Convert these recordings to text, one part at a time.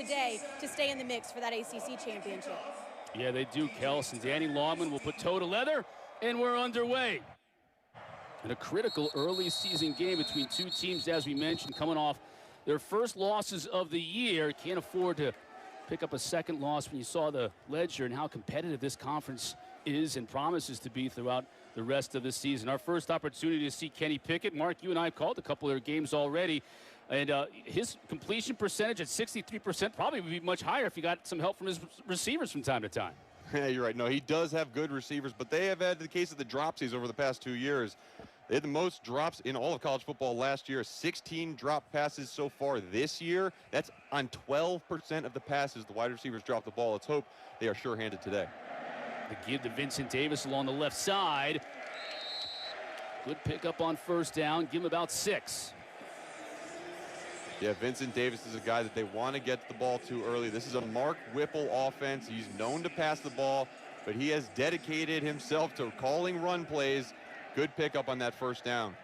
today to stay in the mix for that ACC championship. Yeah, they do, Kels, and Danny Longman will put toe to leather, and we're underway. In a critical early season game between two teams, as we mentioned, coming off their first losses of the year. Can't afford to pick up a second loss when you saw the ledger and how competitive this conference is and promises to be throughout the rest of the season. Our first opportunity to see Kenny Pickett. Mark, you and I have called a couple of their games already, and his completion percentage at 63% probably would be much higher if he got some help from his receivers from time to time. Yeah, you're right. No, he does have good receivers, but they have had the case of the dropsies over the past 2 years. They had the most drops in all of college football last year, 16 drop passes so far this year. That's on 12% of the passes the wide receivers drop the ball. Let's hope they are sure-handed today. The give to Vincent Davis along the left side. Good pickup on first down. Give him about 6. Yeah, Vincent Davis is a guy that they want to get the ball to early. This is a Mark Whipple offense. He's known to pass the ball, but he has dedicated himself to calling run plays. Good pickup on that first down.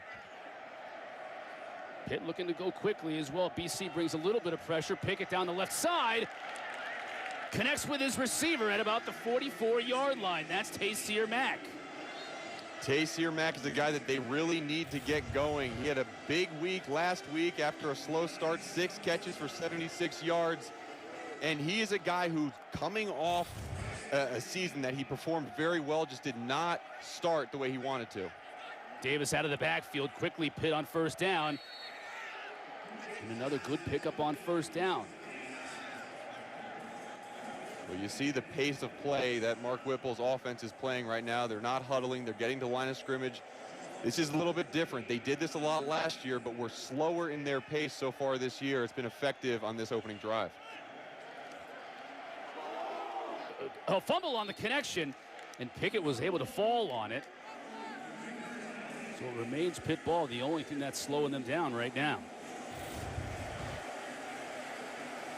Pitt looking to go quickly as well. BC brings a little bit of pressure. Pickett down the left side. Connects with his receiver at about the 44-yard line. That's Taysir Mack. Taysir Mack is a guy that they really need to get going. He had a big week last week after a slow start, 6 catches for 76 yards. And he is a guy who's coming off a season that he performed very well, just did not start the way he wanted to. Davis out of the backfield, quickly Pitt on first down. And another good pickup on first down. Well, you see the pace of play that Mark Whipple's offense is playing right now. They're not huddling. They're getting to line of scrimmage. This is a little bit different. They did this a lot last year, but we're slower in their pace so far this year. It's been effective on this opening drive. A fumble on the connection, and Pickett was able to fall on it. So it remains Pitt ball, the only thing that's slowing them down right now.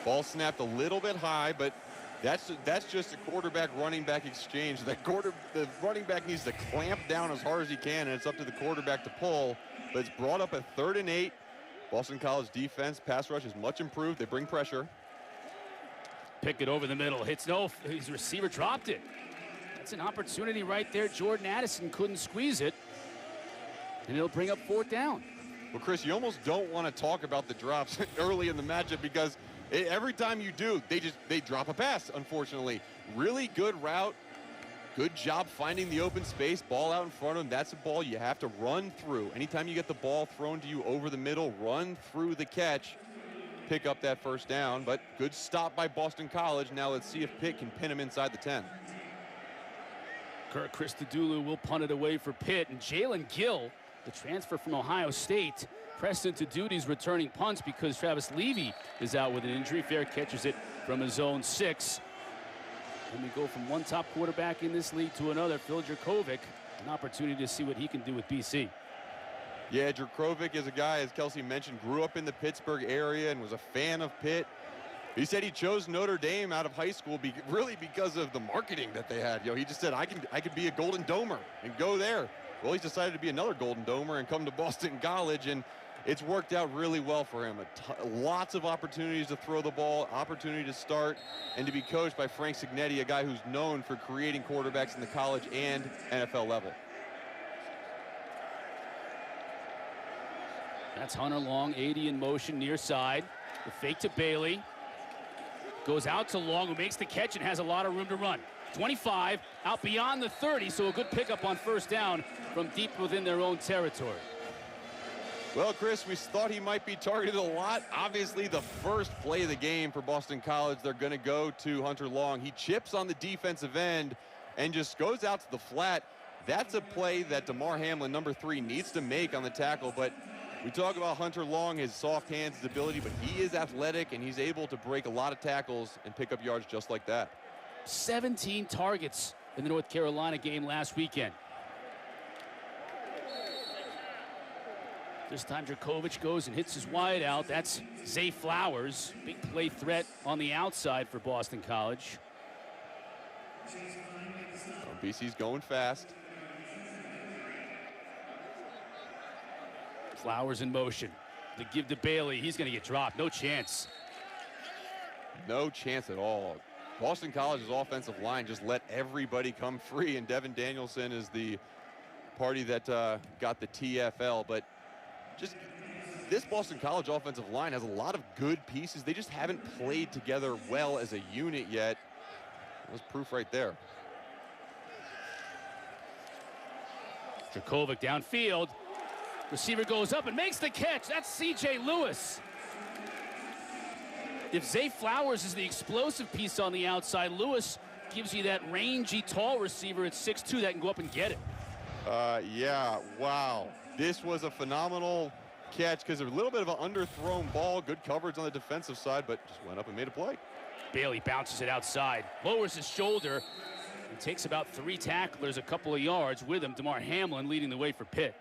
Ball snapped a little bit high, but that's just a quarterback running back exchange. The running back needs to clamp down as hard as he can, and it's up to the quarterback to pull. But it's brought up at 3rd and 8. Boston College defense, pass rush is much improved. They bring pressure. Pickett over the middle, hits his receiver dropped it. That's an opportunity right there. Jordan Addison couldn't squeeze it, and it'll bring up 4th down. Well, Chris, you almost don't want to talk about the drops early in the matchup because every time you do, they drop a pass, unfortunately. Really good route, good job finding the open space, ball out in front of them. That's a ball you have to run through. Anytime you get the ball thrown to you over the middle, run through the catch. Pick up that first down, but good stop by Boston College. Now let's see if Pitt can pin him inside the 10. Kirk Christodoulou will punt it away for Pitt, and Jalen Gill, the transfer from Ohio State, pressed into duties returning punts because Travis Levy is out with an injury. Fair catches it from his own 6. And we go from one top quarterback in this league to another, Phil Jurkovec, an opportunity to see what he can do with BC. Yeah, Jurkovec is a guy, as Kelsey mentioned, grew up in the Pittsburgh area and was a fan of Pitt. He said he chose Notre Dame out of high school really because of the marketing that they had. He just said, I could be a Golden Domer and go there. Well, he's decided to be another Golden Domer and come to Boston College, and it's worked out really well for him. Lots of opportunities to throw the ball, opportunity to start, and to be coached by Frank Cignetti, a guy who's known for creating quarterbacks in the college and NFL level. That's Hunter Long, 80 in motion near side. The fake to Bailey. Goes out to Long, who makes the catch and has a lot of room to run. 25, out beyond the 30, so a good pickup on first down from deep within their own territory. Well, Chris, we thought he might be targeted a lot. Obviously, the first play of the game for Boston College, they're going to go to Hunter Long. He chips on the defensive end and just goes out to the flat. That's a play that DeMar Hamlin, number 3, needs to make on the tackle, but we talk about Hunter Long, his soft hands, his ability, but he is athletic, and he's able to break a lot of tackles and pick up yards just like that. 17 targets in the North Carolina game last weekend. This time Jurkovec goes and hits his wide out. That's Zay Flowers. Big play threat on the outside for Boston College. BC's going fast. Flowers in motion. The give to Bailey. He's going to get dropped. No chance. No chance at all. Boston College's offensive line just let everybody come free, and Devin Danielson is the party that got the TFL. But just this Boston College offensive line has a lot of good pieces. They just haven't played together well as a unit yet. That was proof right there. Jurkovec downfield. Receiver goes up and makes the catch. That's C.J. Lewis. If Zay Flowers is the explosive piece on the outside, Lewis gives you that rangy, tall receiver at 6'2" that can go up and get it. Yeah, wow. This was a phenomenal catch because a little bit of an underthrown ball. Good coverage on the defensive side, but just went up and made a play. Bailey bounces it outside, lowers his shoulder, and takes about 3 tacklers a couple of yards with him. DeMar Hamlin leading the way for Pitt.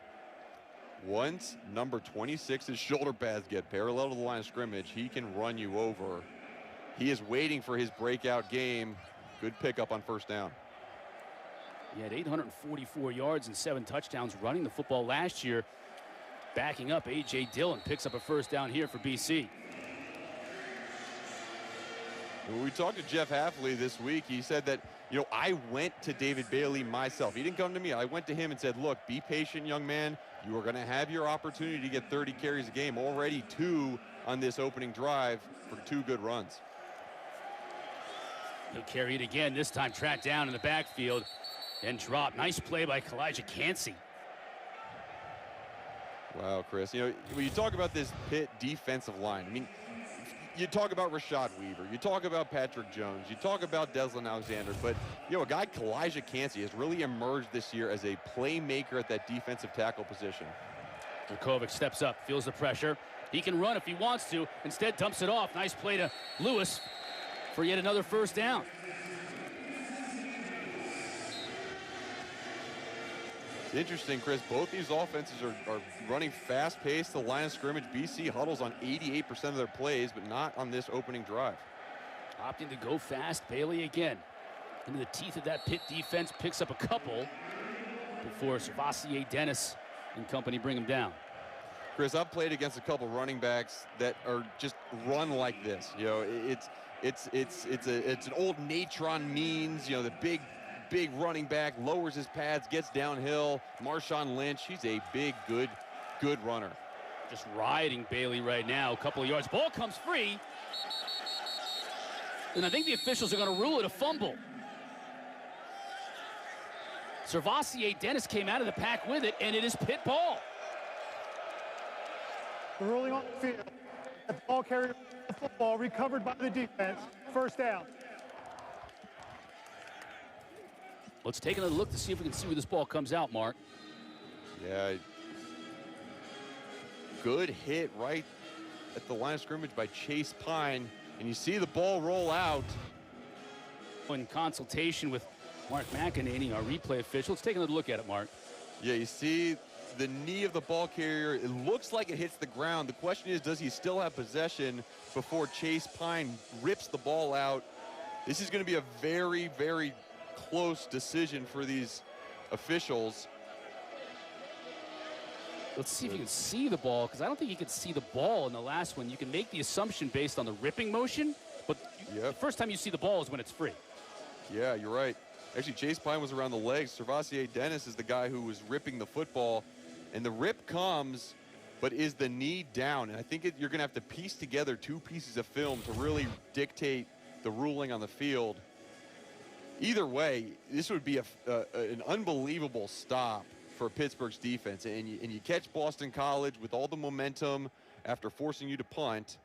Once number 26's shoulder pads get parallel to the line of scrimmage, he can run you over. He is waiting for his breakout game. Good pickup on first down. He had 844 yards and 7 touchdowns running the football last year. Backing up, A.J. Dillon picks up a first down here for BC. When we talked to Jeff Hafley this week, he said that, you know, I went to David Bailey myself. He didn't come to me. I went to him and said, look, be patient, young man. You are going to have your opportunity to get 30 carries a game. Already 2 on this opening drive for 2 good runs. He'll carry it again, this time tracked down in the backfield and dropped. Nice play by Kalijah Cansey. Wow, Chris. You know, when you talk about this Pitt defensive line, I mean, you talk about Rashad Weaver, you talk about Patrick Jones, you talk about Deslin Alexander, but, you know, a guy, Kalijah Cansey, has really emerged this year as a playmaker at that defensive tackle position. Jurkovec steps up, feels the pressure. He can run if he wants to. Instead, dumps it off. Nice play to Lewis for yet another first down. It's interesting, Chris. Both these offenses are running fast-paced. The line of scrimmage, BC huddles on 88% of their plays, but not on this opening drive. Opting to go fast. Bailey again into the teeth of that Pitt defense. Picks up a couple before Servassier Dennis and company bring him down. Chris, I've played against a couple running backs that are just run like this. You know, it's an old Natron means. You know, the big running back lowers his pads, gets downhill. Marshawn Lynch, he's a big, good runner. Just riding Bailey right now. A couple of yards. Ball comes free. And I think the officials are going to rule it a fumble. Servassier Dennis came out of the pack with it, and it is Pitt ball. The ruling on the field. The ball carrier, the football recovered by the defense. First down. Let's take another look to see if we can see where this ball comes out, Mark. Yeah. Good hit right at the line of scrimmage by Chase Pine. And you see the ball roll out. In consultation with Mark McEnany, our replay official. Let's take another look at it, Mark. Yeah, you see the knee of the ball carrier. It looks like it hits the ground. The question is, does he still have possession before Chase Pine rips the ball out? This is going to be a very, very close decision for these officials. Let's see if you can see the ball, because I don't think you could see the ball in the last one. You can make the assumption based on the ripping motion, but the first time you see the ball is when it's free. Yeah, you're right. Actually, Chase Pine was around the legs. Servassier Dennis is the guy who was ripping the football, and the rip comes, but is the knee down? And I think you're going to have to piece together 2 pieces of film to really dictate the ruling on the field. Either way, this would be an unbelievable stop for Pittsburgh's defense. And you catch Boston College with all the momentum after forcing you to punt,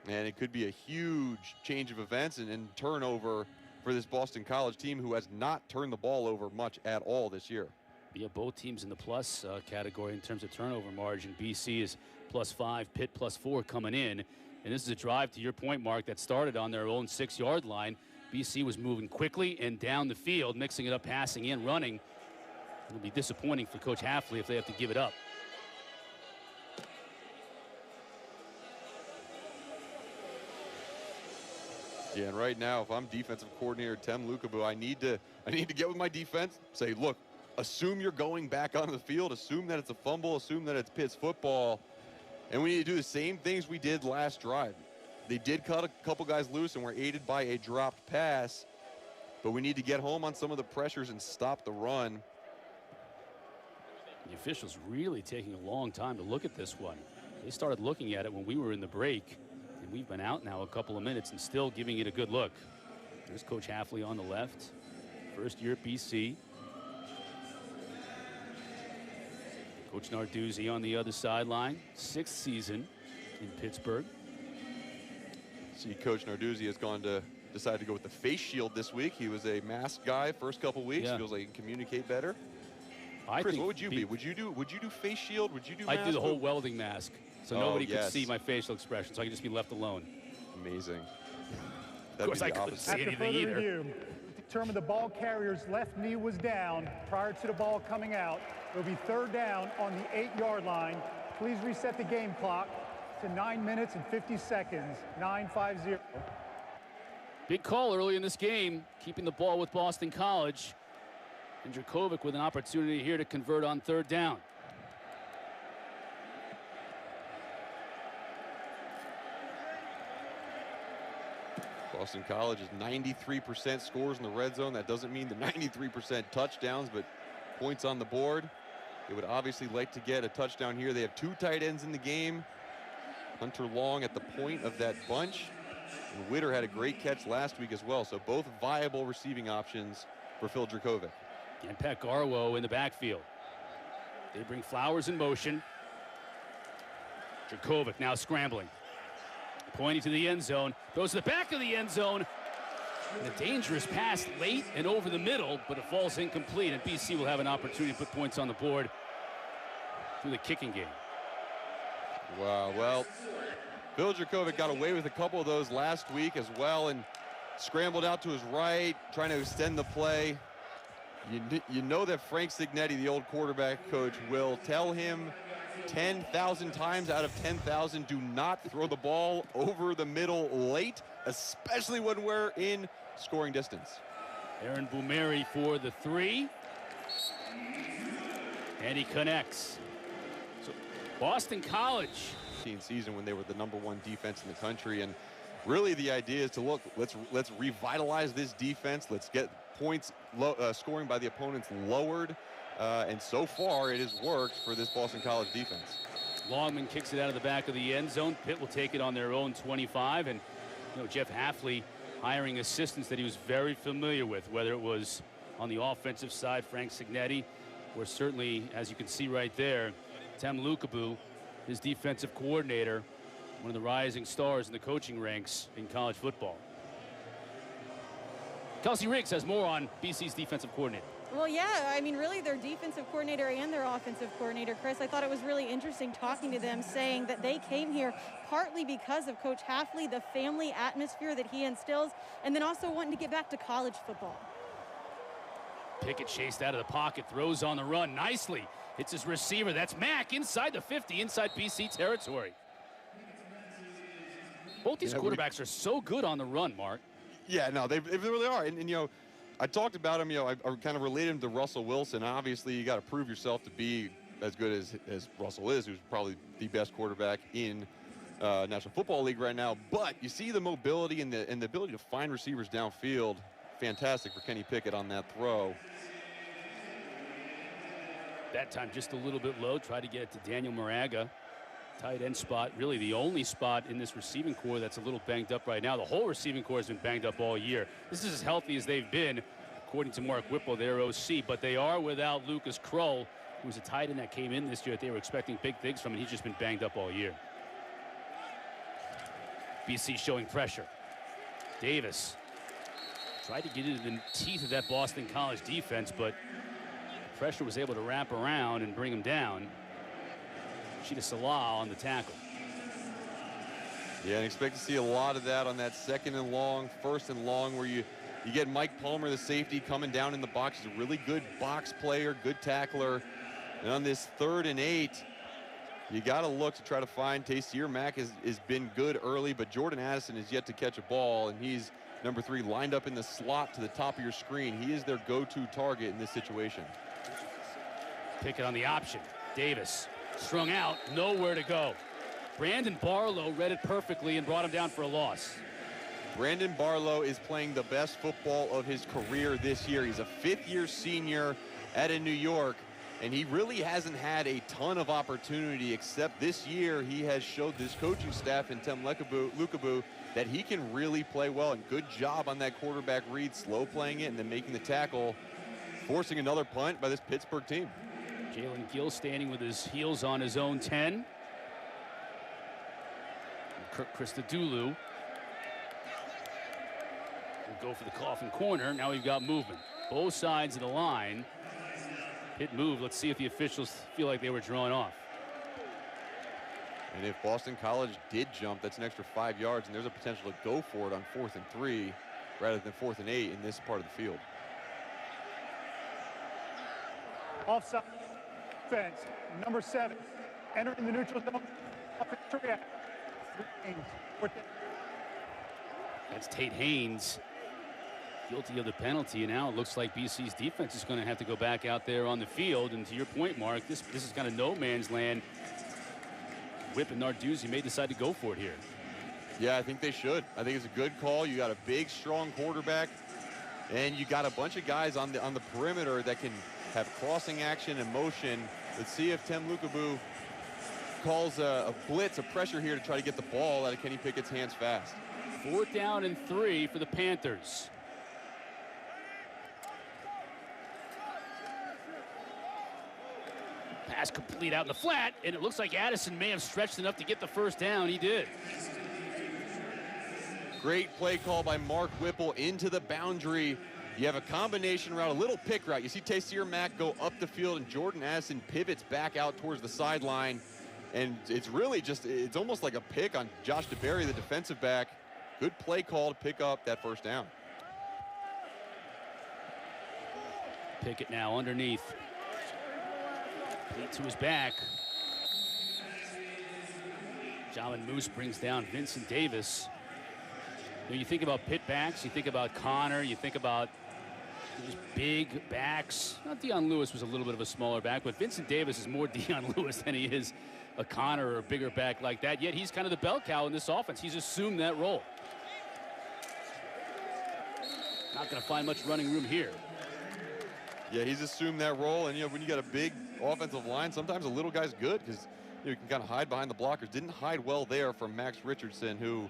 and it could be a huge change of events and turnover for this Boston College team, who has not turned the ball over much at all this year. Yeah, both teams in the plus category in terms of turnover margin. BC is +5, Pitt +4 coming in. And this is a drive, to your point, Mark, that started on their own 6-yard line. BC was moving quickly and down the field, mixing it up, passing in, running. It'll be disappointing for Coach Hafley if they have to give it up. Yeah, and right now, if I'm defensive coordinator Tem Lukabu, I need to get with my defense, say, look, assume you're going back onto the field, assume that it's a fumble, assume that it's Pitt's football, and we need to do the same things we did last drive. they did cut a couple guys loose and were aided by a dropped pass, but we need to get home on some of the pressures and stop the run. The officials really taking a long time to look at this one. They started looking at it when we were in the break, and we've been out now a couple of minutes and still giving it a good look. There's Coach Hafley on the left, first year at BC. Coach Narduzzi on the other sideline, 6th season in Pittsburgh. See, Coach Narduzzi has decided to go with the face shield this week. He was a mask guy first couple weeks. Yeah. Feels like he can communicate better. Chris, what would you be? Would you do face shield? Would you do mask? I'd do the whole welding mask, so nobody could yes. see my facial expression, so I could just be left alone. Amazing. Of course, I couldn't see anything After further either. review, determined the ball carrier's left knee was down prior to the ball coming out. It'll be 3rd down on the 8-yard line. Please reset the game clock to 9 minutes and 50 seconds, 9-5-0. Big call early in this game, keeping the ball with Boston College. And Jurkovec with an opportunity here to convert on 3rd down. Boston College is 93% scores in the red zone. That doesn't mean the 93% touchdowns, but points on the board. They would obviously like to get a touchdown here. They have 2 tight ends in the game. Hunter Long at the point of that bunch. And Witter had a great catch last week as well. So both viable receiving options for Phil Jurkovec. And Pat Garwo in the backfield. They bring Flowers in motion. Jurkovec now scrambling. Pointing to the end zone. Goes to the back of the end zone. And a dangerous pass late and over the middle, but it falls incomplete. And BC will have an opportunity to put points on the board through the kicking game. Wow, well, Phil Jurkovec got away with a couple of those last week as well and scrambled out to his right, trying to extend the play. You know that Frank Signetti, the old quarterback coach, will tell him 10,000 times out of 10,000, do not throw the ball over the middle late, especially when we're in scoring distance. Aaron Boumeri for the 3. And he connects. So Boston College. Season when they were the #1 defense in the country, and really the idea is to look, let's revitalize this defense. Let's get points scoring by the opponents lowered, and so far it has worked for this Boston College defense. Longman kicks it out of the back of the end zone. Pitt will take it on their own 25, and Jeff Hafley hiring assistants that he was very familiar with, whether it was on the offensive side, Frank Signetti, or certainly, as you can see right there, Tem Lukabu, his defensive coordinator, one of the rising stars in the coaching ranks in college football. Kelsey Riggs has more on BC's defensive coordinator. Well, yeah, I mean, really their defensive coordinator and their offensive coordinator, Chris. I thought it was really interesting talking to them, saying that they came here partly because of Coach Hafley, the family atmosphere that he instills, and then also wanting to get back to college football. Pickett chased out of the pocket, throws on the run nicely. Hits his receiver. That's Mack inside the 50, inside BC territory. Both these quarterbacks are so good on the run, Mark. Yeah, no, they really are. And I talked about him, I kind of related him to Russell Wilson. Obviously, you got to prove yourself to be as good as Russell is, who's probably the best quarterback in National Football League right now. But you see the mobility and the ability to find receivers downfield. Fantastic for Kenny Pickett on that throw. That time just a little bit low. Tried to get it to Daniel Moraga. Tight end spot, really the only spot in this receiving core that's a little banged up right now. The whole receiving core has been banged up all year. This is as healthy as they've been, according to Mark Whipple, their OC. But they are without Lucas Krull, who was a tight end that came in this year that they were expecting big things from, and he's just been banged up all year. BC showing pressure. Davis tried to get into the teeth of that Boston College defense, but pressure was able to wrap around and bring him down. Sheeta Salah on the tackle. Yeah, and expect to see a lot of that on that 2nd and long, 1st and long, where you get Mike Palmer, the safety, coming down in the box. He's a really good box player, good tackler. And on this 3rd and 8, you got to look to try to find. Taysir Mack has been good early, but Jordan Addison is yet to catch a ball, and he's number 3, lined up in the slot to the top of your screen. He is their go-to target in this situation. Pickett on the option. Davis strung out, nowhere to go. Brandon Barlow read it perfectly and brought him down for a loss. Brandon Barlow is playing the best football of his career this year. He's a fifth-year senior out of New York, and he really hasn't had a ton of opportunity, except this year he has showed this coaching staff and Tem Lukabu that he can really play well, and good job on that quarterback read, slow playing it and then making the tackle, forcing another punt by this Pittsburgh team. Jalen Gill standing with his heels on his own 10. Kirk Christodoulou will go for the coffin corner. Now we've got movement. Both sides of the line. Pitt move. Let's see if the officials feel like they were drawn off. And if Boston College did jump, that's an extra 5 yards, and there's a potential to go for it on 4th and 3 rather than 4th and 8 in this part of the field. Offside defense, number 7, entering the neutral zone. That's Tate Haynes, guilty of the penalty, and now it looks like BC's defense is going to have to go back out there on the field. And to your point, Mark, this is kind of no man's land. Whip and Narduzzi may decide to go for it here. Yeah, I think they should. I think it's a good call. You got a big, strong quarterback, and you got a bunch of guys on the perimeter that can have crossing action and motion. Let's see if Tem Lukabu calls a blitz, a pressure here to try to get the ball out of Kenny Pickett's hands fast. 4th down and 3 for the Panthers. Pass complete out in the flat, and it looks like Addison may have stretched enough to get the first down. He did. Great play call by Mark Whipple into the boundary. You have a combination route, a little pick route. You see Taysir Mack go up the field, and Jordan Addison pivots back out towards the sideline. And it's really just, it's almost like a pick on Josh DeBerry, the defensive back. Good play call to pick up that first down. Pickett now underneath. Complete to his back. Jamin Moose brings down Vincent Davis. When you think about Pitt backs, you think about Connor, you think about these big backs. Not Deion Lewis was a little bit of a smaller back, but Vincent Davis is more Deion Lewis than he is a Connor or a bigger back like that. Yet he's kind of the bell cow in this offense. He's assumed that role. Not going to find much running room here. Yeah, he's assumed that role, and when you got a big offensive line, sometimes a little guy's good because you can kind of hide behind the blockers. Didn't hide well there from Max Richardson, who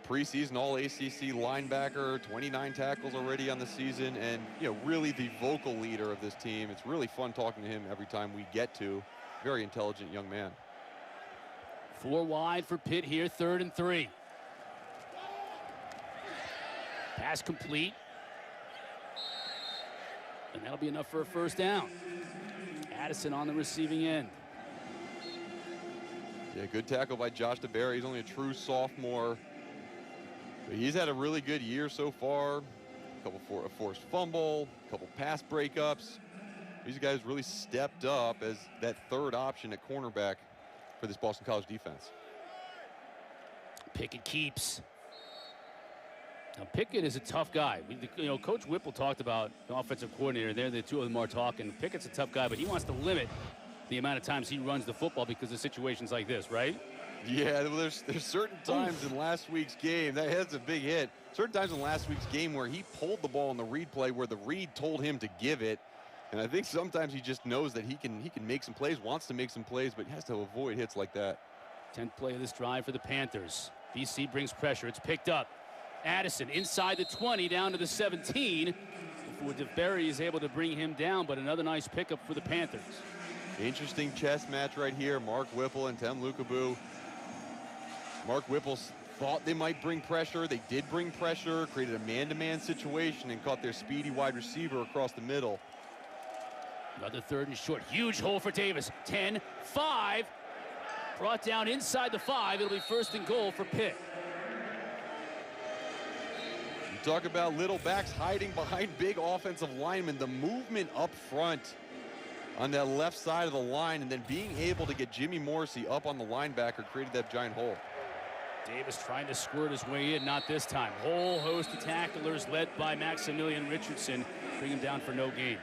preseason all ACC linebacker, 29 tackles already on the season, and really the vocal leader of this team. It's really fun talking to him every time we get to. Very intelligent young man. 4 wide for Pitt here, 3rd and 3. Pass complete. And that'll be enough for a first down. Addison on the receiving end. Yeah, good tackle by Josh DeBerry. He's only a true sophomore. But he's had a really good year so far. A couple forced fumble, a couple pass breakups. These guys really stepped up as that third option at cornerback for this Boston College defense. Pickett keeps. Now, Pickett is a tough guy. Coach Whipple talked about the offensive coordinator. There, the two of them are talking. Pickett's a tough guy, but he wants to limit the amount of times he runs the football because of situations like this, right? Yeah, well, there's certain times in last week's game, that's a big hit. Certain times in last week's game where he pulled the ball in the read play where the read told him to give it. And I think sometimes he just knows that he can make some plays, wants to make some plays, but he has to avoid hits like that. 10th play of this drive for the Panthers. BC brings pressure. It's picked up. Addison inside the 20 down to the 17 before DeBerry is able to bring him down, but another nice pickup for the Panthers. Interesting chess match right here. Mark Whipple and Tem Lukabu. Mark Whipple thought they might bring pressure. They did bring pressure, created a man-to-man situation, and caught their speedy wide receiver across the middle. Another 3rd and short. Huge hole for Davis. 10, 5. Brought down inside the 5. It'll be 1st and goal for Pitt. You talk about little backs hiding behind big offensive linemen. The movement up front on that left side of the line, and then being able to get Jimmy Morrissey up on the linebacker created that giant hole. Davis trying to squirt his way in, not this time. Whole host of tacklers led by Maximilian Richardson. Bring him down for no gain.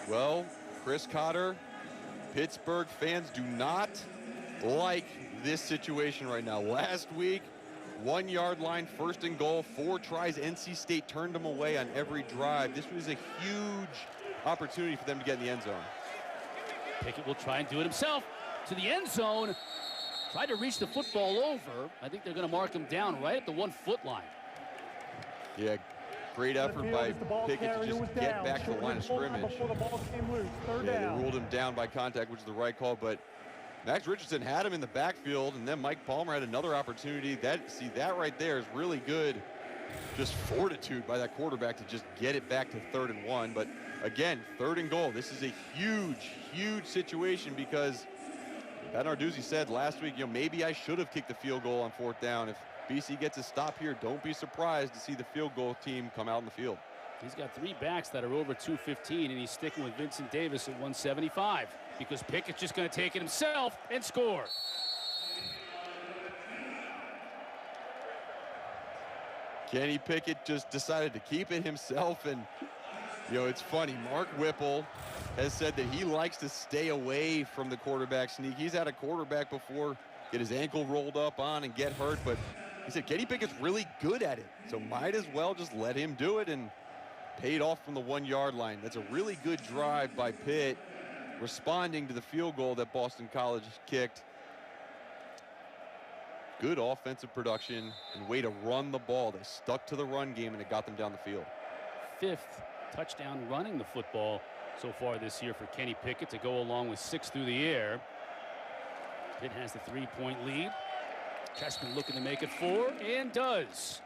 Well, Chris Cotter, Pittsburgh fans do not like this situation right now. Last week, 1 yard line, 1st and goal, 4 tries. NC State turned them away on every drive. This was a huge opportunity for them to get in the end zone. Pickett will try and do it himself to the end zone. Tried to reach the football over. I think they're going to mark him down right at the 1 foot line. Yeah, great effort by Pickett to just get back to the line of scrimmage. They ruled him down by contact, which is the right call, but Max Richardson had him in the backfield, and then Mike Palmer had another opportunity. That right there is really good. Just fortitude by that quarterback to just get it back to 3rd and 1. But again, 3rd and goal. This is a huge, huge situation because Pat Narduzzi said last week, maybe I should have kicked the field goal on 4th down. If BC gets a stop here, don't be surprised to see the field goal team come out in the field. He's got 3 backs that are over 215, and he's sticking with Vincent Davis at 175 because Pickett's just going to take it himself and score. Kenny Pickett just decided to keep it himself, and it's funny. Mark Whipple has said that he likes to stay away from the quarterback sneak. He's had a quarterback before get his ankle rolled up on and get hurt, but he said Kenny Pickett's really good at it, so might as well just let him do it, and paid off from the 1 yard line. That's a really good drive by Pitt, responding to the field goal that Boston College kicked. Good offensive production and way to run the ball. They stuck to the run game, and it got them down the field. 5th touchdown running the football so far this year for Kenny Pickett to go along with 6 through the air. Pitt has the 3-point lead. Trestman looking to make it 4, and does.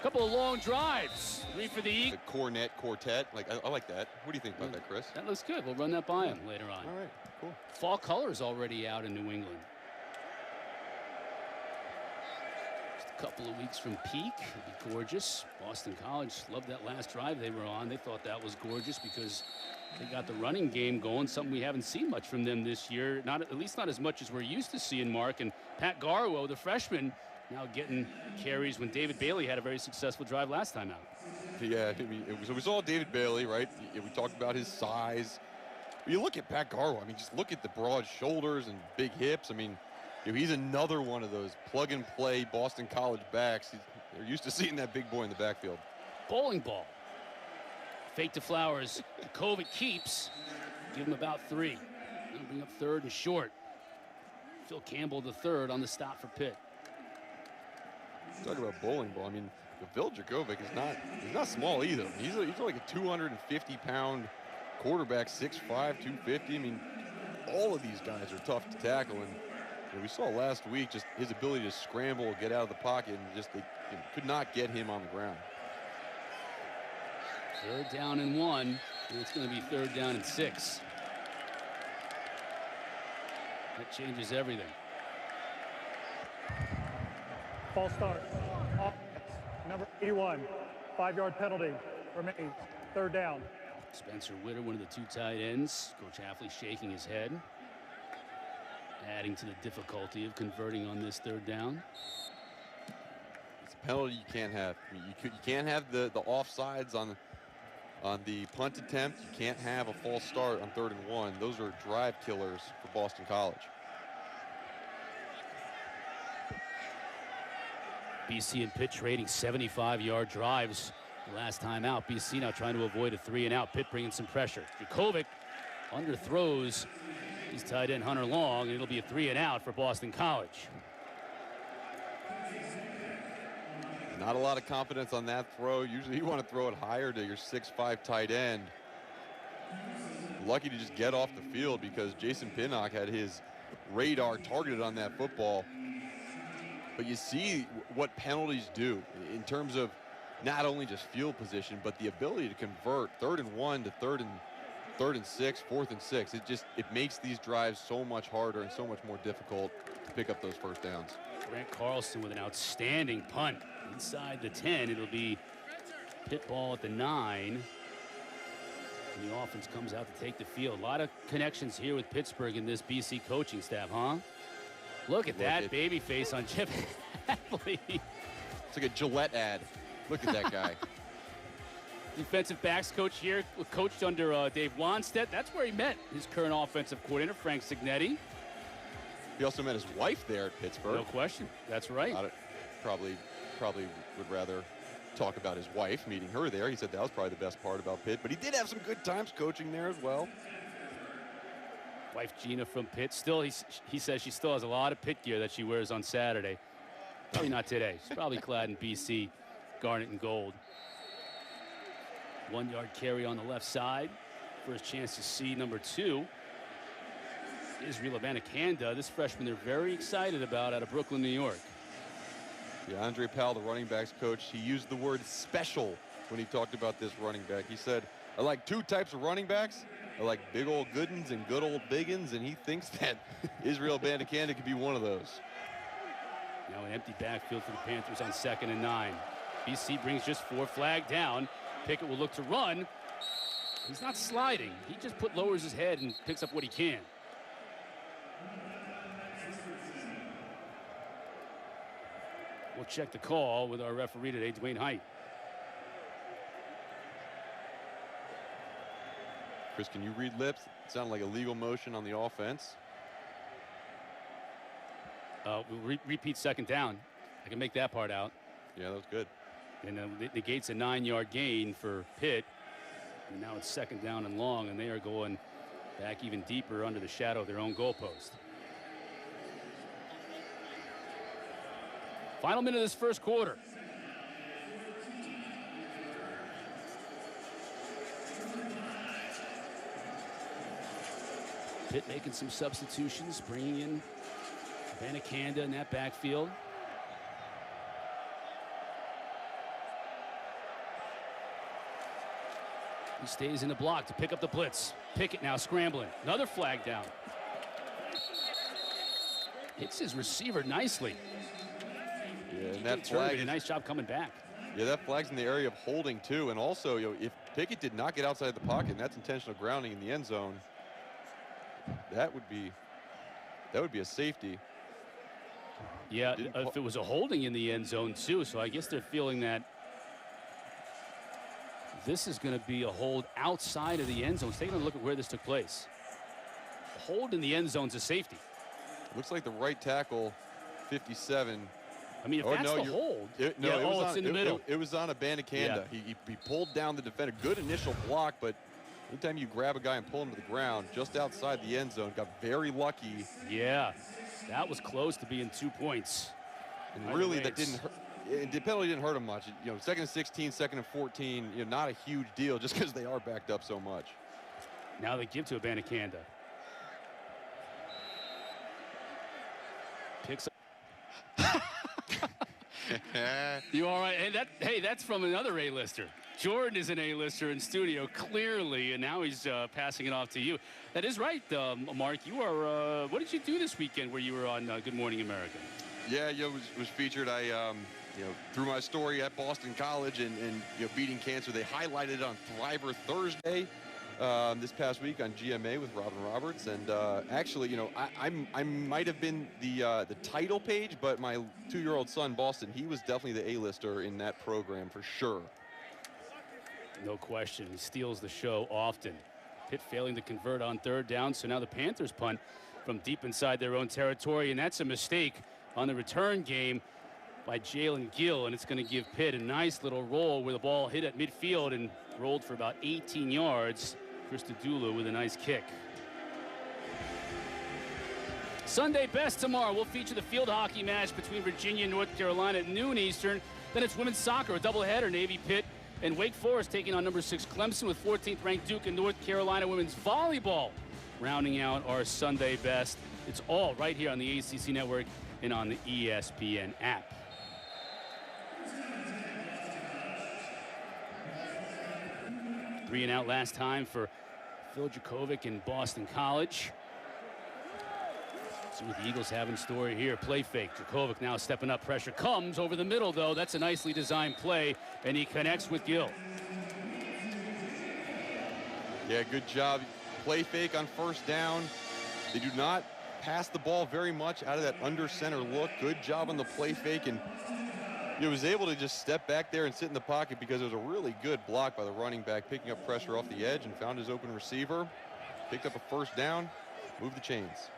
Couple of long drives. 3 for the Eagles. The cornet quartet. I like that. What do you think about that, Chris? That looks good. We'll run that by him later on. All right, cool. Fall colors already out in New England. Just a couple of weeks from peak. It'll be gorgeous. Boston College loved that last drive they were on. They thought that was gorgeous because they got the running game going, something we haven't seen much from them this year. At least not as much as we're used to seeing, Mark. And Pat Garwo, the freshman, now getting carries when David Bailey had a very successful drive last time out. Yeah, so we saw David Bailey, right? We talked about his size. You look at Pat Garwo, just look at the broad shoulders and big hips. He's another one of those plug-and-play Boston College backs. They're used to seeing that big boy in the backfield. Bowling ball. Fake to Flowers. Jurkovec keeps. Give him about 3. That'll bring up 3rd and short. Phil Campbell, the 3rd on the stop for Pitt. Talk about bowling ball. Phil Jurkovec he's not small either. He's like a 250-pound quarterback, 6'5", 250. All of these guys are tough to tackle, and we saw last week just his ability to scramble, get out of the pocket, and just they could not get him on the ground. 3rd down and 1, and it's going to be 3rd down and 6. That changes everything. False start. Number 81, 5-yard penalty remains. 3rd down. Spencer Witter, one of the 2 tight ends. Coach Hafley shaking his head, adding to the difficulty of converting on this 3rd down. It's a penalty you can't have. You can't have the offsides on the punt attempt. You can't have a false start on 3rd and 1. Those are drive killers for Boston College. BC and Pitt trading 75-yard drives the last time out. BC now trying to avoid a 3-and-out. Pitt bringing some pressure. Jurkovec underthrows his tight end Hunter Long, and it'll be a 3-and-out for Boston College. Not a lot of confidence on that throw. Usually you want to throw it higher to your 6'5" tight end. Lucky to just get off the field because Jason Pinnock had his radar targeted on that football. But you see what penalties do in terms of not only just field position, but the ability to convert 3rd and 1 to 3rd and 6, 4th and 6. It makes these drives so much harder and so much more difficult to pick up those 1st downs. Grant Carlson with an outstanding punt inside the 10. It'll be Pitt ball at the 9. And the offense comes out to take the field. A lot of connections here with Pittsburgh in this BC coaching staff, huh? Look at that baby face on Chip Hadley. It's like a Gillette ad. Look at that guy. Defensive backs coach here, coached under Dave Wanstead. That's where he met his current offensive coordinator, Frank Signetti. He also met his wife there at Pittsburgh. No question. That's right. Probably would rather talk about his wife, meeting her there. He said that was probably the best part about Pitt, but he did have some good times coaching there as well. Wife Gina from Pitt. Still, he says she still has a lot of Pitt gear that she wears on Saturday. Probably not today. She's probably clad in BC garnet and gold. 1 yard carry on the left side. First chance to see number 2. Israel Abanikanda, this freshman they're very excited about out of Brooklyn, New York. Yeah, Andre Powell, the running backs coach, he used the word special when he talked about this running back. He said, I like 2 types of running backs. I like big old good uns and good old big uns, and he thinks that Israel Abanikanda could be one of those. Now an empty backfield for the Panthers on 2nd and 9. BC brings just 4, flag down. Pickett will look to run. He's not sliding. He just lowers his head and picks up what he can. We'll check the call with our referee today, Dwayne Height. Chris, can you read lips? It sounded like a legal motion on the offense. We'll repeat 2nd down. I can make that part out. Yeah, that was good. And it negates a 9-yard gain for Pitt. And now it's 2nd down and long, and they are going back even deeper under the shadow of their own goalpost. Final minute of this first quarter. Pitt making some substitutions, bringing in Abanikanda in that backfield. He stays in the block to pick up the blitz. Pickett now scrambling. Another flag down. Hits his receiver nicely. Yeah, and that flag did a nice job coming back. Yeah, that flag's in the area of holding too. And also, if Pickett did not get outside the pocket, and that's intentional grounding in the end zone, that would be a safety. Yeah, if it was a holding in the end zone too, so I guess they're feeling that this is going to be a hold outside of the end zone. Taking a look at where this took place. A hold in the end zone's a safety. Looks like the right tackle, 57. I mean, if that's the hold. It's in the middle. It was on Abanikanda. Yeah. He pulled down the defender. Good initial block, but anytime you grab a guy and pull him to the ground, just outside the end zone, got very lucky. Yeah, that was close to being 2 points. And really, that didn't hurt. The penalty didn't hurt him much. 2nd and 16, 2nd and 14, not a huge deal just because they are backed up so much. Now they give to Abanikanda. Picks up. You all right? Hey, that's from another A-lister. Jordan is an A-lister in studio, clearly, and now he's passing it off to you. That is right, Mark. You are. What did you do this weekend where you were on Good Morning America? Yeah, was featured. I through my story at Boston College and beating cancer, they highlighted it on Thriver Thursday this past week on GMA with Robin Roberts. And actually, I might have been the title page, but my 2-year-old son, Boston, he was definitely the A-lister in that program for sure. No question. He steals the show often. Pitt failing to convert on 3rd down, so now the Panthers punt from deep inside their own territory, and that's a mistake on the return game by Jalen Gill, and it's going to give Pitt a nice little roll where the ball hit at midfield and rolled for about 18 yards. Christodoulou with a nice kick. Sunday best tomorrow. We'll feature the field hockey match between Virginia and North Carolina at noon Eastern. Then it's women's soccer, a doubleheader. Navy, Pitt, and Wake Forest taking on number 6 Clemson with 14th ranked Duke and North Carolina women's volleyball. Rounding out our Sunday best. It's all right here on the ACC network and on the ESPN app. Three and out last time for Phil Jurkovec in Boston College. See what the Eagles have in store here. Play fake. Jurkovec now stepping up. Pressure comes over the middle, though. That's a nicely designed play, and he connects with Gill. Yeah, good job. Play fake on 1st down. They do not pass the ball very much out of that under center look. Good job on the play fake, and he was able to just step back there and sit in the pocket because it was a really good block by the running back, picking up pressure off the edge and found his open receiver. Picked up a 1st down, moved the chains.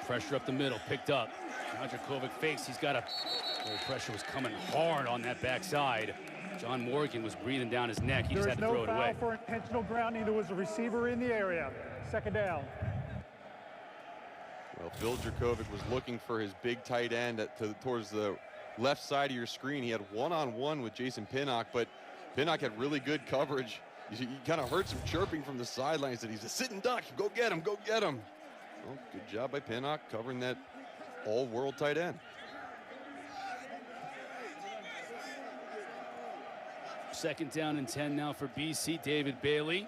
Pressure up the middle, picked up. Now Jurkovec fakes. He's got a... The pressure was coming hard on that backside. John Morgan was breathing down his neck. He just had to throw it away. There is no foul for intentional grounding. There was a receiver in the area. Second down. Well, Phil Jurkovec was looking for his big tight end towards the left side of your screen. He had one-on-one with Jason Pinnock, but Pinnock had really good coverage. You kind of heard some chirping from the sidelines that he's a sitting duck. Go get him, go get him. Well, good job by Pinnock covering that all-world tight end. Second down and 10 now for BC. David Bailey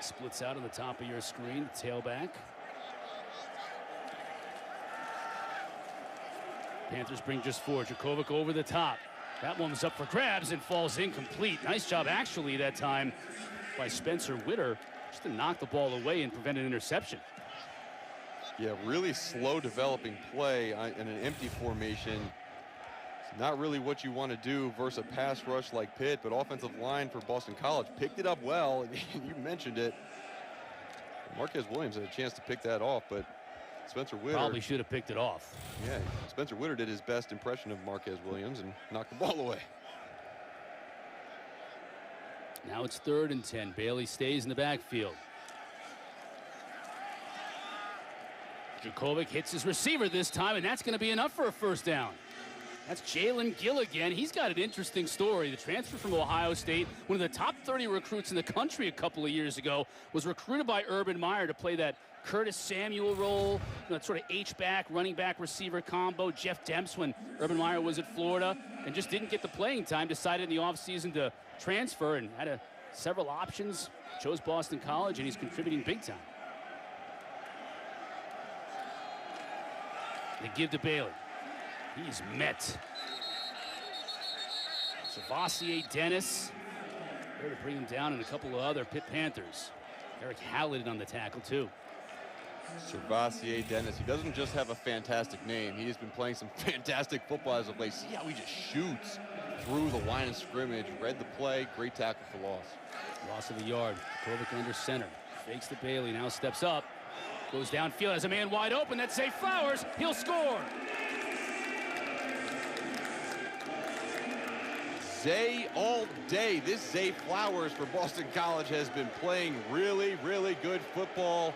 splits out on the top of your screen, tailback. Panthers bring just 4. Jurkovec over the top. That one was up for grabs and falls incomplete. Nice job actually that time by Spencer Witter just to knock the ball away and prevent an interception. Yeah, really slow developing play in an empty formation. It's not really what you want to do versus a pass rush like Pitt, but offensive line for Boston College picked it up well, and you mentioned it. Marquez Williams had a chance to pick that off, but Spencer Witter probably should have picked it off. Yeah, Spencer Witter did his best impression of Marquez Williams and knocked the ball away. Now it's 3rd and 10. Bailey stays in the backfield. Jurkovec hits his receiver this time, and that's going to be enough for a first down. That's Jalen Gill again. He's got an interesting story. The transfer from Ohio State, one of the top 30 recruits in the country a couple of years ago, was recruited by Urban Meyer to play that Curtis Samuel role, that sort of H-back, running back, receiver combo. Jeff Demps, when Urban Meyer was at Florida, and just didn't get the playing time, decided in the offseason to transfer and had several options, chose Boston College, and he's contributing big time. They give to Bailey. He's met. Savassier Dennis there to bring him down, and a couple of other Pitt Panthers. Eric Halliday on the tackle too. Savassier Dennis, he doesn't just have a fantastic name. He has been playing some fantastic football as of late. See how he just shoots through the line of scrimmage. Read the play, great tackle for loss. Loss of a yard. Jurkovec under center. Fakes to Bailey, now steps up. Goes downfield, has a man wide open. That's Zay Flowers. He'll score. Zay all day. This Zay Flowers for Boston College has been playing really, really good football.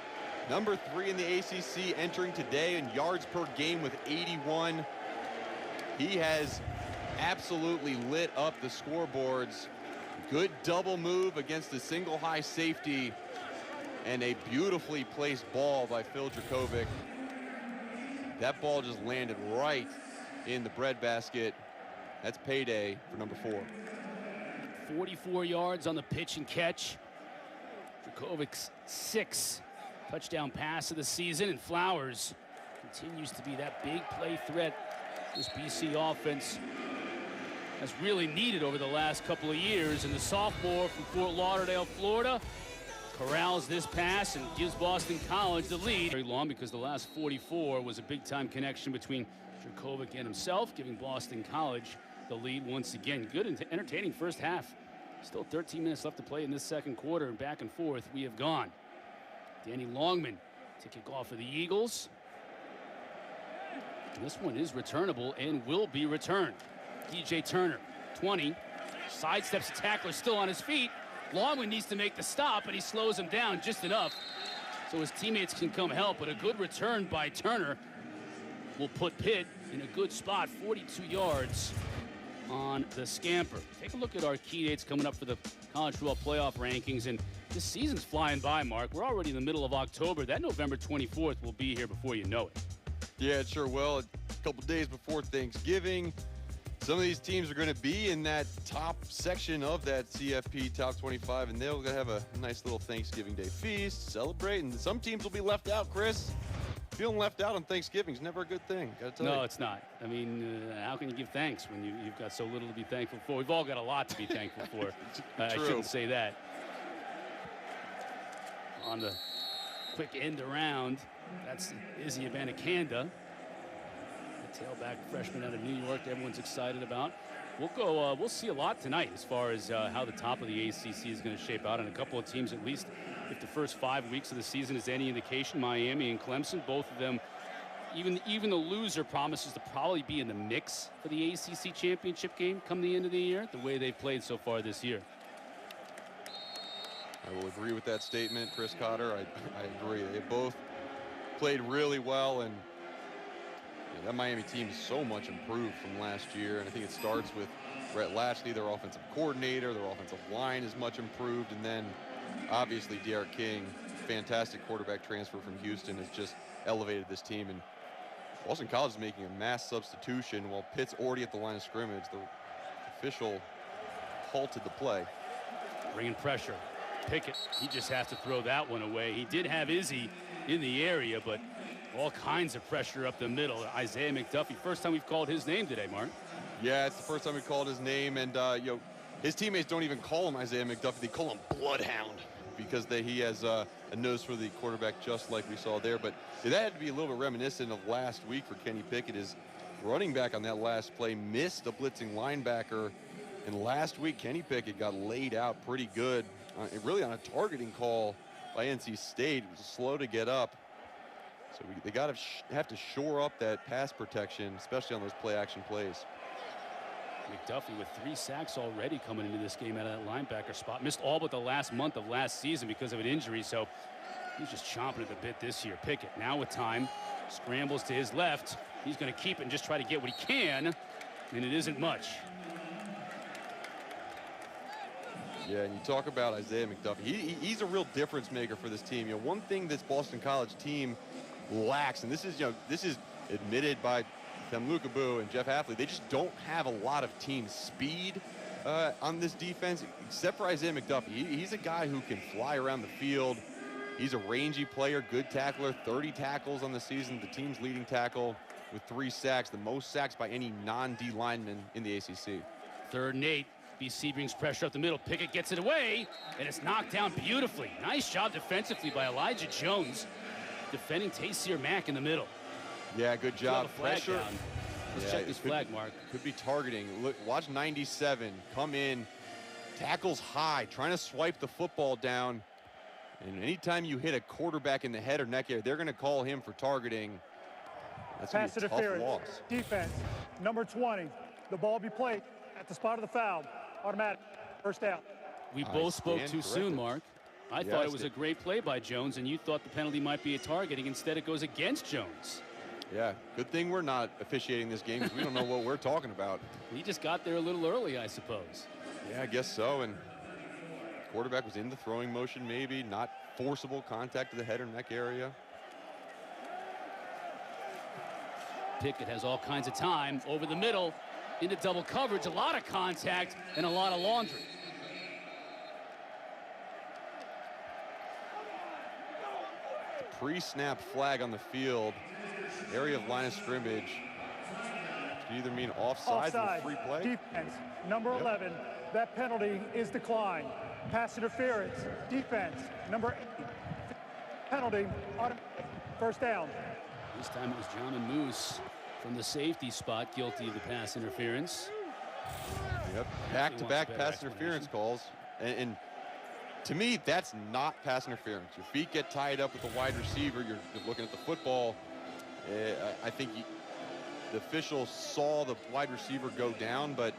Number 3 in the ACC, entering today in yards per game with 81. He has absolutely lit up the scoreboards. Good double move against a single high safety, and a beautifully placed ball by Phil Jurkovec. That ball just landed right in the breadbasket. That's payday for number 4. 44 yards on the pitch and catch. Jurkovec's 6th touchdown pass of the season, and Flowers continues to be that big play threat this BC offense has really needed over the last couple of years. And the sophomore from Fort Lauderdale, Florida, corrals this pass and gives Boston College the lead. Very long, because the last 44 was a big-time connection between Jurkovec and himself, giving Boston College the lead once again. Good and entertaining first half. Still 13 minutes left to play in this second quarter, and back and forth we have gone. Danny Longman to kick off for the Eagles. And this one is returnable and will be returned. DJ Turner, 20, sidesteps the tackler, still on his feet. Longman needs to make the stop, and he slows him down just enough so his teammates can come help. But a good return by Turner will put Pitt in a good spot, 42 yards on the scamper. Take a look at our key dates coming up for the college football playoff rankings, and this season's flying by, Mark. We're already in the middle of October. That November 24th will be here before you know it. Yeah, it sure will. A couple days before Thanksgiving. Some of these teams are going to be in that top section of that CFP top 25, and they'll have a nice little Thanksgiving Day feast, celebrate, and some teams will be left out, Chris. Feeling left out on Thanksgiving is never a good thing, gotta tell you. No, it's not. I mean, how can you give thanks when you've got so little to be thankful for? We've all got a lot to be thankful for. I shouldn't say that. On the quick end around, that's Izzy Abanikanda, the tailback freshman out of New York that everyone's excited about. We'll see a lot tonight as far as how the top of the ACC is going to shape out, and a couple of teams, at least if the first 5 weeks of the season is any indication. Miami and Clemson, both of them even the loser promises to probably be in the mix for the ACC championship game come the end of the year, the way they've played so far this year. I will agree with that statement, Chris Cotter. I agree. They both played really well, and that Miami team is so much improved from last year. And I think it starts with Brett Latchley, their offensive coordinator. Their offensive line is much improved, and then obviously Derek King, fantastic quarterback transfer from Houston, has just elevated this team. And Boston College is making a mass substitution while Pitt's already at the line of scrimmage. The official halted the play. Bringing pressure. Pickett, he just has to throw that one away. He did have Izzy in the area, but all kinds of pressure up the middle. Isaiah McDuffie, first time we've called his name today, Mark. Yeah, it's the first time we called his name, and his teammates don't even call him Isaiah McDuffie. They call him Bloodhound because he has a nose for the quarterback, just like we saw there. But that had to be a little bit reminiscent of last week for Kenny Pickett. His running back on that last play missed a blitzing linebacker, and last week Kenny Pickett got laid out pretty good, really on a targeting call by NC State. It was slow to get up. So they have to shore up that pass protection, especially on those play-action plays. McDuffie with 3 sacks already coming into this game out of that linebacker spot. Missed all but the last month of last season because of an injury, so he's just chomping at the bit this year. Pickett now with time, scrambles to his left. He's going to keep it and just try to get what he can, and it isn't much. Yeah, and you talk about Isaiah McDuffie. He's a real difference maker for this team. One thing this Boston College team lacks, and this is admitted by Tem Lukabu and Jeff Hafley, they just don't have a lot of team speed on this defense, except for Isaiah McDuffie. He's a guy who can fly around the field. He's a rangy player, good tackler, 30 tackles on the season, the team's leading tackle with 3 sacks, the most sacks by any non-D lineman in the ACC. 3rd and 8. BC brings pressure up the middle. Pickett gets it away, and it's knocked down beautifully. Nice job defensively by Elijah Jones, defending Taysir Mack in the middle. Yeah, good job. Pressure. Down. Let's check this flag, Mark. Could be targeting. Look, watch 97 come in, tackles high, trying to swipe the football down. And anytime you hit a quarterback in the head or neck area, they're going to call him for targeting. That's going to be a tough loss. Defense, number 20. The ball be played at the spot of the foul. Automatic. First down. We both spoke too soon, Mark. I thought it was a great play by Jones, and you thought the penalty might be a targeting. Instead, it goes against Jones. Yeah, good thing we're not officiating this game because we don't know what we're talking about. He just got there a little early, I suppose. Yeah, I guess so. And quarterback was in the throwing motion, maybe not forcible contact to the head or neck area. Pickett has all kinds of time over the middle into double coverage, a lot of contact and a lot of laundry. Pre-snap flag on the field, area of line of scrimmage. Could either mean offside or free play. Defense, number 11. That penalty is declined. Pass interference. Defense, number 8. Penalty, first down. This time it was John and Moose from the safety spot guilty of the pass interference. Yep, back-to-back pass interference calls. And to me, that's not pass interference. Your feet get tied up with the wide receiver. You're looking at the football. I think the official saw the wide receiver go down, but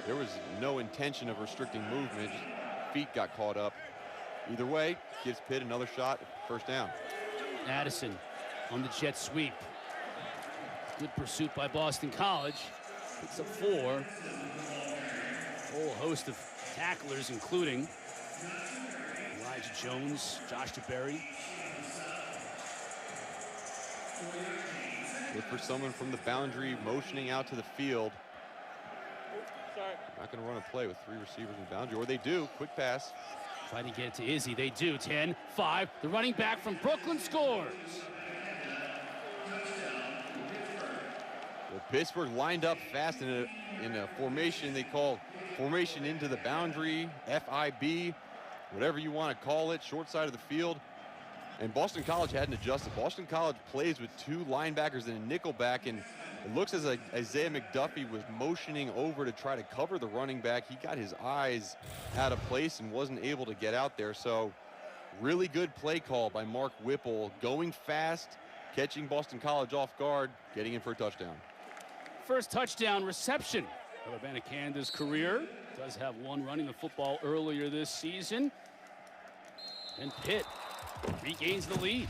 there was no intention of restricting movement. Just feet got caught up. Either way, gives Pitt another shot, first down. Addison on the jet sweep. Good pursuit by Boston College. Picks up 4. Whole host of tacklers, including Elijah Jones, Josh DeBerry. Look for someone from the boundary motioning out to the field. Not going to run a play with 3 receivers in the boundary, or they do. Quick pass. Trying to get it to Izzy. They do. 10-5. The running back from Brooklyn scores. Well, Pittsburgh lined up fast in a formation they call formation into the boundary, FIB, whatever you want to call it, short side of the field. And Boston College hadn't adjusted. Boston College plays with 2 linebackers and a nickel back, and it looks as like Isaiah McDuffie was motioning over to try to cover the running back. He got his eyes out of place and wasn't able to get out there. So really good play call by Mark Whipple, going fast, catching Boston College off guard, getting in for a touchdown. First touchdown reception of Abanacanda's career. Does have one running the football earlier this season. And Pitt regains the lead.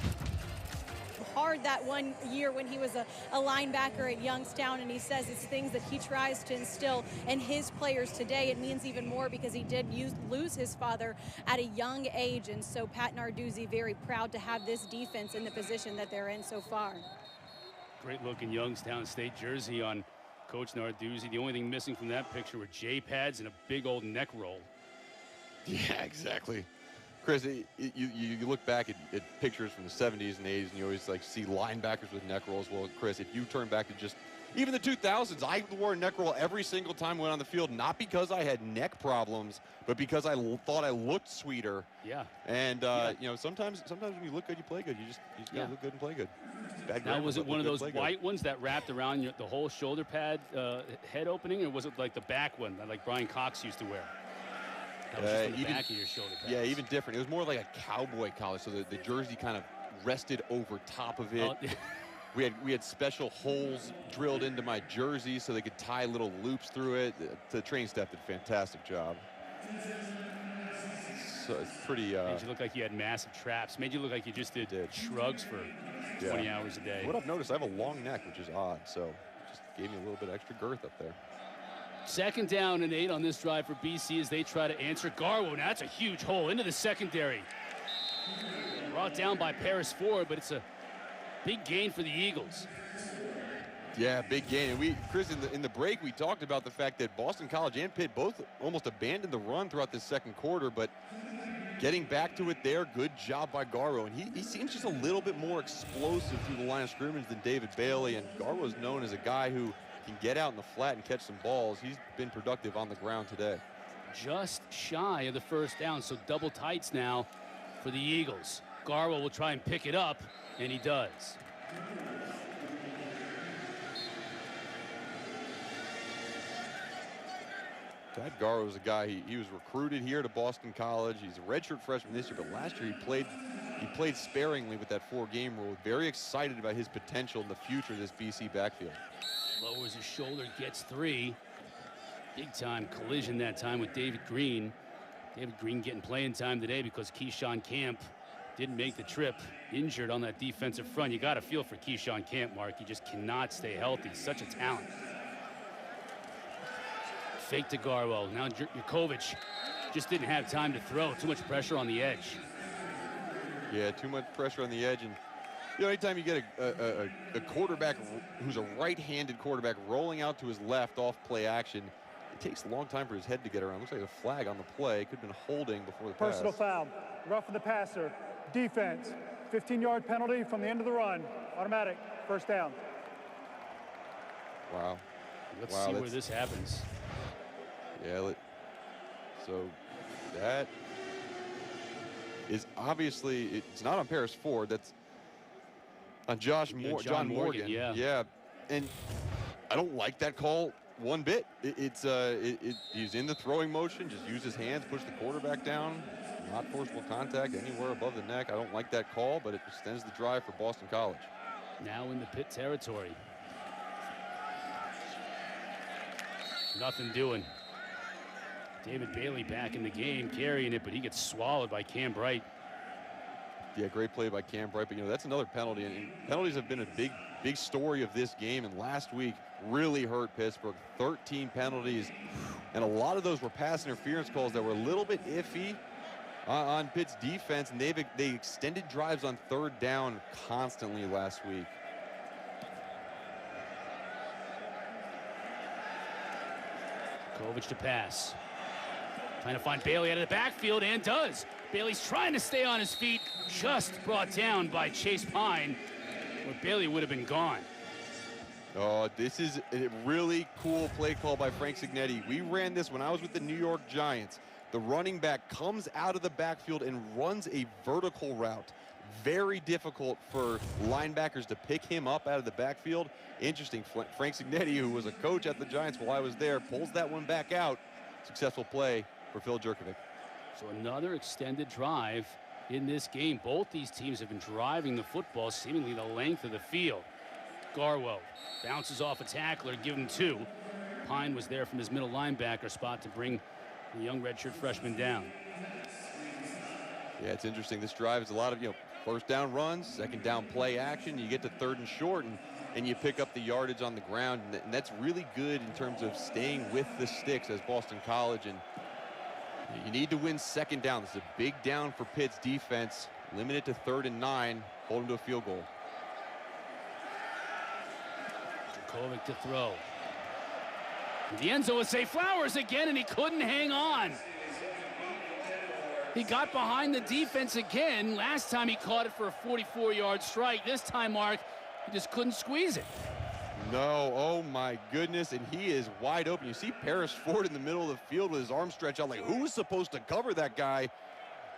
Hard that one year when he was a linebacker at Youngstown, and he says it's things that he tries to instill in his players today. It means even more because he did lose his father at a young age, and so Pat Narduzzi very proud to have this defense in the position that they're in so far. Great looking Youngstown State jersey on Coach Narduzzi. The only thing missing from that picture were J pads and a big old neck roll. Yeah, exactly. Chris, you look back at pictures from the 70s and 80s, and you always like see linebackers with neck rolls. Well, Chris, if you turn back to just even the 2000s, I wore a neck roll every single time I went on the field, not because I had neck problems, but because I thought I looked sweeter. Yeah. And you know, sometimes when you look good, you play good. You just gotta look good and play good. Now, was it one of those white ones that wrapped around the whole shoulder pad head opening, or was it like the back one that like Brian Cox used to wear? That was just on the back of your shoulder pads. Yeah, even different. It was more like a cowboy collar, so the jersey kind of rested over top of it. We had special holes drilled into my jersey so they could tie little loops through it. The training staff did a fantastic job. So it's pretty. Made you look like you had massive traps. Made you look like you just did shrugs for 20 hours a day. What I've noticed, I have a long neck, which is odd. So it just gave me a little bit extra girth up there. 2nd down and 8 on this drive for BC as they try to answer Garwo. Now that's a huge hole into the secondary. Brought down by Paris Ford, but it's a big gain for the Eagles. Yeah, big gain. And Chris, in the break, we talked about the fact that Boston College and Pitt both almost abandoned the run throughout this 2nd quarter, but getting back to it there, good job by Garwo. And he seems just a little bit more explosive through the line of scrimmage than David Bailey. And Garwo is known as a guy who can get out in the flat and catch some balls. He's been productive on the ground today. Just shy of the 1st down, so double tights now for the Eagles. Garwo will try and pick it up, and he does. Tad Garwo was a guy, he was recruited here to Boston College. He's a redshirt freshman this year, but last year he played sparingly with that 4-game rule. Very excited about his potential in the future of this BC backfield. Lowers his shoulder, gets 3. Big time collision that time with David Green. David Green getting playing time today because Keyshawn Camp didn't make the trip, injured on that defensive front. You got to feel for Keyshawn Camp, Mark. He just cannot stay healthy. Such a talent. Fake to Garwo. Now Jurkovec just didn't have time to throw. Too much pressure on the edge. Yeah, too much pressure on the edge. And you know, anytime you get a quarterback who's a right-handed quarterback rolling out to his left off play action, it takes a long time for his head to get around. Looks like a flag on the play. Could have been holding before the pass. Personal foul. Roughing the passer. Defense. 15-yard penalty from the end of the run. Automatic. 1st down. Wow. Let's see where this happens. Yeah. So that is obviously, it's not on Paris Ford. That's on John Morgan. Yeah. And I don't like that call one bit. He's in the throwing motion. Just use his hands, push the quarterback down. Not forcible contact anywhere above the neck. I don't like that call, but it extends the drive for Boston College. Now in the Pitt territory. Nothing doing. David Bailey back in the game, carrying it, but he gets swallowed by Cam Bright. Yeah, great play by Cam Bright, but you know, that's another penalty, and penalties have been a big story of this game, and last week really hurt Pittsburgh. 13 penalties, and a lot of those were pass interference calls that were a little bit iffy on Pitt's defense, and they extended drives on 3rd down constantly last week. Jurkovec to pass. Trying to find Bailey out of the backfield, and does. Bailey's trying to stay on his feet, just brought down by Chase Pine, where Bailey would have been gone. Oh, this is a really cool play call by Frank Signetti. We ran this when I was with the New York Giants. The running back comes out of the backfield and runs a vertical route. Very difficult for linebackers to pick him up out of the backfield. Interesting. Frank Signetti, who was a coach at the Giants while I was there, pulls that one back out. Successful play for Phil Jurkovec. So another extended drive in this game. Both these teams have been driving the football seemingly the length of the field. Garwo bounces off a tackler, give him 2. Pine was there from his middle linebacker spot to bring the young redshirt freshman down. Yeah, it's interesting. This drive is a lot of, first down runs, second down play action. You get to 3rd and short, and you pick up the yardage on the ground. And that's really good in terms of staying with the sticks as Boston College. And you need to win 2nd down. This is a big down for Pitt's defense. Limit it to 3rd and 9. Hold them to a field goal. Jurkovec to throw. The end zone with Zay Flowers again, and he couldn't hang on. He got behind the defense again. Last time he caught it for a 44-yard strike. This time, Mark, he just couldn't squeeze it. No, oh my goodness, and he is wide open. You see Paris Ford in the middle of the field with his arm stretched out, like, who was supposed to cover that guy?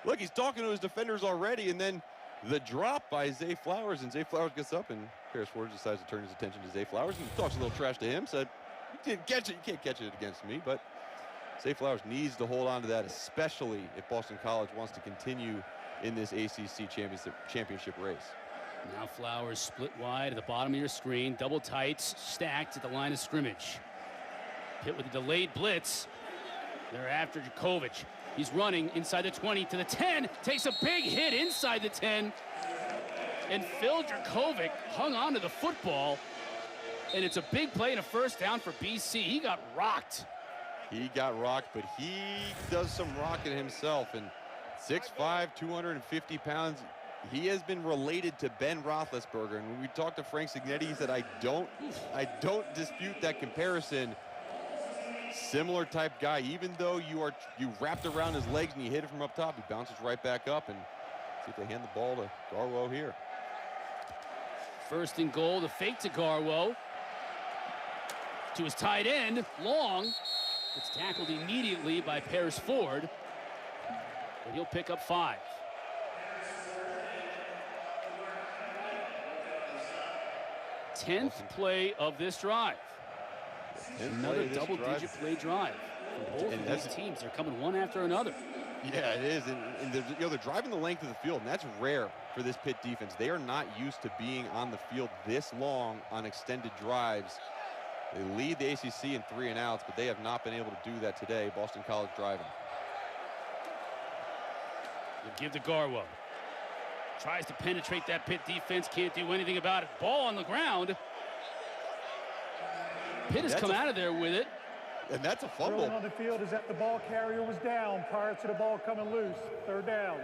Look, he's talking to his defenders already, and then the drop by Zay Flowers, and Zay Flowers gets up, and Paris Ford decides to turn his attention to Zay Flowers, and talks a little trash to him, said, you didn't catch it, you can't catch it against me, but Zay Flowers needs to hold on to that, especially if Boston College wants to continue in this ACC championship race. Now Flowers split wide at the bottom of your screen, double tights, stacked at the line of scrimmage. Pitt with a delayed blitz. They're after Jurkovec. He's running inside the 20 to the 10, takes a big hit inside the 10. And Phil Jurkovec hung on to the football, and it's a big play and a first down for BC. He got rocked. He got rocked, but he does some rocking himself. And 6'5", 250 pounds. He has been related to Ben Roethlisberger. And when we talked to Frank Signetti, he said, I don't dispute that comparison. Similar type guy. Even though you wrapped around his legs and you hit it from up top, he bounces right back up. And see if they hand the ball to Garwo here. 1st and goal, the fake to Garwo. To his tight end, long. It's tackled immediately by Paris Ford. And he'll pick up 5. 10th play of this drive. Another double-digit play drive from both of these teams. They're coming one after another. Yeah, it is. And they're driving the length of the field, and that's rare for this Pitt defense. They are not used to being on the field this long on extended drives. They lead the ACC in 3 and outs, but they have not been able to do that today. Boston College driving. We'll give to Garwo. Tries to penetrate that Pitt defense, can't do anything about it. Ball on the ground. Pitt has come out of there with it. And that's a fumble. Rolling on the field is that the ball carrier was down prior to the ball coming loose. 3rd down.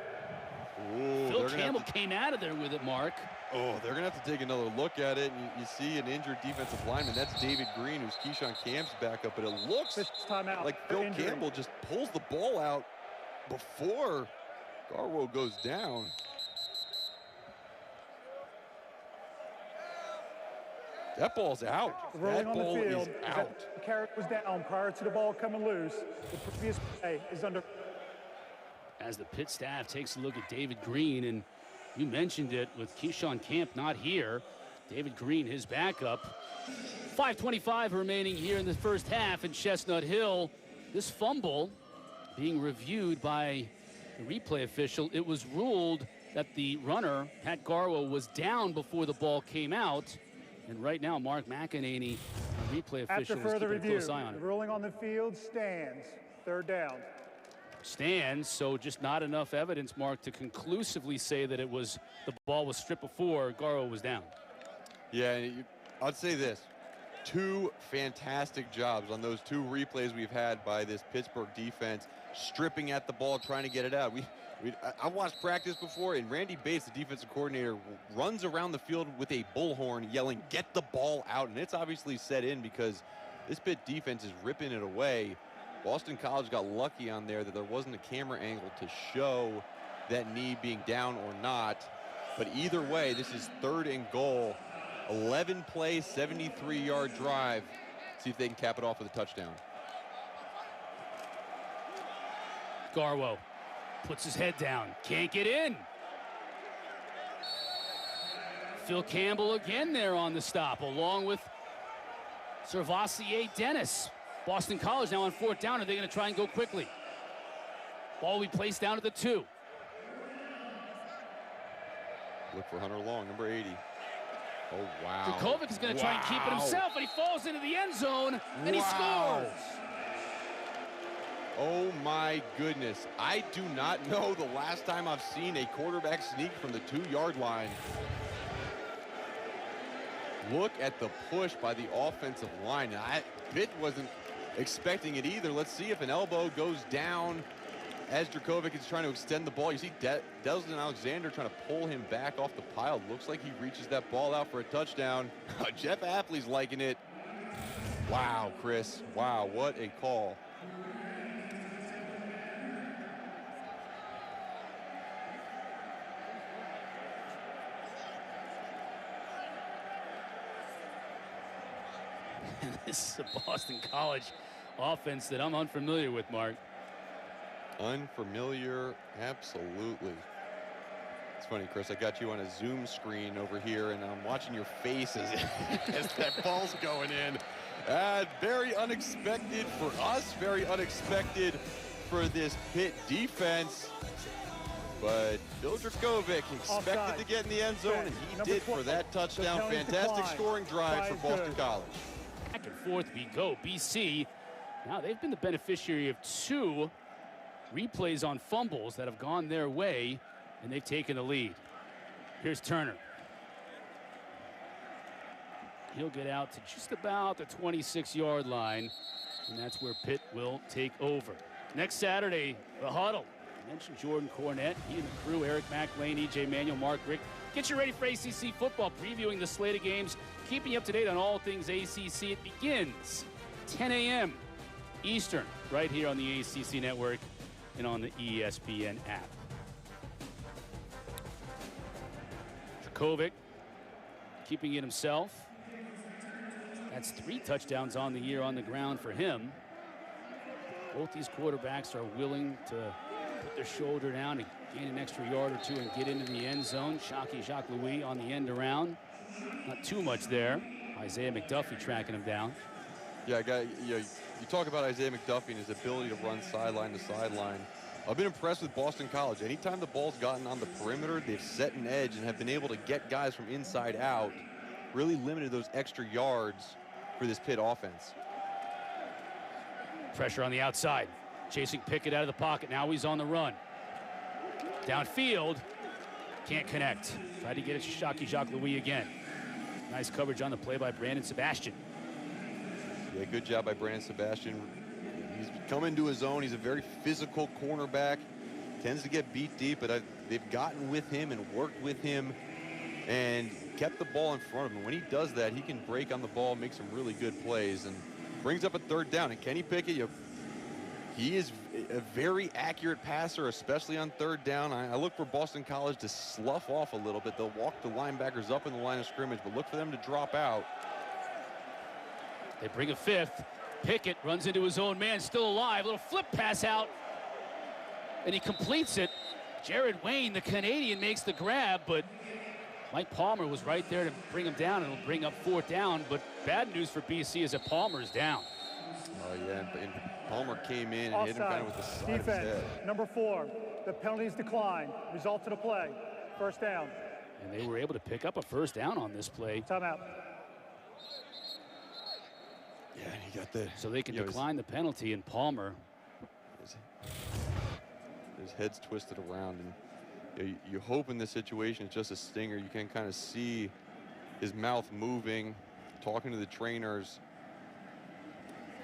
Ooh, Phil Campbell came out of there with it, Mark. Oh, they're going to have to take another look at it. And you see an injured defensive lineman. That's David Green, who's Keyshawn Camp's backup. But it looks like Phil Campbell just pulls the ball out before Garwo goes down. That ball's out. Rolling that ball on the field is out. The carrot was down prior to the ball coming loose. The previous play is under. As the Pitt staff takes a look at David Green, and you mentioned it with Keyshawn Camp not here. David Green, his backup. 5:25 remaining here in the first half in Chestnut Hill. This fumble being reviewed by the replay official. It was ruled that the runner, Pat Garwo, was down before the ball came out. And right now, Mark McEnany, the replay official, is keeping a close eye on it. The ruling on the field stands. 3rd down. Stands, so just not enough evidence, Mark, to conclusively say that the ball was stripped before Garwo was down. Yeah, I'd say this. 2 fantastic jobs on those 2 replays we've had by this Pittsburgh defense, stripping at the ball, trying to get it out. I watched practice before, and Randy Bates, the defensive coordinator, runs around the field with a bullhorn yelling, get the ball out. And it's obviously set in because this Pitt defense is ripping it away. Boston College got lucky on there that there wasn't a camera angle to show that knee being down or not. But either way, this is 3rd and goal. 11 play, 73-yard drive. See if they can cap it off with a touchdown. Garwo puts his head down, can't get in. Phil Campbell again there on the stop, along with Servassier Dennis. Boston College now on 4th down. Are they going to try and go quickly? Ball will be placed down at the 2. Look for Hunter Long, number 80. Oh, wow. Jurkovec is going to try and keep it himself, but he falls into the end zone, and he scores. Oh, my goodness. I do not know the last time I've seen a quarterback sneak from the 2-yard line. Look at the push by the offensive line. Pitt wasn't expecting it either. Let's see if an elbow goes down as Jurkovec is trying to extend the ball. You see Desmond Alexander trying to pull him back off the pile. Looks like he reaches that ball out for a touchdown. Jeff Apley's liking it. Wow, Chris. Wow, what a call. This is a Boston College offense that I'm unfamiliar with, Mark. Unfamiliar, absolutely. It's funny, Chris, I got you on a Zoom screen over here, and I'm watching your face as that ball's going in. Very unexpected for us, very unexpected for this Pitt defense. But Phil Jurkovec expected to get in the end zone, and he did for that touchdown. Fantastic scoring drive for Boston College. Back and forth we go. BC, now they've been the beneficiary of 2 replays on fumbles that have gone their way, and they've taken the lead. Here's Turner. He'll get out to just about the 26-yard line, and that's where Pitt will take over. Next Saturday, the huddle. I mentioned Jordan Cornette, he and the crew, Eric McLean, E.J. Manuel, Mark Rick. Get you ready for ACC football, previewing the slate of games, keeping you up to date on all things ACC. It begins 10 a.m. Eastern, right here on the ACC network and on the ESPN app. Jurkovec keeping it himself. That's 3 touchdowns on the year on the ground for him. Both these quarterbacks are willing to put their shoulder down and gain an extra yard or 2 and get into the end zone. Jacques Louis on the end around. Not too much there. Isaiah McDuffie tracking him down. Yeah, you talk about Isaiah McDuffie and his ability to run sideline to sideline. I've been impressed with Boston College. Anytime the ball's gotten on the perimeter, they've set an edge and have been able to get guys from inside out. Really limited those extra yards for this Pitt offense. Pressure on the outside. Chasing Pickett out of the pocket. Now he's on the run. Downfield. Can't connect. Tried to get it to Jacques Louis again. Nice coverage on the play by Brandon Sebastian. Yeah, good job by Brandon Sebastian. He's come into his own. He's a very physical cornerback. Tends to get beat deep, but they've gotten with him and worked with him and kept the ball in front of him. When he does that, he can break on the ball, make some really good plays, and brings up a 3rd down. And Kenny Pickett, he is a very accurate passer, especially on 3rd down. I look for Boston College to slough off a little bit. They'll walk the linebackers up in the line of scrimmage, but look for them to drop out. They bring a 5th. Pickett runs into his own man, still alive. Little flip pass out, and he completes it. Jared Wayne, the Canadian, makes the grab, but Mike Palmer was right there to bring him down, and it'll bring up 4th down. But bad news for BC is that Palmer's down. Oh, yeah, and Palmer came in and hit him kind of with the side of his head. Number 4, the penalties decline. Result of the play, 1st down. And they were able to pick up a 1st down on this play. Timeout. Yeah, he got the... So they can decline the penalty, and Palmer... His head's twisted around, and you hope in this situation it's just a stinger. You can kind of see his mouth moving, talking to the trainers.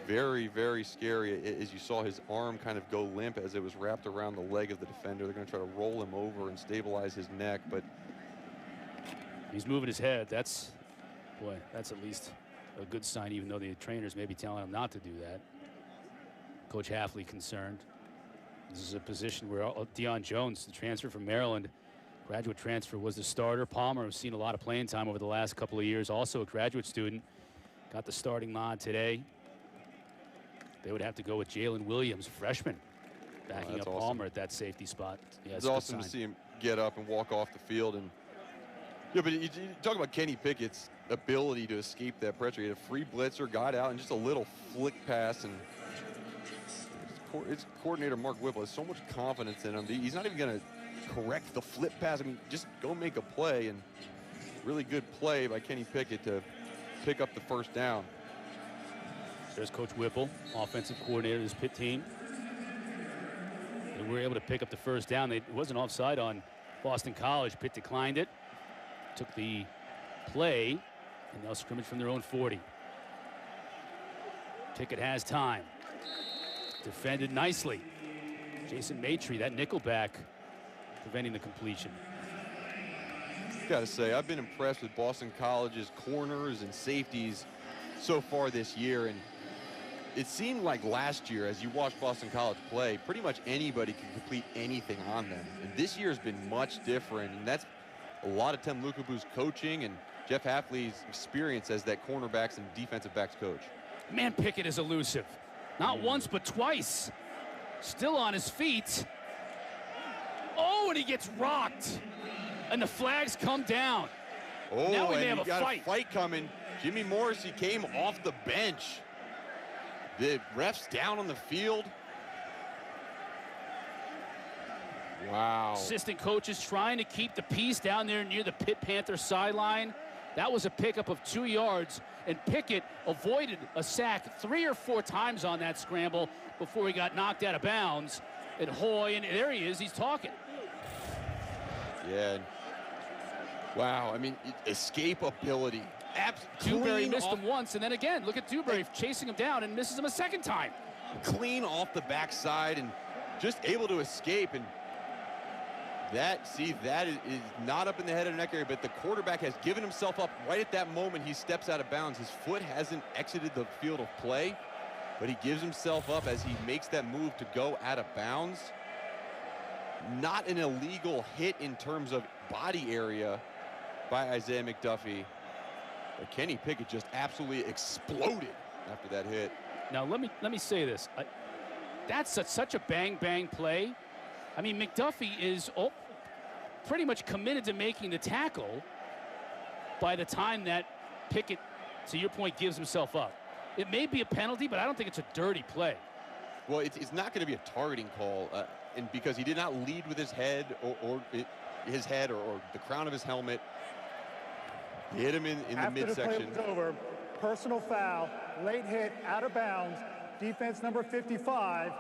Very, very scary as you saw his arm kind of go limp as it was wrapped around the leg of the defender. They're going to try to roll him over and stabilize his neck, but... He's moving his head. That's at least a good sign, even though the trainers may be telling him not to do that. Coach Hafley concerned. This is a position where Deion Jones, the transfer from Maryland, graduate transfer, was the starter. Palmer, who's seen a lot of playing time over the last couple of years, also a graduate student, got the starting nod today. They would have to go with Jalen Williams, freshman, backing up awesome. Palmer at that safety spot. Yeah, it's awesome to see him get up and walk off the field. And yeah, but you talk about Kenny Pickett's ability to escape that pressure. He had a free blitzer, got out, and just a little flick pass, and his coordinator Mark Whipple has so much confidence in him. He's not even going to correct the flip pass. I mean, just go make a play, and really good play by Kenny Pickett to pick up the first down. There's Coach Whipple, offensive coordinator of this Pitt team. They were able to pick up the first down. It wasn't offside on Boston College. Pitt declined it, took the play, and they'll scrimmage from their own 40. Pickett has time. Defended nicely. Jason Maitre, that nickelback, preventing the completion. Gotta say, I've been impressed with Boston College's corners and safeties so far this year, and it seemed like last year, as you watched Boston College play, pretty much anybody can complete anything on them. And this year has been much different, and that's a lot of Tim Lukabu's coaching and Jeff Hafley's experience as that cornerbacks and defensive backs coach. Man, Pickett is elusive. Not once, but twice. Still on his feet. Oh, and he gets rocked. And the flags come down. Oh, now we and may have you a got fight. a fight coming. Jimmy Morrissey came off the bench. The ref's down on the field. Wow. Assistant coaches trying to keep the peace down there near the Pitt Panthers sideline. That was a pickup of 2 yards, and Pickett avoided a sack 3 or 4 times on that scramble before he got knocked out of bounds. And Hoy, and there he is, he's talking. Yeah. Wow, I mean, escapability. Dewberry missed him once, and then again, look at Dewberry chasing him down and misses him a second time. Clean off the backside and just able to escape. And that is not up in the head of the neck area, but the quarterback has given himself up right at that moment he steps out of bounds. His foot hasn't exited the field of play, but he gives himself up as he makes that move to go out of bounds. Not an illegal hit in terms of body area by Isaiah McDuffie. But Kenny Pickett just absolutely exploded after that hit. Now let me say this. That's such a bang play. I mean, McDuffie is pretty much committed to making the tackle by the time that Pickett, to your point, gives himself up. It may be a penalty, but I don't think it's a dirty play. Well, it's not going to be a targeting call, and because he did not lead with his head or the crown of his helmet. He hit him in the midsection. After the play was over, personal foul, late hit, out of bounds, defense number 55.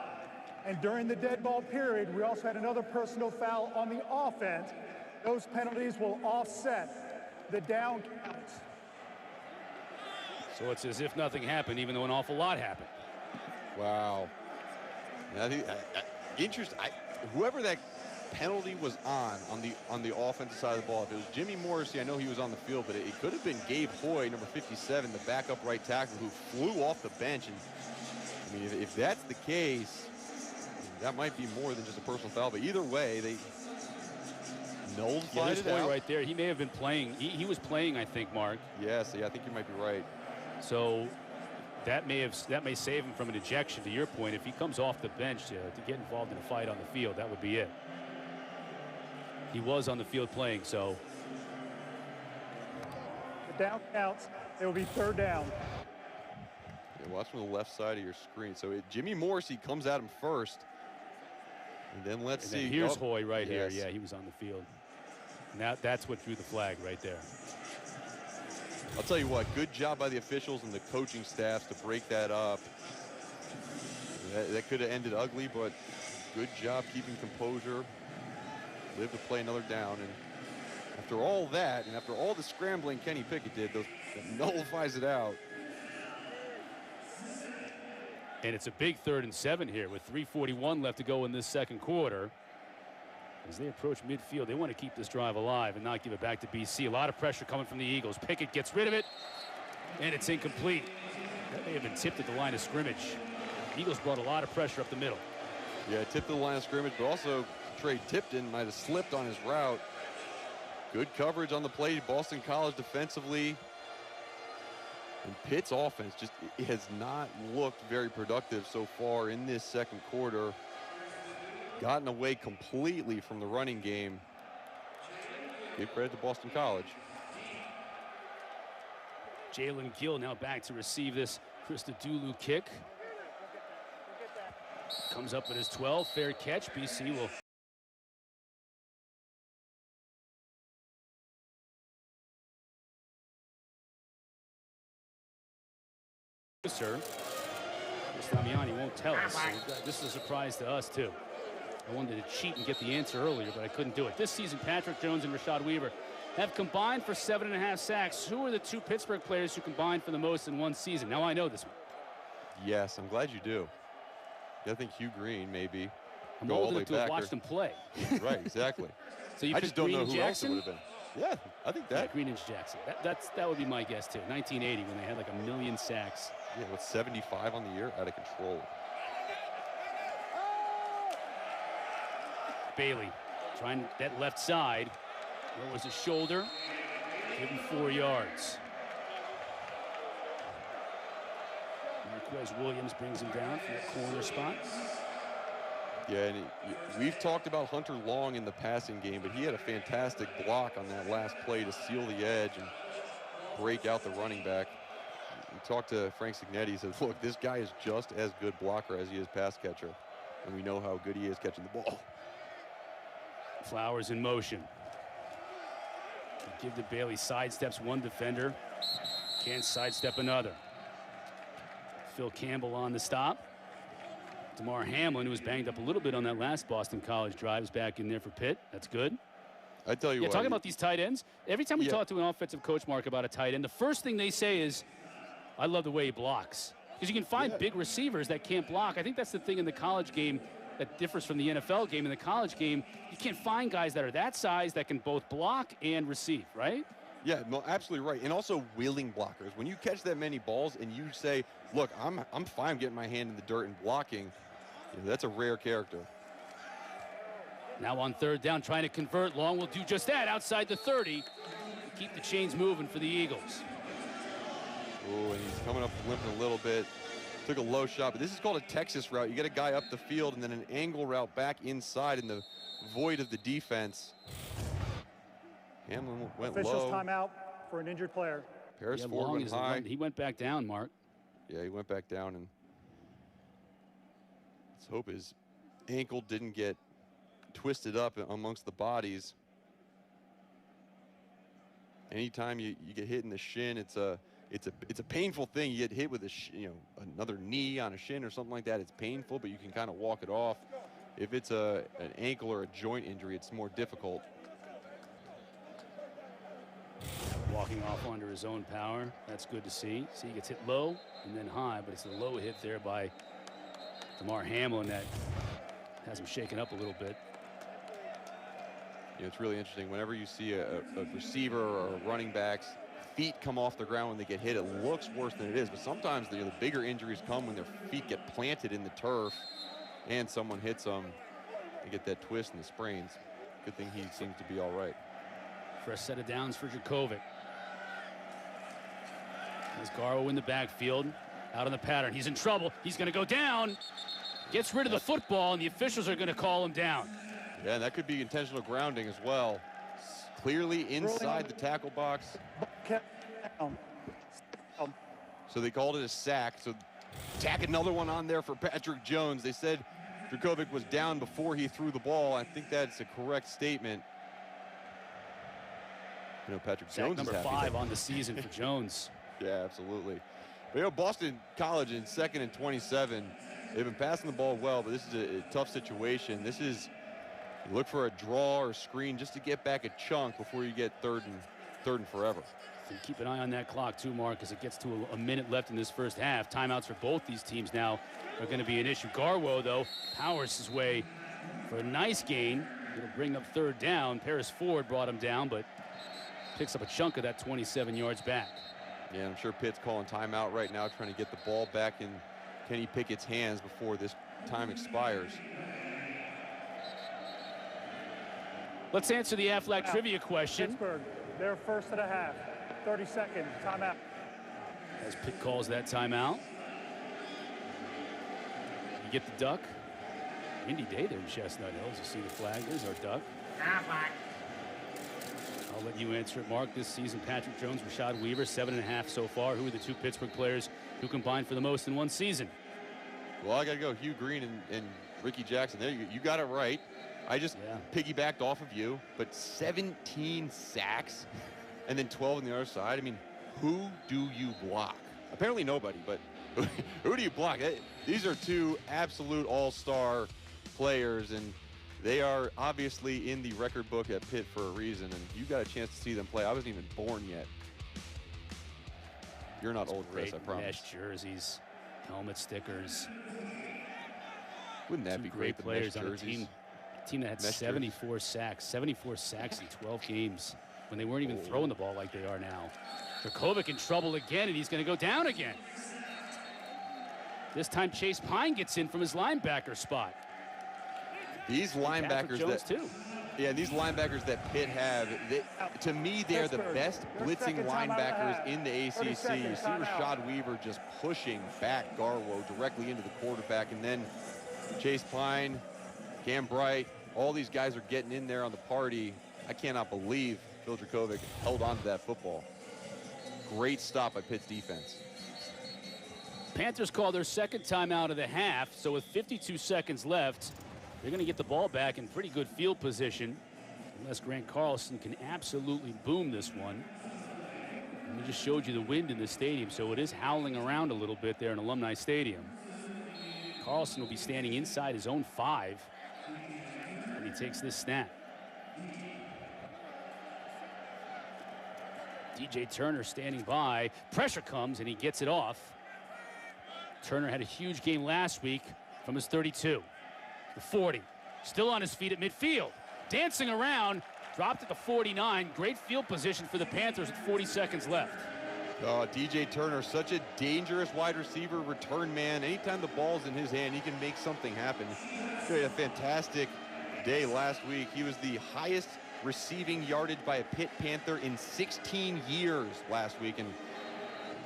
And during the dead ball period, we also had another personal foul on the offense. Those penalties will offset the down counts. So it's as if nothing happened, even though an awful lot happened. Wow. I think interesting. Whoever that penalty was on the offensive side of the ball, if it was Jimmy Morrissey, I know he was on the field, but it could have been Gabe Hoy, number 57, the backup right tackle, who flew off the bench. And I mean, if that's the case, that might be more than just a personal foul. But either way, they nullified it out. Right there. He may have been playing. He was playing, I think, Mark. Yes, yeah, I think you might be right. So that may save him from an ejection. To your point, if he comes off the bench to get involved in a fight on the field, that would be it. He was on the field playing, so. The down counts. It will be third down. Yeah, watch from the left side of your screen. So Jimmy Morrissey comes at him first. And then let's see. Here's Hoy right here. Yes. Yeah, he was on the field. Now that's what drew the flag right there. I'll tell you what, good job by the officials and the coaching staffs to break that up. That could have ended ugly, but good job keeping composure. Live to play another down. And after all that, and after all the scrambling Kenny Pickett did, that nullifies it out. And it's a big 3rd and 7 here with 3:41 left to go in this second quarter. As they approach midfield, they want to keep this drive alive and not give it back to BC. A lot of pressure coming from the Eagles. Pickett gets rid of it, and it's incomplete. That may have been tipped at the line of scrimmage. Eagles brought a lot of pressure up the middle. Yeah, tipped at the line of scrimmage, but also Trey Tipton might have slipped on his route. Good coverage on the play. Boston College defensively. And Pitt's offense just has not looked very productive so far in this second quarter. Gotten away completely from the running game. Give credit to Boston College. Jalen Gill now back to receive this Christodoulou kick. Comes up with his 12, fair catch. BC will Sir, Damiani won't tell us. So this is a surprise to us, too. I wanted to cheat and get the answer earlier, but I couldn't do it. This season, Patrick Jones and Rashad Weaver have combined for 7.5 sacks. Who are the two Pittsburgh players who combined for the most in one season? Now I know this one. Yes, I'm glad you do. I think Hugh Green, maybe. I'm old enough to have watched him play. Right, exactly. So you I just don't Green know who Jackson? else it would have been. Yeah, I think that. Yeah, Green and Jackson. That would be my guess, too. 1980, when they had like 1 million sacks. Yeah, what's 75 on the year? Out of control. Bailey trying that left side. Where was his shoulder? Give him 4 yards. Marquez Williams brings him down from the corner spot. Yeah, and we've talked about Hunter Long in the passing game, but he had a fantastic block on that last play to seal the edge and break out the running back. We talked to Frank Signetti. He said, look, this guy is just as good blocker as he is pass catcher, and we know how good he is catching the ball. Flowers in motion. Give to Bailey, sidesteps one defender, can't sidestep another. Phil Campbell on the stop. Damar Hamlin, who was banged up a little bit on that last Boston College drive, is back in there for Pitt. That's good. I tell you what. Talking about these tight ends, every time we talk to an offensive coach, Mark, about a tight end, the first thing they say is, I love the way he blocks. Because you can find big receivers that can't block. I think that's the thing in the college game that differs from the NFL game. In the college game, you can't find guys that are that size that can both block and receive, right? Yeah, no, absolutely right. And also willing blockers. When you catch that many balls and you say, look, I'm fine getting my hand in the dirt and blocking, that's a rare character. Now on 3rd down, trying to convert. Long will do just that outside the 30. Keep the chains moving for the Eagles. Oh, and he's coming up limping a little bit. Took a low shot, but this is called a Texas route. You get a guy up the field and then an angle route back inside in the void of the defense. Hamlin went Officials low. timeout for an injured player. Paris Ford went high. He went back down, Mark. Yeah, he went back down, and let's hope his ankle didn't get twisted up amongst the bodies. Anytime you get hit in the shin, it's a painful thing. You get hit with another knee on a shin or something like that. It's painful, but you can kind of walk it off. If it's an ankle or a joint injury, it's more difficult. Walking off under his own power. That's good to see. See, he gets hit low and then high, but it's a low hit there by Damar Hamlin that has him shaken up a little bit. It's really interesting. Whenever you see a receiver or a running back's feet come off the ground when they get hit, it looks worse than it is. But sometimes the bigger injuries come when their feet get planted in the turf and someone hits them. They get that twist and the sprains. Good thing he seems to be all right. Fresh set of downs for Jurkovec. As Garwo in the backfield, out on the pattern. He's in trouble. He's going to go down. Gets rid of the football, and the officials are going to call him down. Yeah, and that could be intentional grounding as well. Clearly inside the tackle box. So they called it a sack. So tack another one on there for Patrick Jones. They said Jurkovec was down before he threw the ball. I think that's a correct statement. Patrick Jones number is happy 5 on the season for Jones. Yeah, absolutely. But Boston College in 2nd and 27. They've been passing the ball well, but this is a tough situation. This is, you look for a draw or screen just to get back a chunk before you get third and forever. And keep an eye on that clock too, Mark, as it gets to a minute left in this first half. Timeouts for both these teams now are going to be an issue. Garwo, though, powers his way for a nice gain. It'll bring up 3rd down. Paris Ford brought him down, but picks up a chunk of that 27 yards back. Yeah, I'm sure Pitt's calling timeout right now, trying to get the ball back in Kenny Pickett's hands before this time expires. Let's answer the Aflac trivia question. Pittsburgh, their first of the half. 30 seconds, timeout. As Pitt calls that timeout. You get the duck. Windy day there in Chestnut Hills. You see the flag. There's our duck. I'll let you answer it, Mark. This season, Patrick Jones, Rashad Weaver, 7.5 so far. Who are the two Pittsburgh players who combined for the most in one season? Well, I got to go Hugh Green and Ricky Jackson. There, you got it right. I just piggybacked off of you, but 17 sacks and then 12 on the other side. I mean, who do you block? Apparently nobody, but who do you block? These are two absolute all-star players, and they are obviously in the record book at Pitt for a reason, and you got a chance to see them play. I wasn't even born yet. You're not old, Chris, I promise. Mesh jerseys, helmet stickers. Wouldn't that be great, the players mesh on jerseys? a team that had 74 sacks. 74 sacks in 12 games when they weren't even throwing the ball like they are now. Jurkovec in trouble again, and he's going to go down again. This time Chase Pine gets in from his linebacker spot. These linebackers these linebackers that Pitt have, to me, they're the best blitzing linebackers in the ACC. You see Rashad Weaver just pushing back Garwo directly into the quarterback, and then Chase Pine, Cam Bright, all these guys are getting in there on the party. I cannot believe Phil Jurkovec held on to that football. Great stop by Pitt's defense. Panthers call their second timeout of the half, so with 52 seconds left, they're going to get the ball back in pretty good field position, unless Grant Carlson can absolutely boom this one. And we just showed you the wind in the stadium, so it is howling around a little bit there in Alumni Stadium. Carlson will be standing inside his own 5 when he takes this snap. DJ Turner standing by. Pressure comes, and he gets it off. Turner had a huge game last week from his 32. The 40, still on his feet at midfield. Dancing around, dropped at the 49. Great field position for the Panthers with 40 seconds left. DJ Turner, such a dangerous wide receiver, return man. Anytime the ball's in his hand, he can make something happen. He had a fantastic day last week. He was the highest receiving yardage by a Pitt Panther in 16 years last week, and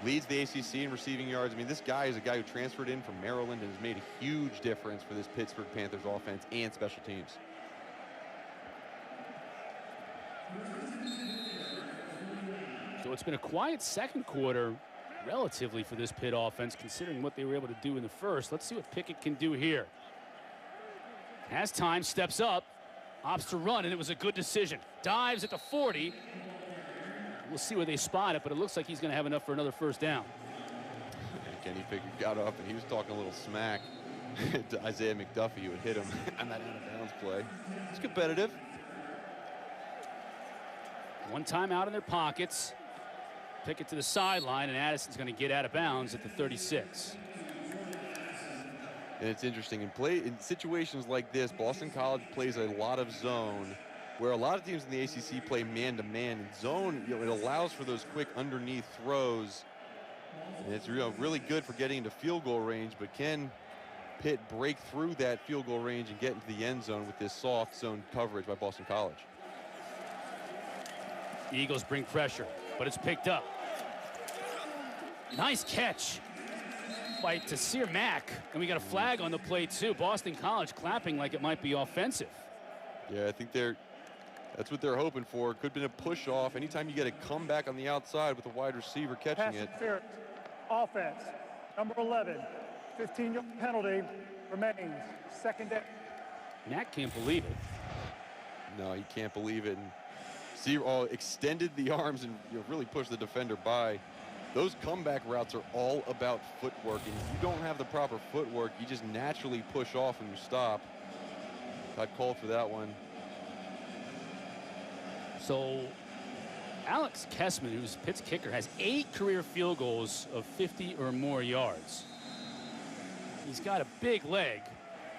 leads the ACC in receiving yards. I mean, this guy is a guy who transferred in from Maryland and has made a huge difference for this Pittsburgh Panthers offense and special teams. So it's been a quiet second quarter relatively for this Pitt offense, considering what they were able to do in the first. Let's see what Pickett can do here. Has time, steps up, opts to run, and it was a good decision. Dives at the 40. We'll see where they spot it, but it looks like he's going to have enough for another first down. Kenny Pickett got up, and he was talking a little smack to Isaiah McDuffie, who would hit him on that out-of-bounds play. It's competitive. One timeout in their pockets. Pickett to the sideline, and Addison's going to get out of bounds at the 36. And it's interesting, in situations like this, Boston College plays a lot of zone, where a lot of teams in the ACC play man-to-man. In zone, it allows for those quick underneath throws, and it's really good for getting into field goal range. But can Pitt break through that field goal range and get into the end zone with this soft zone coverage by Boston College? The Eagles bring pressure, but it's picked up. Nice catch by Taysir Mack, and we got a flag on the play too. Boston College clapping like it might be offensive. Yeah, I think that's what they're hoping for. Could have been a push off. Anytime you get a comeback on the outside with a wide receiver catching it. Offense, number 11, 15-yard penalty remains. Second down. Mack can't believe it. No, he can't believe it. And see, extended the arms and really pushed the defender by. Those comeback routes are all about footwork, and if you don't have the proper footwork, you just naturally push off when you stop. Got called for that one. So Alex Kessman, who's Pitt's kicker, has 8 career field goals of 50 or more yards. He's got a big leg,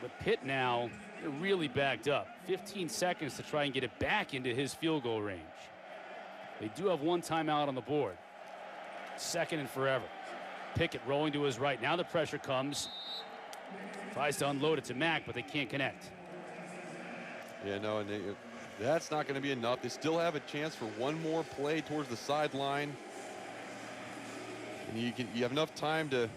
but Pitt now, they're really backed up. 15 seconds to try and get it back into his field goal range. They do have one timeout on the board. Second and forever. Pickett rolling to his right. Now the pressure comes. Tries to unload it to Mack, but they can't connect. Yeah, no, and that's not going to be enough. They still have a chance for one more play towards the sideline. And you have enough time to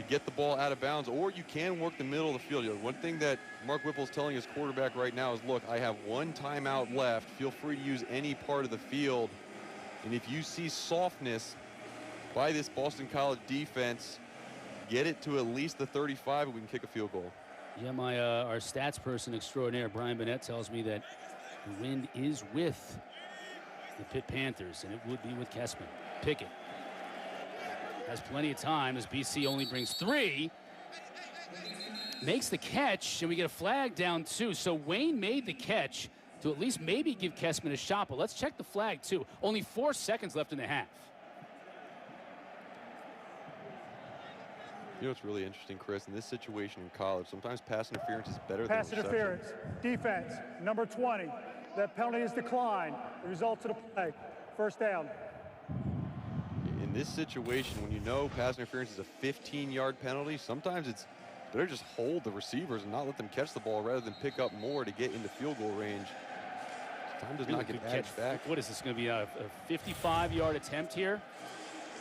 get the ball out of bounds, or you can work the middle of the field. One thing that Mark Whipple's telling his quarterback right now is, look, I have one timeout left. Feel free to use any part of the field. And if you see softness by this Boston College defense, get it to at least the 35 and we can kick a field goal. Yeah, our stats person extraordinaire, Brian Burnett, tells me that the wind is with the Pitt Panthers, and it would be with Kessman. Pickett has plenty of time as BC only brings 3. Makes the catch, and we get a flag down 2. So Wayne made the catch to at least maybe give Kessman a shot, but let's check the flag too. Only 4 seconds left in the half. You know what's really interesting, Chris, in this situation in college, sometimes pass interference is better than Pass reception. interference. Defense, number 20. That penalty is declined. The result of the play, first down. In this situation, when you know pass interference is a 15-yard penalty, sometimes it's better just hold the receivers and not let them catch the ball rather than pick up more to get into field goal range. Time does not get added back. What is this going to be, a 55-yard attempt here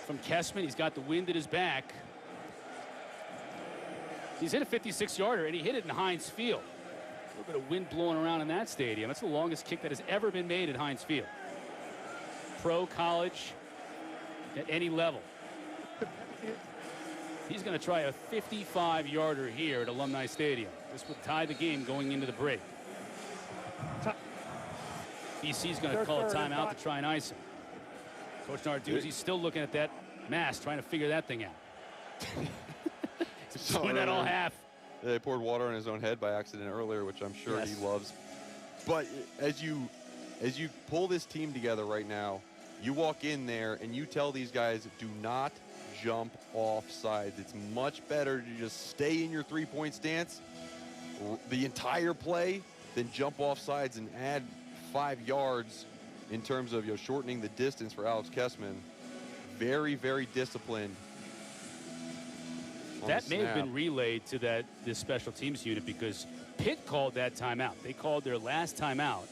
from Kessman? He's got the wind at his back. He's hit a 56-yarder, and he hit it in Heinz Field. A little bit of wind blowing around in that stadium. That's the longest kick that has ever been made at Heinz Field. Pro, college, at any level. He's going to try a 55-yarder here at Alumni Stadium. This would tie the game going into the break. BC's going to call a timeout to try and ice him. Coach Narduzzi's still looking at that mask, trying to figure that thing out. He's doing that all half. They poured water on his own head by accident earlier, which I'm sure he loves. But as you pull this team together right now, you walk in there and you tell these guys, do not jump off sides. It's much better to just stay in your three-point stance the entire play than jump off sides and add 5 yards in terms of shortening the distance for Alex Kessman. Very, very disciplined. That may have been relayed to this special teams unit because Pitt called that timeout. They called their last timeout.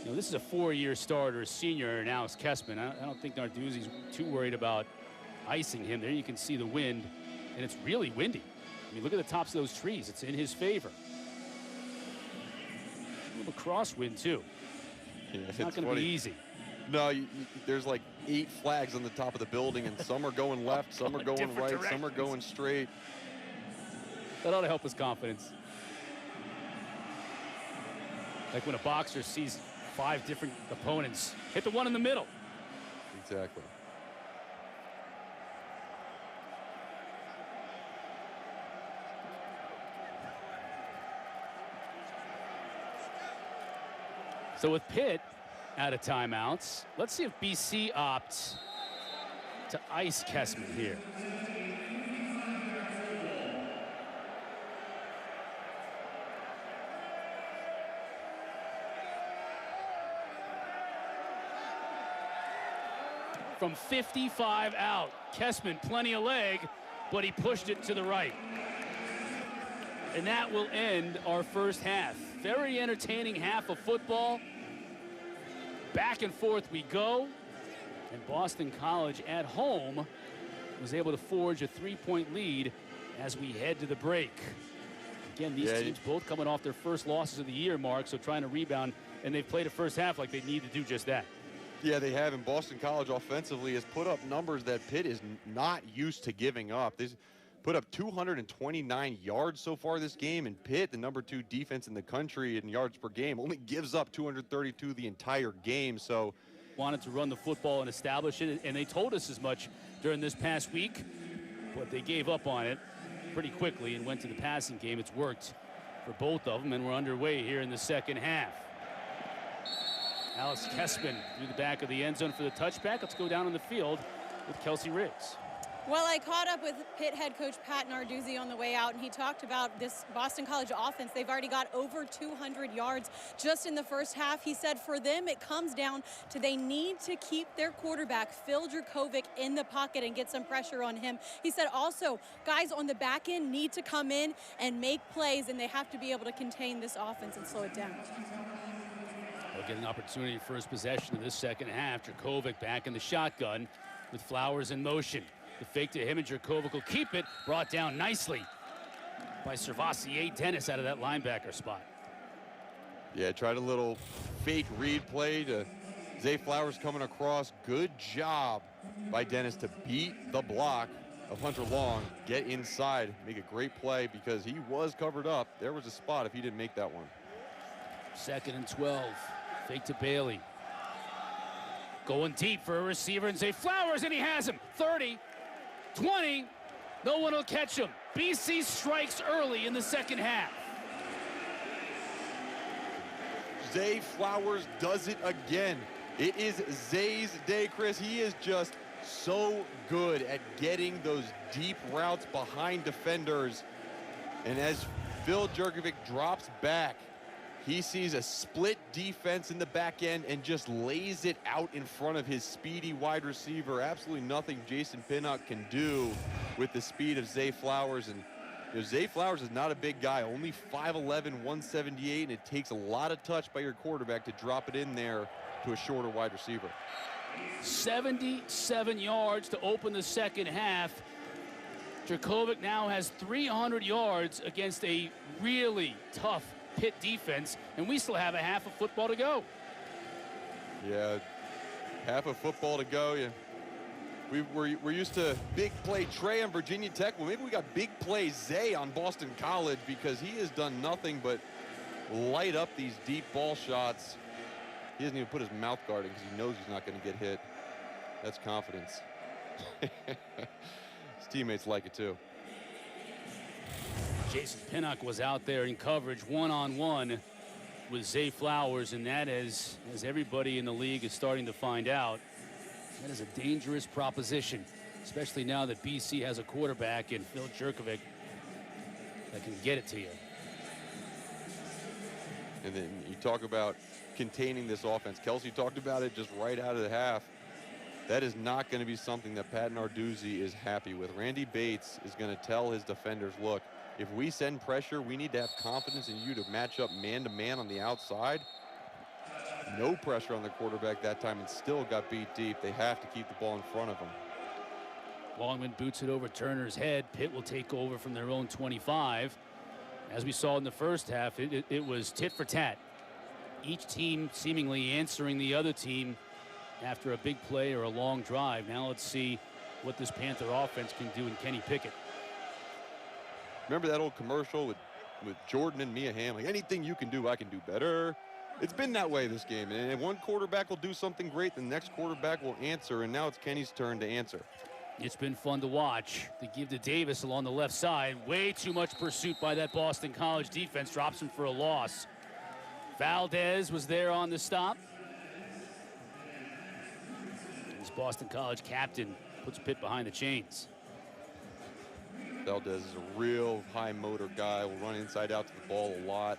This is a 4-year starter, senior, and Alex Kessman. I don't think Narduzzi's too worried about icing him. There you can see the wind, and it's really windy. I mean, look at the tops of those trees. It's in his favor. A little crosswind, too. Yeah, it's not going to be easy. No, there's like 8 flags on the top of the building, and some are going left, some are going right, some are going straight. That ought to help his confidence. Like when a boxer sees 5 different opponents, hit the one in the middle. Exactly. So with Pitt out of timeouts, let's see if BC opts to ice Kessman here. From 55 out, Kessman plenty of leg, but he pushed it to the right. And that will end our first half. Very entertaining half of football. Back and forth we go. And Boston College at home was able to forge a 3-point lead as we head to the break. Again, these teams both coming off their first losses of the year, Mark, so trying to rebound, and they've played a first half like they need to do just that. Yeah, they have, and Boston College offensively has put up numbers that Pitt is not used to giving up. They've put up 229 yards so far this game, and Pitt, the #2 defense in the country in yards per game, only gives up 232 the entire game. So wanted to run the football and establish it, and they told us as much during this past week, but they gave up on it pretty quickly and went to the passing game. It's worked for both of them, and we're underway here in the second half. Alex Kessman through the back of the end zone for the touchback. Let's go down on the field with Kelsey Riggs. Well, I caught up with Pitt head coach Pat Narduzzi on the way out, and he talked about this Boston College offense. They've already got over 200 yards just in the first half. He said for them it comes down to they need to keep their quarterback, Phil Jurkovec, in the pocket and get some pressure on him. He said also guys on the back end need to come in and make plays, and they have to be able to contain this offense and slow it down. They'll get an opportunity first possession of this second half. Jurkovec back in the shotgun with Flowers in motion. The fake to him, and Jurkovec will keep it. Brought down nicely by Servassier Dennis out of that linebacker spot. Yeah, tried a little fake read play to Zay Flowers coming across. Good job by Dennis to beat the block of Hunter Long, get inside, make a great play because he was covered up. There was a spot if he didn't make that one. 2nd and 12. Fake to Bailey. Going deep for a receiver, and Zay Flowers, and he has him. 30. 20. No one will catch him. BC strikes early in the second half. Zay Flowers does it again. It is Zay's day, Chris. He is just so good at getting those deep routes behind defenders. And as Phil Jurkovec drops back, he sees a split defense in the back end and just lays it out in front of his speedy wide receiver. Absolutely nothing Jason Pinnock can do with the speed of Zay Flowers. And Zay Flowers is not a big guy, only 5'11", 178, and it takes a lot of touch by your quarterback to drop it in there to a shorter wide receiver. 77 yards to open the second half. Jurkovec now has 300 yards against a really tough Pitt defense, and we still have a half of football to go. Yeah, half of football to go. Yeah. We're used to big play Trey on Virginia Tech. Well, maybe we got big play Zay on Boston College, because he has done nothing but light up these deep ball shots. He doesn't even put his mouth guard in because he knows he's not going to get hit. That's confidence. His teammates like it too. Jason Pinnock was out there in coverage one-on-one with Zay Flowers, and that is, as everybody in the league is starting to find out, that is a dangerous proposition, especially now that BC has a quarterback in Phil Jurkovec that can get it to you. And then you talk about containing this offense. Kelsey talked about it just right out of the half. That is not going to be something that Pat Narduzzi is happy with. Randy Bates is going to tell his defenders, look, if we send pressure, we need to have confidence in you to match up man-to-man on the outside. No pressure on the quarterback that time, and still got beat deep. They have to keep the ball in front of him. Longman boots it over Turner's head. Pitt will take over from their own 25. As we saw in the first half, it was tit for tat. Each team seemingly answering the other team after a big play or a long drive. Now let's see what this Panther offense can do in Kenny Pickett. Remember that old commercial with Jordan and Mia Hamm? Like, anything you can do, I can do better. It's been that way this game. And if one quarterback will do something great, the next quarterback will answer. And now it's Kenny's turn to answer. It's been fun to watch. They give to Davis along the left side. Way too much pursuit by that Boston College defense. Drops him for a loss. Valdez was there on the stop. This Boston College captain puts Pitt behind the chains. Valdez is a real high motor guy. Will run inside out to the ball a lot.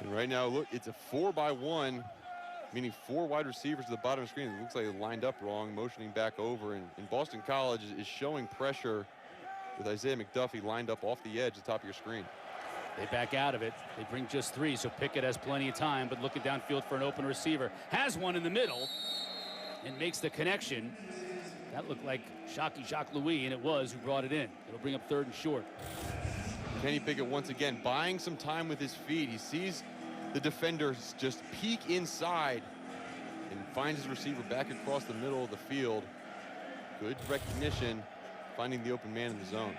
And right now, look, it's a 4-by-1, meaning 4 wide receivers to the bottom of the screen. It looks like they lined up wrong, motioning back over. And Boston College is showing pressure with Isaiah McDuffie lined up off the edge at the top of your screen. They back out of it. They bring just 3, so Pickett has plenty of time, but looking downfield for an open receiver. Has one in the middle and makes the connection. That looked like Jacques Louis, and it was who brought it in. It'll bring up 3rd and short. Kenny Pickett once again buying some time with his feet. He sees the defenders just peek inside and finds his receiver back across the middle of the field. Good recognition, finding the open man in the zone.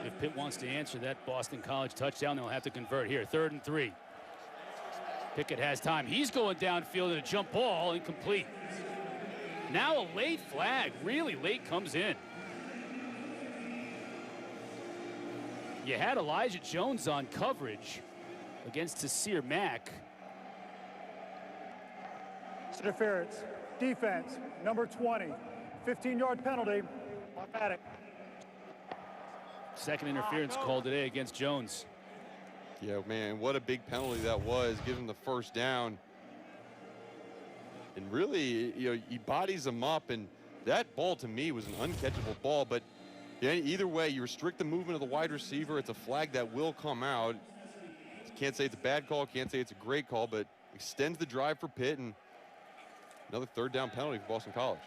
If Pitt wants to answer that Boston College touchdown, they'll have to convert here. 3rd and 3. Pickett has time. He's going downfield and a jump ball, incomplete. Now a late flag, really late, comes in. You had Elijah Jones on coverage against Taysir Mack. Interference. Defense, number 20. 15-yard penalty. Automatic. Second interference called today against Jones. Yeah, man, what a big penalty that was. Gives him the first down. And really, you know, he bodies him up, and that ball to me was an uncatchable ball. But yeah, either way, you restrict the movement of the wide receiver. It's a flag that will come out. Can't say it's a bad call, can't say it's a great call, but extends the drive for Pitt, and another 3rd down penalty for Boston College.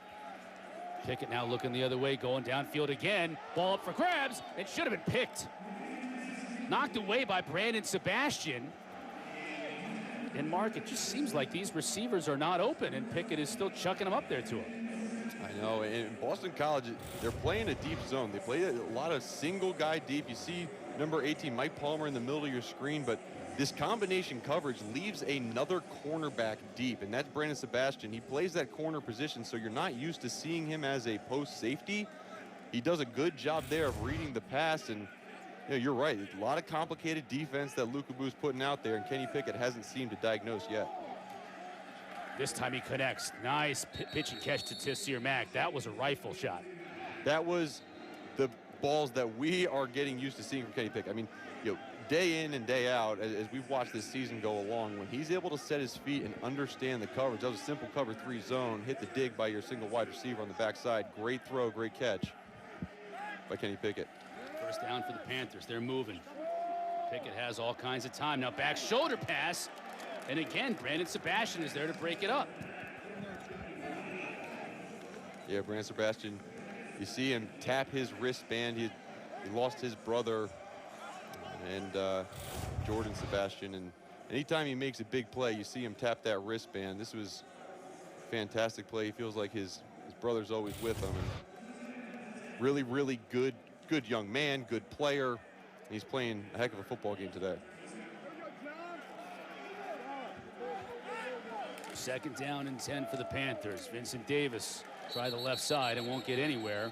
Pickett now looking the other way, going downfield again. Ball up for grabs. It should have been picked. Knocked away by Brandon Sebastian. And Mark, it just seems like these receivers are not open, and Pickett is still chucking them up there to him. I know, and Boston College, they're playing a deep zone. They play a lot of single guy deep. You see number 18, Mike Palmer, in the middle of your screen, but this combination coverage leaves another cornerback deep, and that's Brandon Sebastian. He plays that corner position, so you're not used to seeing him as a post safety. He does a good job there of reading the pass, and you're right. A lot of complicated defense that Lukabu's putting out there, and Kenny Pickett hasn't seemed to diagnose yet. This time he connects. Nice pitch and catch to Taysir Mack. That was a rifle shot. That was the balls that we are getting used to seeing from Kenny Pickett. I mean, day in and day out, as we've watched this season go along, when he's able to set his feet and understand the coverage, that was a simple cover 3 zone, hit the dig by your single wide receiver on the backside. Great throw, great catch by Kenny Pickett. First down for the Panthers. They're moving. Pickett has all kinds of time. Now back shoulder pass. And again, Brandon Sebastian is there to break it up. Yeah, Brandon Sebastian, you see him tap his wristband. He lost his brother and Jordan Sebastian. And anytime he makes a big play, you see him tap that wristband. This was a fantastic play. He feels like his brother's always with him. And really, really good young man, good player. He's playing a heck of a football game today. Second down and 10 for the Panthers. Vincent Davis try the left side and won't get anywhere.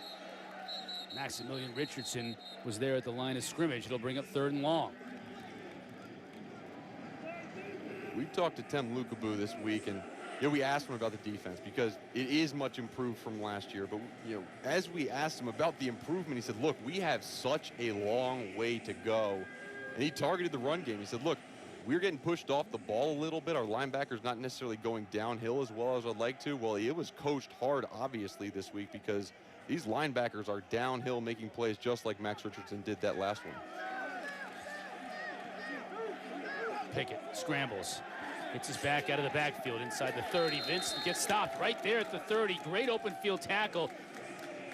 Maximilian Richardson was there at the line of scrimmage. It'll bring up 3rd and long. We talked to Tem Lukabu this week, and we asked him about the defense because it is much improved from last year. But as we asked him about the improvement, he said, look, we have such a long way to go. And he targeted the run game. He said, look, we're getting pushed off the ball a little bit. Our linebackers not necessarily going downhill as well as I'd like to. Well, it was coached hard, obviously, this week because these linebackers are downhill making plays just like Max Richardson did that last one. Pickett scrambles. Gets his back out of the backfield inside the 30. Vincent gets stopped right there at the 30. Great open field tackle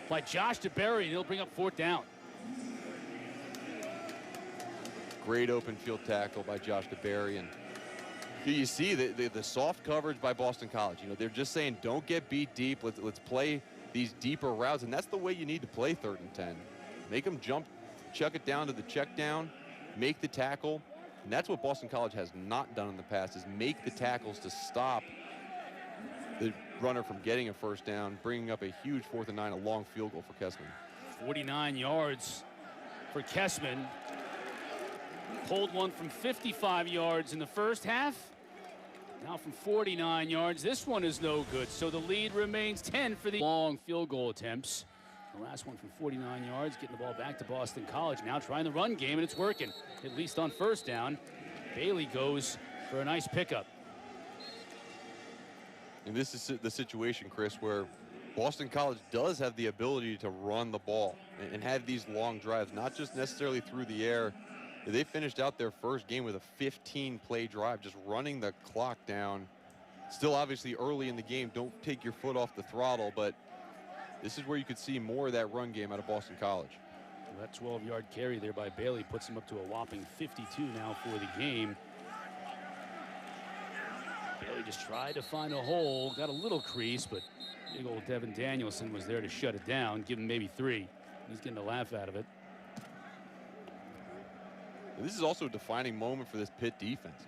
by Josh DeBerry, and he'll bring up 4th down. Great open field tackle by Josh DeBerry. And you see the soft coverage by Boston College. They're just saying, don't get beat deep. Let's play these deeper routes. And that's the way you need to play 3rd and 10. Make them jump, chuck it down to the check down, make the tackle. And that's what Boston College has not done in the past, is make the tackles to stop the runner from getting a 1st down, bringing up a huge 4th and 9, a long field goal for Kessman. 49 yards for Kessman. Pulled one from 55 yards in the first half. Now from 49 yards. This one is no good. So the lead remains 10 for the long field goal attempts. The last one from 49 yards, getting the ball back to Boston College. Now trying the run game, and it's working, at least on 1st down. Bailey goes for a nice pickup. And this is the situation, Chris, where Boston College does have the ability to run the ball and have these long drives, not just necessarily through the air. They finished out their first game with a 15-play drive, just running the clock down. Still obviously early in the game. Don't take your foot off the throttle, but this is where you could see more of that run game out of Boston College. Well, that 12-yard carry there by Bailey puts him up to a whopping 52 now for the game. Bailey just tried to find a hole, got a little crease, but big old Devin Danielson was there to shut it down, give him maybe 3. He's getting a laugh out of it. And this is also a defining moment for this Pitt defense.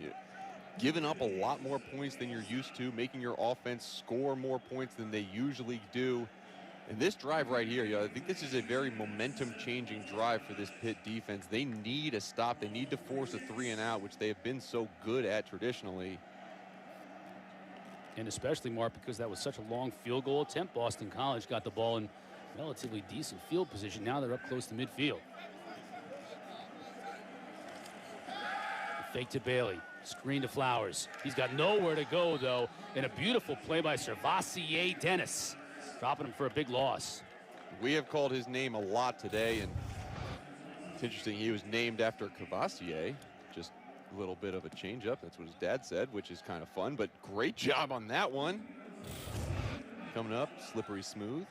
Giving up a lot more points than you're used to, making your offense score more points than they usually do. And this drive right here, I think this is a very momentum-changing drive for this Pitt defense. They need a stop. They need to force a 3-and-out, which they have been so good at traditionally. And especially, Mark, because that was such a long field goal attempt. Boston College got the ball in relatively decent field position. Now they're up close to midfield. Fake to Bailey. Screen to Flowers. He's got nowhere to go, though. And a beautiful play by Servassier Dennis, dropping him for a big loss. We have called his name a lot today, and it's interesting. He was named after Cavassier. Just a little bit of a change-up. That's what his dad said, which is kind of fun. But great job on that one. Coming up, slippery smooth.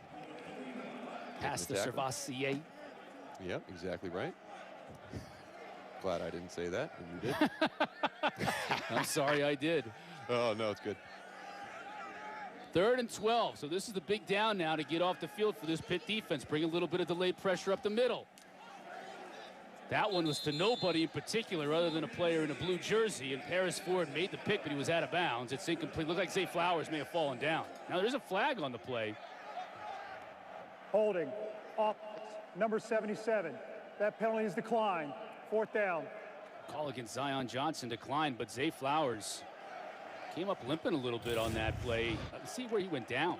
Pass to Servassier. Yep, exactly right. Glad I didn't say that, and you did. I'm sorry I did. Oh, no, it's good. 3rd and 12. So this is the big down now to get off the field for this Pitt defense. Bring a little bit of delayed pressure up the middle. That one was to nobody in particular other than a player in a blue jersey, and Paris Ford made the pick, but he was out of bounds. It's incomplete. Looked like Zay Flowers may have fallen down. Now there's a flag on the play. Holding. Offense. Number 77. That penalty is declined. 4th down. Call against Zion Johnson declined, but Zay Flowers came up limping a little bit on that play. Let's see where he went down.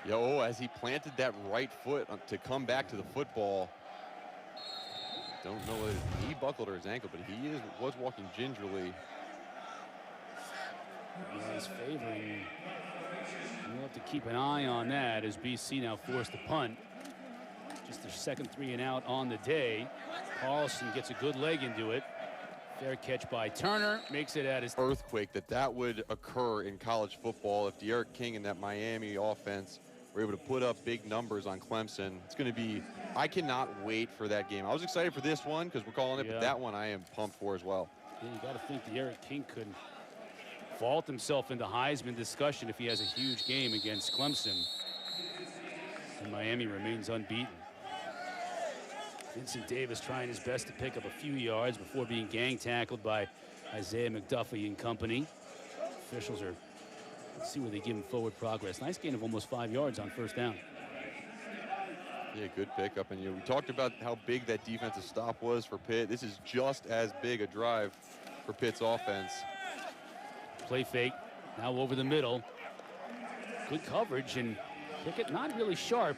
As he planted that right foot to come back to the football. Don't know whether his knee buckled or his ankle, but he was walking gingerly. He's favoring. We'll have to keep an eye on that as BC now forced to punt. Just their second 3 and out on the day. Carlson gets a good leg into it. Fair catch by Turner, makes it at his Earthquake that would occur in college football if De'Aaron King and that Miami offense were able to put up big numbers on Clemson. It's going to be, I cannot wait for that game. I was excited for this one because we're calling it, but that one I am pumped for as well. Yeah, you got to think De'Aaron King could vault himself into Heisman discussion if he has a huge game against Clemson. And Miami remains unbeaten. Vincent Davis trying his best to pick up a few yards before being gang tackled by Isaiah McDuffie and company. Officials are, let's see where they give him forward progress. Nice gain of almost 5 yards on 1st down. Yeah, good pickup. And we talked about how big that defensive stop was for Pitt. This is just as big a drive for Pitt's offense. Play fake, now over the middle. Good coverage, and Pickett not really sharp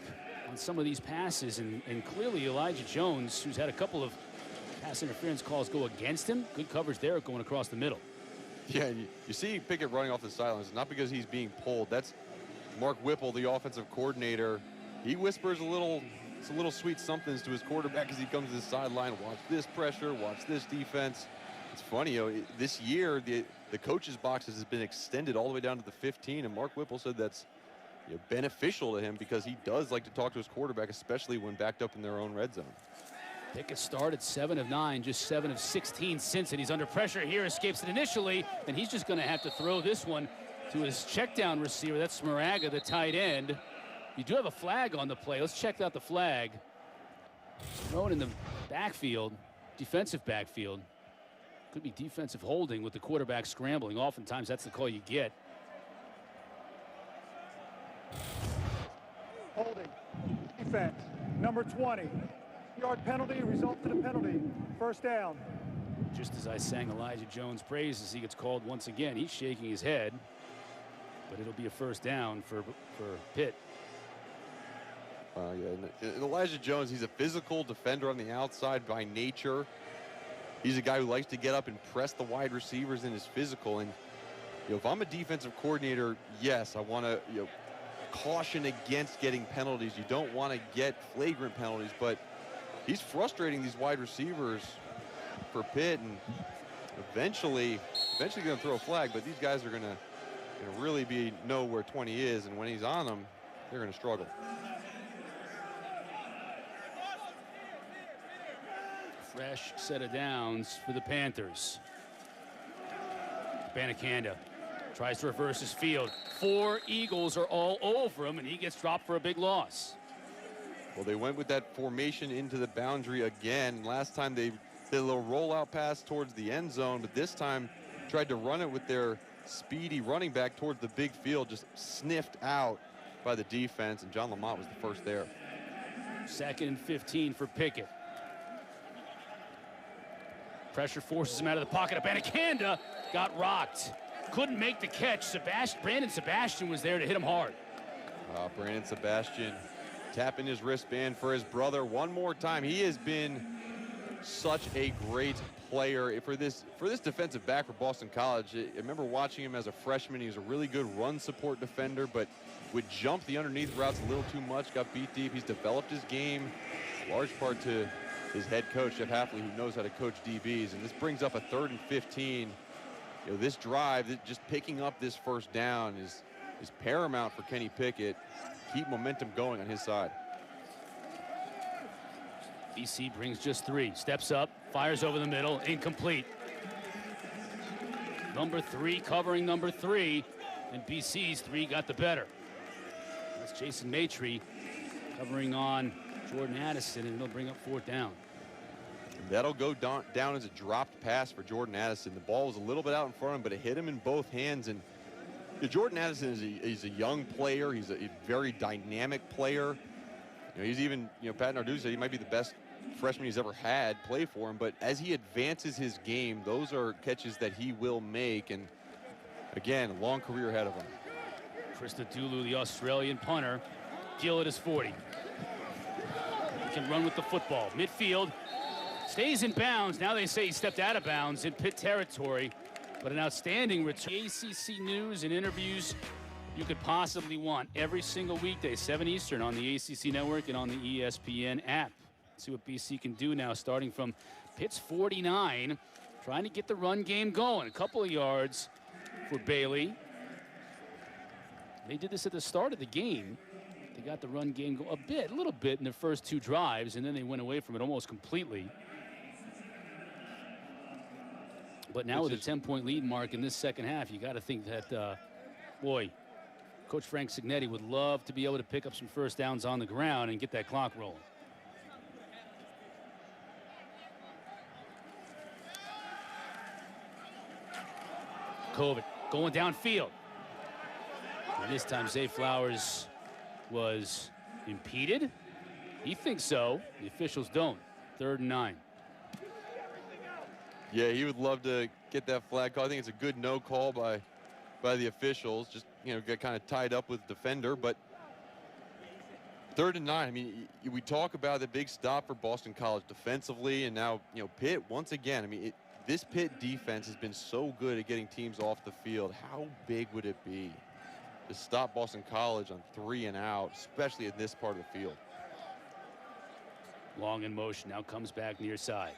on some of these passes, and clearly Elijah Jones, who's had a couple of pass interference calls go against him. Good coverage there going across the middle. Yeah, you see Pickett running off the sidelines, not because he's being pulled. That's Mark Whipple, the offensive coordinator. He whispers a little sweet somethings to his quarterback as he comes to the sideline. Watch this pressure, watch this defense. It's funny, this year the coach's boxes has been extended all the way down to the 15, and Mark Whipple said that's beneficial to him because he does like to talk to his quarterback, especially when backed up in their own red zone. Pickett started 7 of 9, just 7 of 16 since, and he's under pressure here, escapes it initially, and he's just going to have to throw this one to his check down receiver. That's Moraga, the tight end. You do have a flag on the play. Let's check out the flag. Thrown in the backfield, defensive backfield. Could be defensive holding with the quarterback scrambling. Oftentimes that's the call you get. Holding. Defense. Number 20. Yard penalty resulted in penalty. 1st down. Just as I sang Elijah Jones' praises, he gets called once again. He's shaking his head, but it'll be a 1st down for Pitt. And Elijah Jones, he's a physical defender on the outside by nature. He's a guy who likes to get up and press the wide receivers and is physical. And if I'm a defensive coordinator, yes, I want to caution against getting penalties. You don't want to get flagrant penalties, but he's frustrating these wide receivers for Pitt, and eventually going to throw a flag. But these guys are going to really know where 20 is, and when he's on them, they're going to struggle. Fresh set of downs for the Panthers. Banacanda tries to reverse his field. 4 Eagles are all over him, and he gets dropped for a big loss. Well, they went with that formation into the boundary again. Last time they did a little rollout pass towards the end zone, but this time tried to run it with their speedy running back towards the big field, just sniffed out by the defense, and John Lamont was the first there. 2nd and 15 for Pickett. Pressure forces him out of the pocket. Banacanda got rocked. Couldn't make the catch. Brandon Sebastian was there to hit him hard. Brandon Sebastian tapping his wristband for his brother one more time. He has been such a great player for this defensive back for Boston College. I remember watching him as a freshman. He was a really good run support defender, but would jump the underneath routes a little too much, got beat deep. He's developed his game, large part to his head coach, Jeff Hafley, who knows how to coach DBs. And this brings up a 3rd and 15. This drive, just picking up this 1st down is paramount for Kenny Pickett. Keep momentum going on his side. BC brings just 3. Steps up, fires over the middle, incomplete. Number 3 covering number 3, and BC's 3 got the better. That's Jason Maitre covering on Jordan Addison, and they'll bring up 4th down. That'll go down as a dropped pass for Jordan Addison. The ball was a little bit out in front of him, but it hit him in both hands. And Jordan Addison is a young player. He's a very dynamic player. He's even, Pat Narduzzi said he might be the best freshman he's ever had play for him. But as he advances his game, those are catches that he will make. And again, a long career ahead of him. Christodoulou, the Australian punter, Gill at his 40. He can run with the football. Midfield, stays in bounds. Now they say he stepped out of bounds in Pitt territory, but an outstanding return. ACC news and interviews you could possibly want every single weekday, 7 Eastern on the ACC network and on the ESPN app. Let's see what BC can do now, starting from Pitt's 49, trying to get the run game going. A couple of yards for Bailey. They did this at the start of the game. They got the run game go a little bit in their first 2 drives, and then they went away from it almost completely. But now with a 10-point lead mark in this second half, you got to think that, boy, Coach Frank Cignetti would love to be able to pick up some first downs on the ground and get that clock rolling. Jurkovec going downfield. And this time Zay Flowers was impeded. He thinks so. The officials don't. 3rd and 9. Yeah, he would love to get that flag call. I think it's a good no call by the officials. Just, get kind of tied up with the defender. But 3rd and 9, I mean, we talk about the big stop for Boston College defensively. And now, Pitt, once again, I mean, this Pitt defense has been so good at getting teams off the field. How big would it be to stop Boston College on 3 and out, especially in this part of the field? Long in motion, now comes back near side.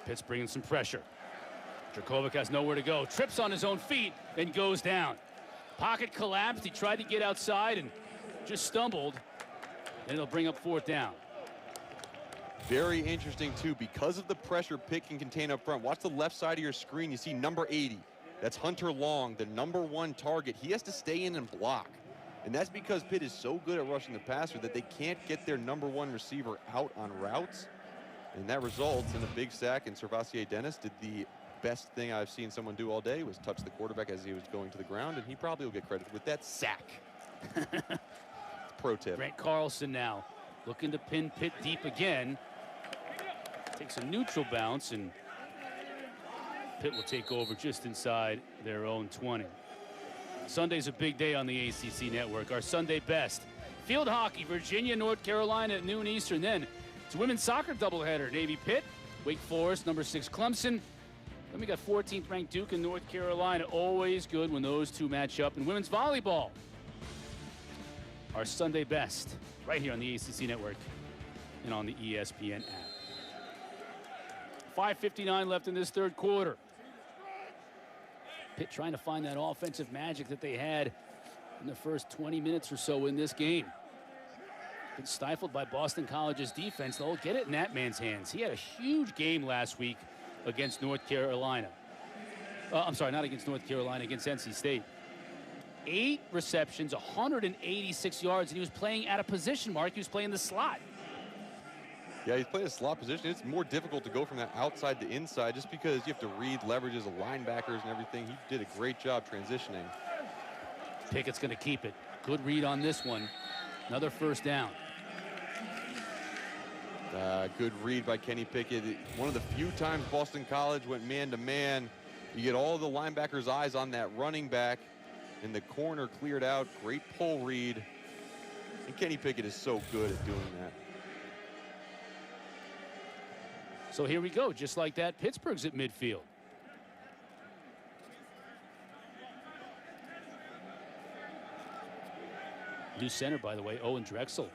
Pitt's bringing some pressure. Jurkovec has nowhere to go. Trips on his own feet and goes down. Pocket collapsed. He tried to get outside and just stumbled. And it'll bring up 4th down. Very interesting, too, because of the pressure Pitt can contain up front. Watch the left side of your screen. You see number 80. That's Hunter Long, the #1 target. He has to stay in and block. And that's because Pitt is so good at rushing the passer that they can't get their #1 receiver out on routes. And that results in a big sack, and Servassier Dennis did the best thing I've seen someone do all day, was touch the quarterback as he was going to the ground, and he probably will get credit with that sack. Pro tip. Grant Carlson now looking to pin Pitt deep again. Takes a neutral bounce, and Pitt will take over just inside their own 20. Sunday's a big day on the ACC network. Our Sunday best. Field hockey, Virginia, North Carolina at noon Eastern. Then it's women's soccer doubleheader. Navy Pitt, Wake Forest, #6 Clemson. Then we got 14th ranked Duke and North Carolina. Always good when those two match up. And women's volleyball. Our Sunday best right here on the ACC network and on the ESPN app. 5:59 left in this 3rd quarter. Pitt trying to find that offensive magic that they had in the first 20 minutes or so in this game. Been stifled by Boston College's defense. They'll get it in that man's hands. He had a huge game last week against North Carolina. I'm sorry, not against North Carolina, against NC State. 8 receptions, 186 yards, and he was playing at a position, Mark. He was playing the slot. Yeah, he's playing a slot position. It's more difficult to go from that outside to inside just because you have to read leverages of linebackers and everything. He did a great job transitioning. Pickett's going to keep it. Good read on this one. Another 1st down. Good read by Kenny Pickett. One of the few times Boston College went man-to-man. You get all the linebackers' eyes on that running back, and the corner cleared out. Great pull read. And Kenny Pickett is so good at doing that. So here we go, just like that. Pittsburgh's at midfield. New center, by the way, Owen Drexel.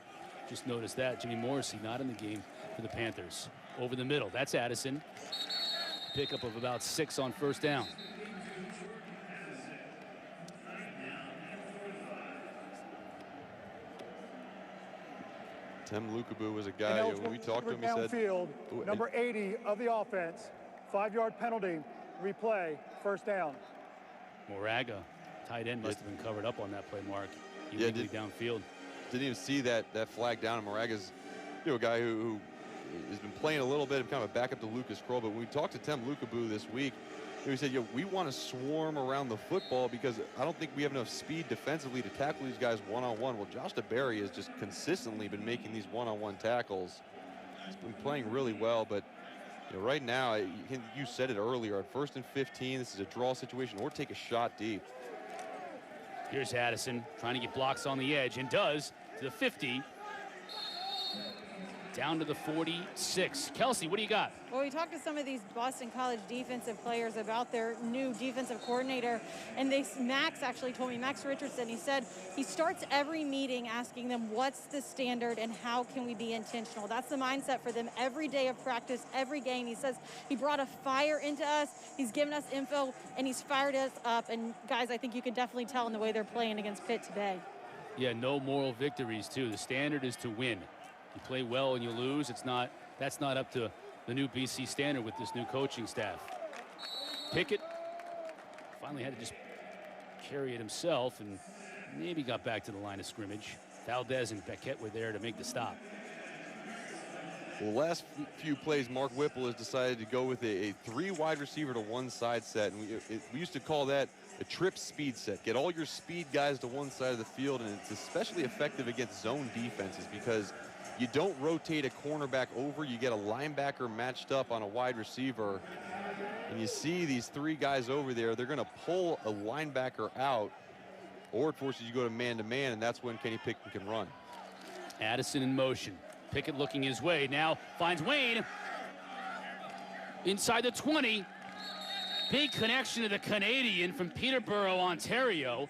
Just noticed that. Jimmy Morrissey not in the game for the Panthers. Over the middle, that's Addison. Pickup of about 6 on 1st down. Tim Lukabu was a guy, when we talked to him, he said... Downfield, number 80 of the offense, 5-yard penalty, replay, 1st down. Moraga, tight end, must have been covered up on that play, Mark. Illegally downfield. Didn't even see that flag down. And Moraga's a guy who has been playing a little bit of kind of a backup to Lucas Kroll. But when we talked to Tem Lukabu this week, he said, we want to swarm around the football because I don't think we have enough speed defensively to tackle these guys one-on-one. Well, Josh DeBerry has just consistently been making these one-on-one tackles. He's been playing really well, but right now, you said it earlier, at 1st and 15, this is a draw situation or take a shot deep. Here's Addison trying to get blocks on the edge, and does, to the 50. Down to the 46. Kelsey, what do you got? Well, we talked to some of these Boston College defensive players about their new defensive coordinator, and Max actually told me, Max Richardson, he said he starts every meeting asking them what's the standard and how can we be intentional. That's the mindset for them every day of practice, every game. He says he brought a fire into us, he's given us info, and he's fired us up. And guys, I think you can definitely tell in the way they're playing against Pitt today. Yeah, no moral victories too. The standard is to win. You play well and you lose. That's not up to the new BC standard with this new coaching staff. Pickett finally had to just carry it himself and maybe got back to the line of scrimmage. Valdez and Beckett were there to make the stop. Well, last few plays, Mark Whipple has decided to go with a 3 wide receiver to 1 side set. And we used to call that a trip speed set. Get all your speed guys to one side of the field, and it's especially effective against zone defenses because you don't rotate a cornerback over. You get a linebacker matched up on a wide receiver. And you see these 3 guys over there. They're going to pull a linebacker out, or it forces you to go to man-to-man, and that's when Kenny Pickett can run. Addison in motion. Pickett looking his way. Now finds Wayne. Inside the 20. Big connection to the Canadian from Peterborough, Ontario.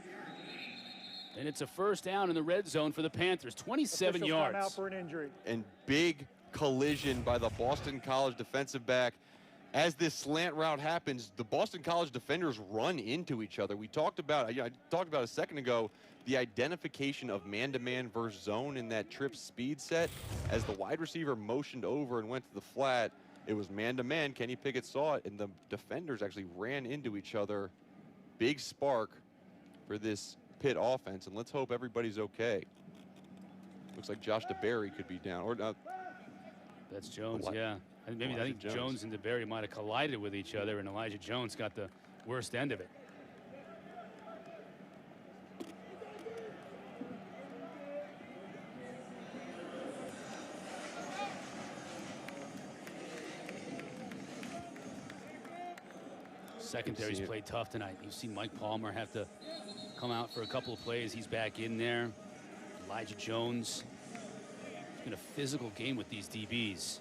And it's a first down in the red zone for the Panthers. 27 yards. Out for an injury. And big collision by the Boston College defensive back. As this slant route happens, the Boston College defenders run into each other. We talked about, I talked about a second ago, the identification of man-to-man versus zone in that trip speed set. As the wide receiver motioned over and went to the flat, it was man-to-man. Kenny Pickett saw it, and the defenders actually ran into each other. Big spark for this Pitt offense, and let's hope everybody's okay. Looks like Josh DeBerry could be down, or not. That's Jones, yeah. I think Jones and DeBerry might have collided with each other, and Elijah Jones got the worst end of it. Secondary's played tough tonight. You've seen Mike Palmer have to come out for a couple of plays. He's back in there. Elijah Jones. It's been a physical game with these DBs.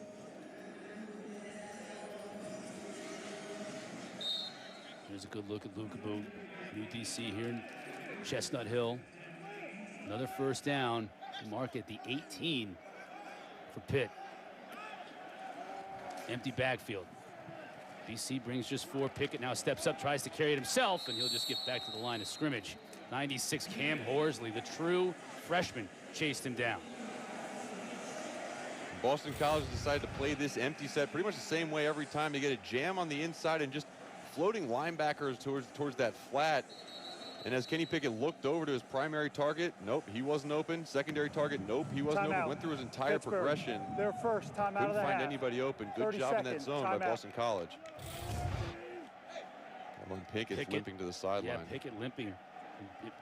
Here's a good look at Lukabu, new DC here in Chestnut Hill. Another first down. Mark at the 18 for Pitt. Empty backfield. BC brings just 4. Pickett now steps up, tries to carry it himself, and he'll just get back to the line of scrimmage. 96 Cam Horsley, the true freshman, chased him down. Boston College decided to play this empty set pretty much the same way every time. They get a jam on the inside and just floating linebackers towards that flat. And as Kenny Pickett looked over to his primary target, nope, he wasn't open. Secondary target, nope, he wasn't open. Went through his entire progression. Their first time out of the half. Couldn't find anybody open. Good job in that zone by Boston College. Pickett's limping to the sideline. Yeah, Pickett limping.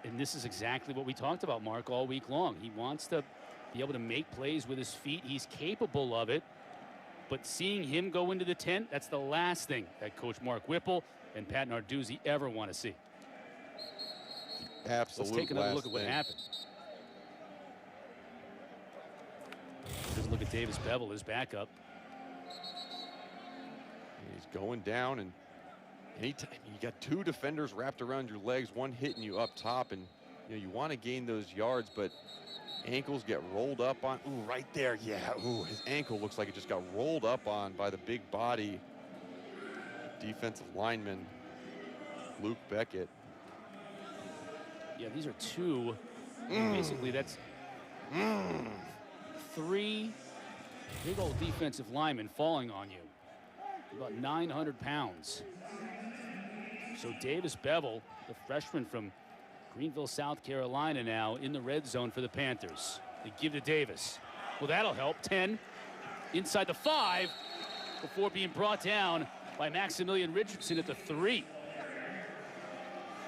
And this is exactly what we talked about, Mark, all week long. He wants to be able to make plays with his feet. He's capable of it. But seeing him go into the tent, that's the last thing that Coach Mark Whipple and Pat Narduzzi ever want to see. Absolute. Let's take another look at what happened. Here's a look at Davis Bevel, his backup. He's going down, and anytime you got 2 defenders wrapped around your legs, one hitting you up top, and you want to gain those yards, but ankles get rolled up on. Ooh, right there, yeah. Ooh, his ankle looks like it just got rolled up on by the big body defensive lineman, Luke Beckett. Yeah, these are 2. Basically, that's 3 big old defensive linemen falling on you. About 900 pounds. So Davis Bevel, the freshman from Greenville, South Carolina, now in the red zone for the Panthers. They give to Davis. Well, that'll help. 10. inside the 5 before being brought down by Maximilian Richardson at the 3.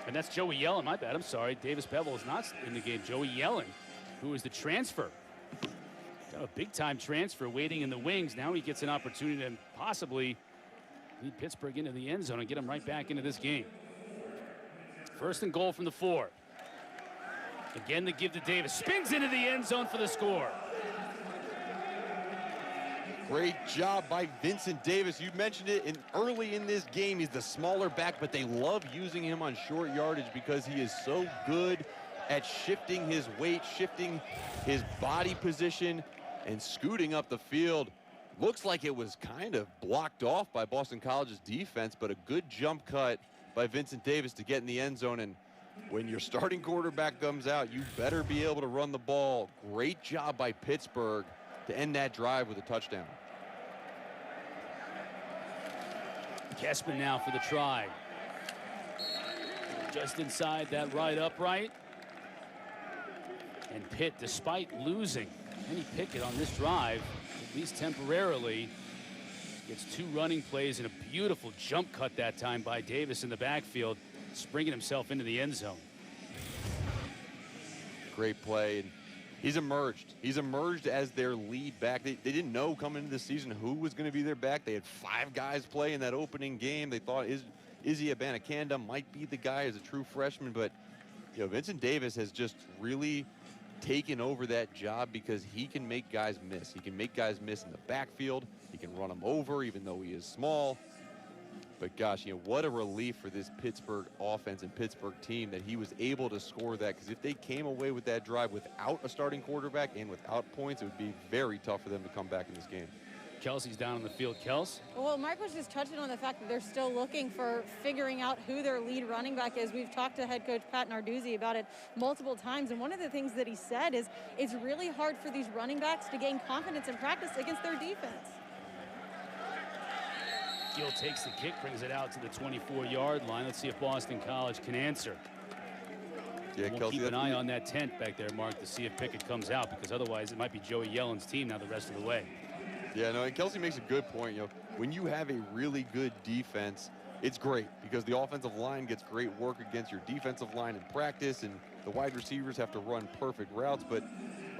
And that's Joey Yellen. My bad. I'm sorry. Davis Bevel is not in the game. Joey Yellen, who is the transfer. Got a big-time transfer waiting in the wings. Now he gets an opportunity to possibly lead Pittsburgh into the end zone and get him right back into this game. First and goal from the 4. Again, the give to Davis. Spins into the end zone for the score. Great job by Vincent Davis. You mentioned it early in this game. He's the smaller back, but they love using him on short yardage because he is so good at shifting his weight, shifting his body position, and scooting up the field. Looks like it was kind of blocked off by Boston College's defense, but a good jump cut by Vincent Davis to get in the end zone. And when your starting quarterback comes out, you better be able to run the ball. Great job by Pittsburgh to end that drive with a touchdown. Kessman now for the try. Just inside that right upright. And Pitt, despite losing Kenny Pickett on this drive, at least temporarily, gets 2 running plays and a beautiful jump cut that time by Davis in the backfield, springing himself into the end zone. Great play. And he's emerged. He's emerged as their lead back. They didn't know coming into the season who was going to be their back. They had 5 guys play in that opening game. They thought Izzy Abanikanda might be the guy as a true freshman, but Vincent Davis has just really taken over that job because he can make guys miss. He can make guys miss in the backfield. He can run them over even though he is small. But gosh, what a relief for this Pittsburgh offense and Pittsburgh team that he was able to score that, because if they came away with that drive without a starting quarterback and without points, it would be very tough for them to come back in this game. Kelsey's down on the field. Kels? Well, Mark was just touching on the fact that they're still looking for figuring out who their lead running back is. We've talked to head coach Pat Narduzzi about it multiple times, and one of the things that he said is it's really hard for these running backs to gain confidence in practice against their defense. Gill takes the kick, brings it out to the 24-yard line. Let's see if Boston College can answer. Yeah, we'll Kelsey, keep an eye on that tent back there, Mark, to see if Pickett comes out, because otherwise it might be Joey Yellen's team now the rest of the way. Yeah, no, and Kelsey makes a good point. When you have a really good defense, it's great because the offensive line gets great work against your defensive line in practice, and the wide receivers have to run perfect routes, but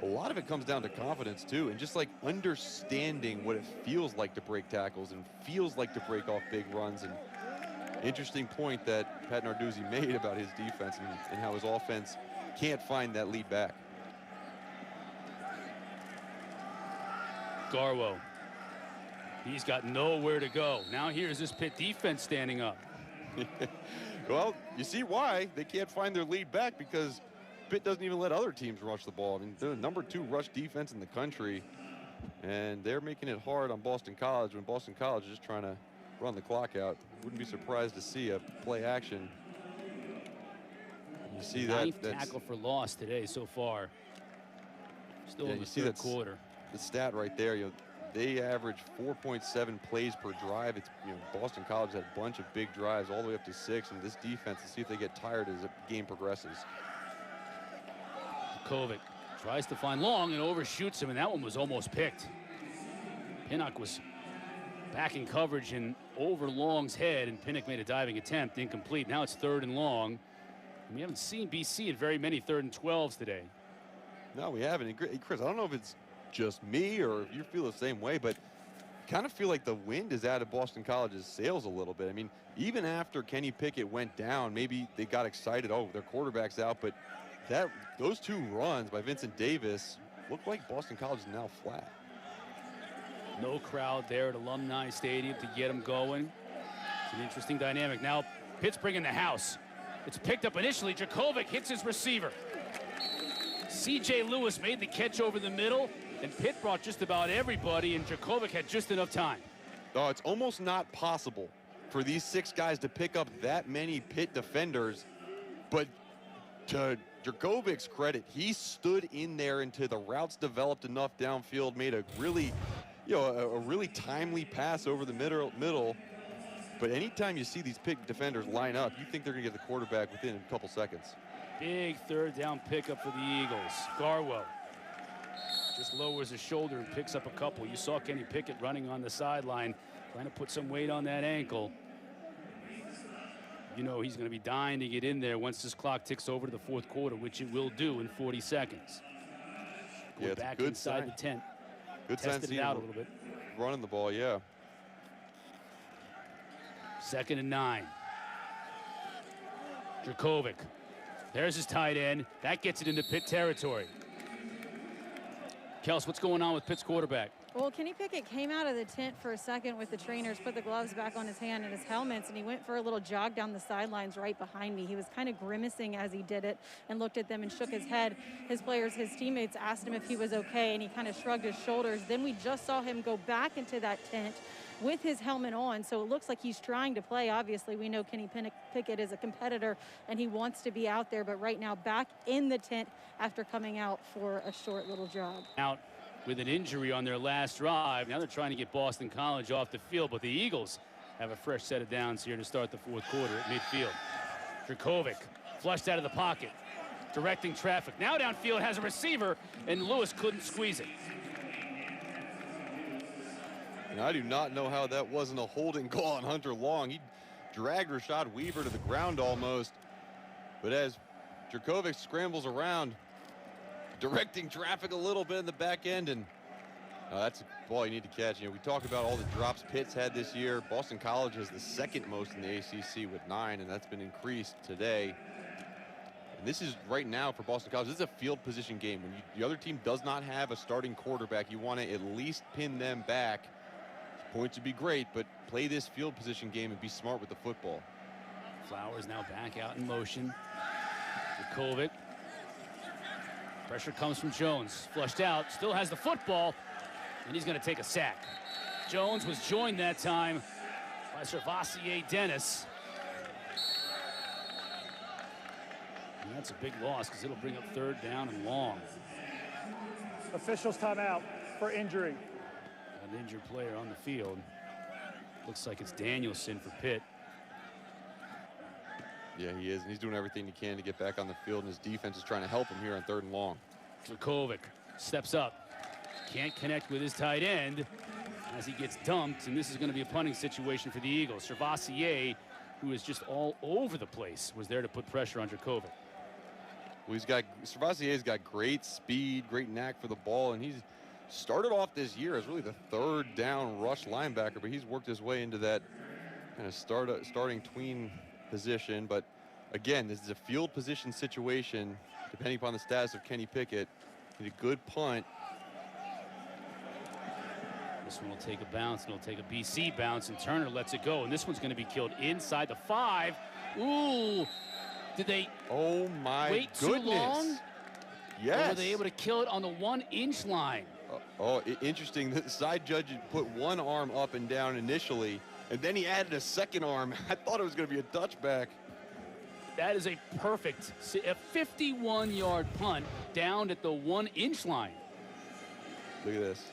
a lot of it comes down to confidence too, and just like understanding what it feels like to break tackles and feels like to break off big runs. And interesting point that Pat Narduzzi made about his defense and how his offense can't find that lead back. Garwo. He's got nowhere to go. Now here's this Pitt defense standing up. Well, you see why they can't find their lead back, because Pitt doesn't even let other teams rush the ball. I mean, they're the #2 rush defense in the country, and they're making it hard on Boston College when Boston College is just trying to run the clock out. Wouldn't be surprised to see a play action. You see that. Ninth tackle for loss today so far. Still in the third quarter. The stat right there, they average 4.7 plays per drive. It's, Boston College had a bunch of big drives all the way up to 6, and this defense, to see if they get tired as the game progresses. Jurkovec tries to find Long and overshoots him, and that one was almost picked. Pinnock was back in coverage and over Long's head, and Pinnock made a diving attempt, incomplete. Now it's 3rd and long. And we haven't seen BC at very many 3rd and 12s today. No, we haven't. And Chris, I don't know if it's just me or if you feel the same way, but kind of feel like the wind is out of Boston College's sails a little bit. I mean, even after Kenny Pickett went down, maybe they got excited, oh, their quarterback's out, but those 2 runs by Vincent Davis look like Boston College is now flat. No crowd there at Alumni Stadium to get them going. It's an interesting dynamic. Now Pittsburgh in the house. It's picked up initially. Jurkovec hits his receiver. C.J. Lewis made the catch over the middle, and Pitt brought just about everybody, and Jurkovec had just enough time. Oh, it's almost not possible for these 6 guys to pick up that many Pitt defenders, but to Jurkovec's credit, he stood in there until the routes developed enough downfield, made a really, a really timely pass over the middle. But anytime you see these Pitt defenders line up, you think they're going to get the quarterback within a couple seconds. Big 3rd down pickup for the Eagles. Garwo Just lowers his shoulder and picks up a couple. You saw Kenny Pickett running on the sideline, trying to put some weight on that ankle. You know he's going to be dying to get in there once this clock ticks over to the fourth quarter, which it will do in 40 seconds. Going back inside the tent. Good sign. Tested it out a little bit. Running the ball, yeah. 2nd and 9. Jurkovec. There's his tight end. That gets it into Pitt territory. Kels, what's going on with Pitt's quarterback? Well, Kenny Pickett came out of the tent for a second with the trainers, put the gloves back on his hand and his helmets, and he went for a little jog down the sidelines right behind me. He was kind of grimacing as he did it and looked at them and shook his head. His players, his teammates asked him if he was okay, and he kind of shrugged his shoulders. Then we just saw him go back into that tent with his helmet on, so it looks like he's trying to play. Obviously, we know Kenny Pickett is a competitor, and he wants to be out there, but right now back in the tent after coming out for a short little jog. Out with an injury on their last drive. Now they're trying to get Boston College off the field, but the Eagles have a fresh set of downs here to start the fourth quarter at midfield. Jurkovec flushed out of the pocket, directing traffic. Now downfield has a receiver, and Lewis couldn't squeeze it. And I do not know how that wasn't a holding call on Hunter Long. He dragged Rashad Weaver to the ground almost. But as Jurkovec scrambles around, directing traffic a little bit in the back end, and that's a ball you need to catch. You know, we talk about all the drops Pitt's had this year. Boston College has the 2nd most in the ACC with 9, and that's been increased today. And this is right now for Boston College. This is a field position game. When the other team does not have a starting quarterback, you want to at least pin them back. Points would be great, but play this field position game and be smart with the football. Flowers now back out in motion. Jurkovec. Pressure comes from Jones. Flushed out. Still has the football, and he's going to take a sack. Jones was joined that time by Servassier Dennis. And that's a big loss because it'll bring up 3rd down and long. Officials timeout for injury. An injured player on the field. Looks like it's Danielson for Pitt. Yeah, he is, and he's doing everything he can to get back on the field, and his defense is trying to help him here on 3rd and long. Jurkovec steps up. Can't connect with his tight end as he gets dumped, and this is going to be a punting situation for the Eagles. Servassier, who is just all over the place, was there to put pressure on Jurkovec. Well, Servassier's got great speed, great knack for the ball, and he's started off this year as really the 3rd down rush linebacker, but he's worked his way into that kind of starting tween position. But again, this is a field position situation, depending upon the status of Kenny Pickett. Need a good punt. This one will take a bounce, and it'll take a BC bounce, and Turner lets it go, and this one's going to be killed inside the 5. Ooh, did they oh my wait goodness. too long? Yes. Or were they able to kill it on the 1-inch line? Interesting. The side judge put one arm up and down initially, and then he added a 2nd arm. I thought it was going to be a touchback. That is a 51-yard punt down at the 1-inch line. Look at this.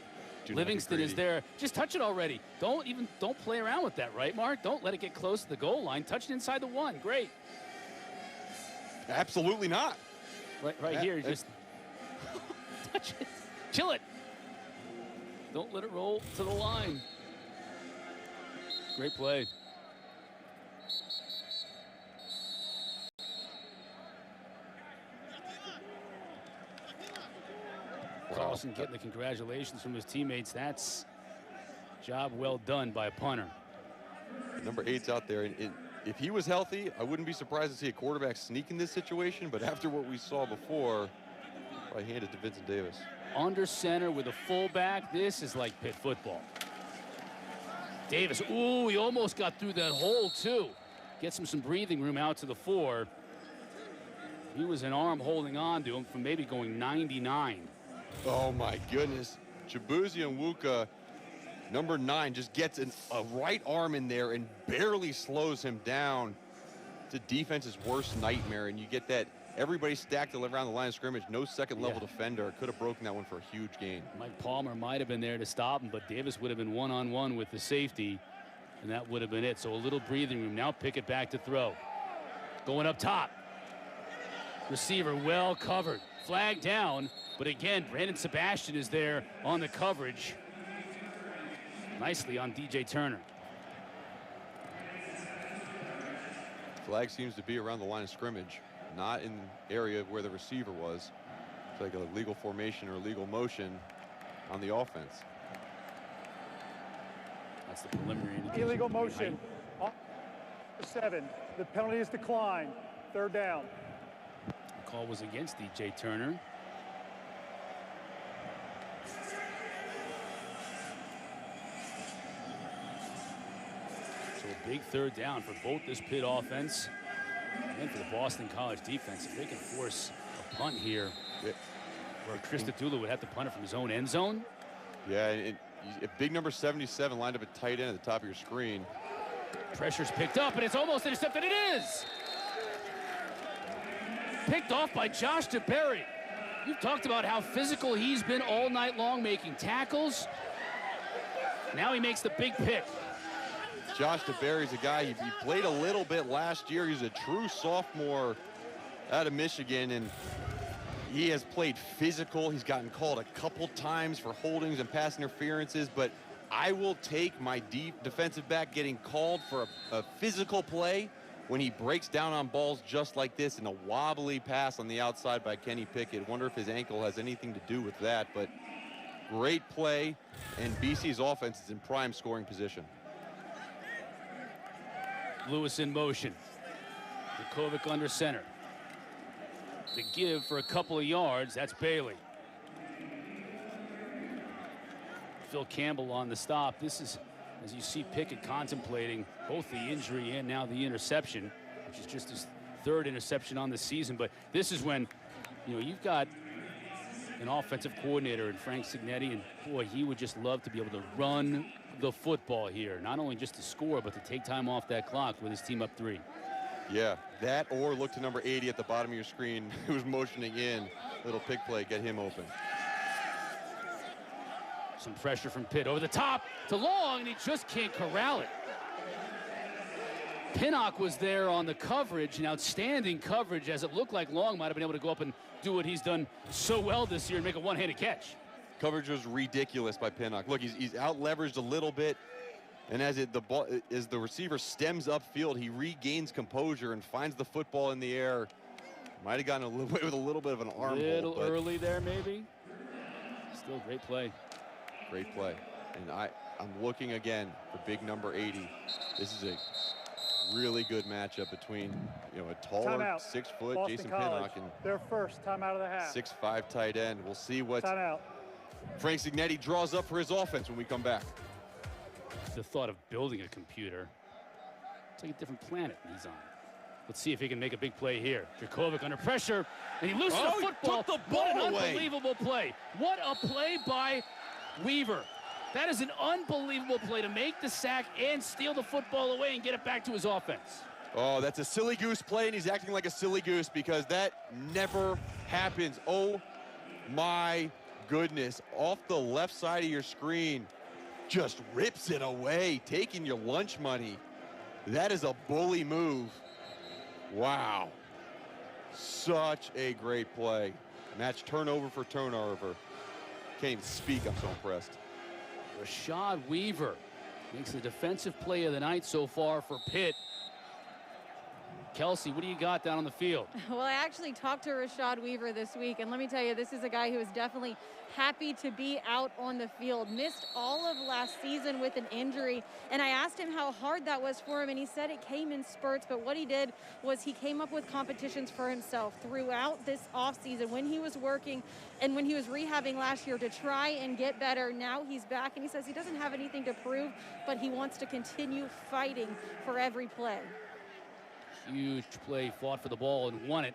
Livingston is there. Just touch it already. Don't play around with that, right, Mark? Don't let it get close to the goal line. Touch it inside the 1. Great. Absolutely not. Right here, just touch it. Chill it. Don't let it roll to the line. Great play. Carlson getting the congratulations from his teammates. That's job well done by a punter. Number 8's out there, and if he was healthy, I wouldn't be surprised to see a quarterback sneak in this situation, but after what we saw before, I hand it to Vincent Davis. Under center with a fullback. This is like Pitt football. Davis, ooh, he almost got through that hole too. Gets him some breathing room out to the 4. He was an arm holding on to him from maybe going 99. Oh my goodness. Chibuzi Onwuka, number 9, just gets a right arm in there and barely slows him down. It's a defense's worst nightmare, and you get that everybody stacked around the line of scrimmage, no second level defender. Could have broken that one for a huge gain. Mike Palmer might have been there to stop him, but Davis would have been one-on-one with the safety, and that would have been it. So a little breathing room. Now Pickett back to throw. Going up top. Receiver well covered. Flag down. But again, Brandon Sebastian is there on the coverage. Nicely on DJ Turner. Flag seems to be around the line of scrimmage, not in the area where the receiver was. It's like a legal formation or legal motion on the offense. That's the preliminary indication. Illegal motion. 7. The penalty is declined. 3rd down. The call was against DJ Turner. So a big 3rd down for both this Pitt offense and for the Boston College defense. If they can force a punt here, where Krista Dula would have to punt it from his own end zone. Yeah, a big number 77 lined up at tight end at the top of your screen. Pressure's picked up, and it's almost intercepted. It is! Picked off by Josh DeBerry. You've talked about how physical he's been all night long, making tackles. Now he makes the big pick. Josh DeBerry's a guy, he played a little bit last year. He's a true sophomore out of Michigan, and he has played physical. He's gotten called a couple times for holdings and pass interferences, but I will take my defensive back getting called for a physical play when he breaks down on balls just like this in a wobbly pass on the outside by Kenny Pickett. Wonder if his ankle has anything to do with that, but great play, and BC's offense is in prime scoring position. Lewis in motion. Jurkovec under center. The give for a couple of yards, that's Bailey. Phil Campbell on the stop. This is, as you see Pickett contemplating both the injury and now the interception, which is just his 3rd interception on the season. But this is when, you know, you've got an offensive coordinator in Frank Signetti, and boy, he would just love to be able to run the football here, not only just to score, but to take time off that clock with his team up 3. Yeah, that or look to number 80 at the bottom of your screen who's motioning in. Little pick play, get him open. Some pressure from Pitt over the top to Long, and he just can't corral it. Pinnock was there on the coverage, an outstanding coverage, as it looked like Long might have been able to go up and do what he's done so well this year and make a one-handed catch. Coverage was ridiculous by Pinnock. Look, he's out-leveraged a little bit, and as the receiver stems upfield, he regains composure and finds the football in the air. Might have gotten away with a little bit of an arm hold. A little early there, maybe. Still great play. Great play. And I'm looking again for big number 80. This is a really good matchup between, you know, a taller 6-foot Boston Jason College. Pinnock and Their first time out of the half. 6'5" tight end. We'll see what Timeout. Frank Signetti draws up for his offense when we come back. The thought of building a computer, it's like a different planet he's on. Let's see if he can make a big play here. Jurkovec under pressure, and he loses the football. Took the ball what an away. Unbelievable play. What a play by Weaver. That is an unbelievable play to make the sack and steal the football away and get it back to his offense. Oh, that's a silly goose play, and he's acting like a silly goose because that never happens. Oh my goodness. Off the left side of your screen, just rips it away, taking your lunch money. That is a bully move. Wow. Such a great play. Match turnover for turnover. Can't even speak, I'm so impressed. Rashad Weaver makes the defensive play of the night so far for Pitt. Kelsey, what do you got down on the field? Well, I actually talked to Rashad Weaver this week, and let me tell you, this is a guy who is definitely happy to be out on the field. Missed all of last season with an injury, and I asked him how hard that was for him, and he said it came in spurts, but what he did was he came up with competitions for himself throughout this offseason when he was working and when he was rehabbing last year to try and get better. Now he's back, and he says he doesn't have anything to prove, but he wants to continue fighting for every play. Huge play, fought for the ball and won it.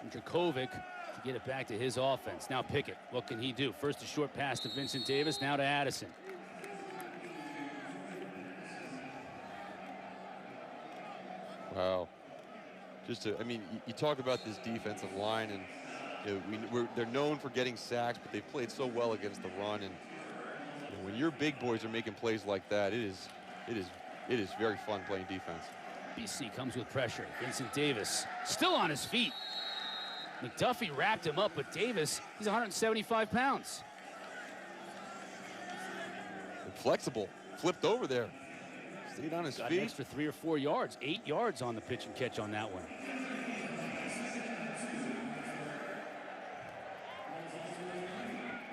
And Jurkovec to get it back to his offense. Now Pickett, what can he do? First a short pass to Vincent Davis, now to Addison. Wow. I mean, you talk about this defensive line, and you know, they're known for getting sacks, but they've played so well against the run. And you know, when your big boys are making plays like that, it is very fun playing defense. BC comes with pressure. Vincent Davis still on his feet. McDuffie wrapped him up, but Davis, he's 175 pounds. Flexible, flipped over there. Stayed on his Got feet. an extra 3 or 4 yards, 8 yards on the pitch and catch on that one.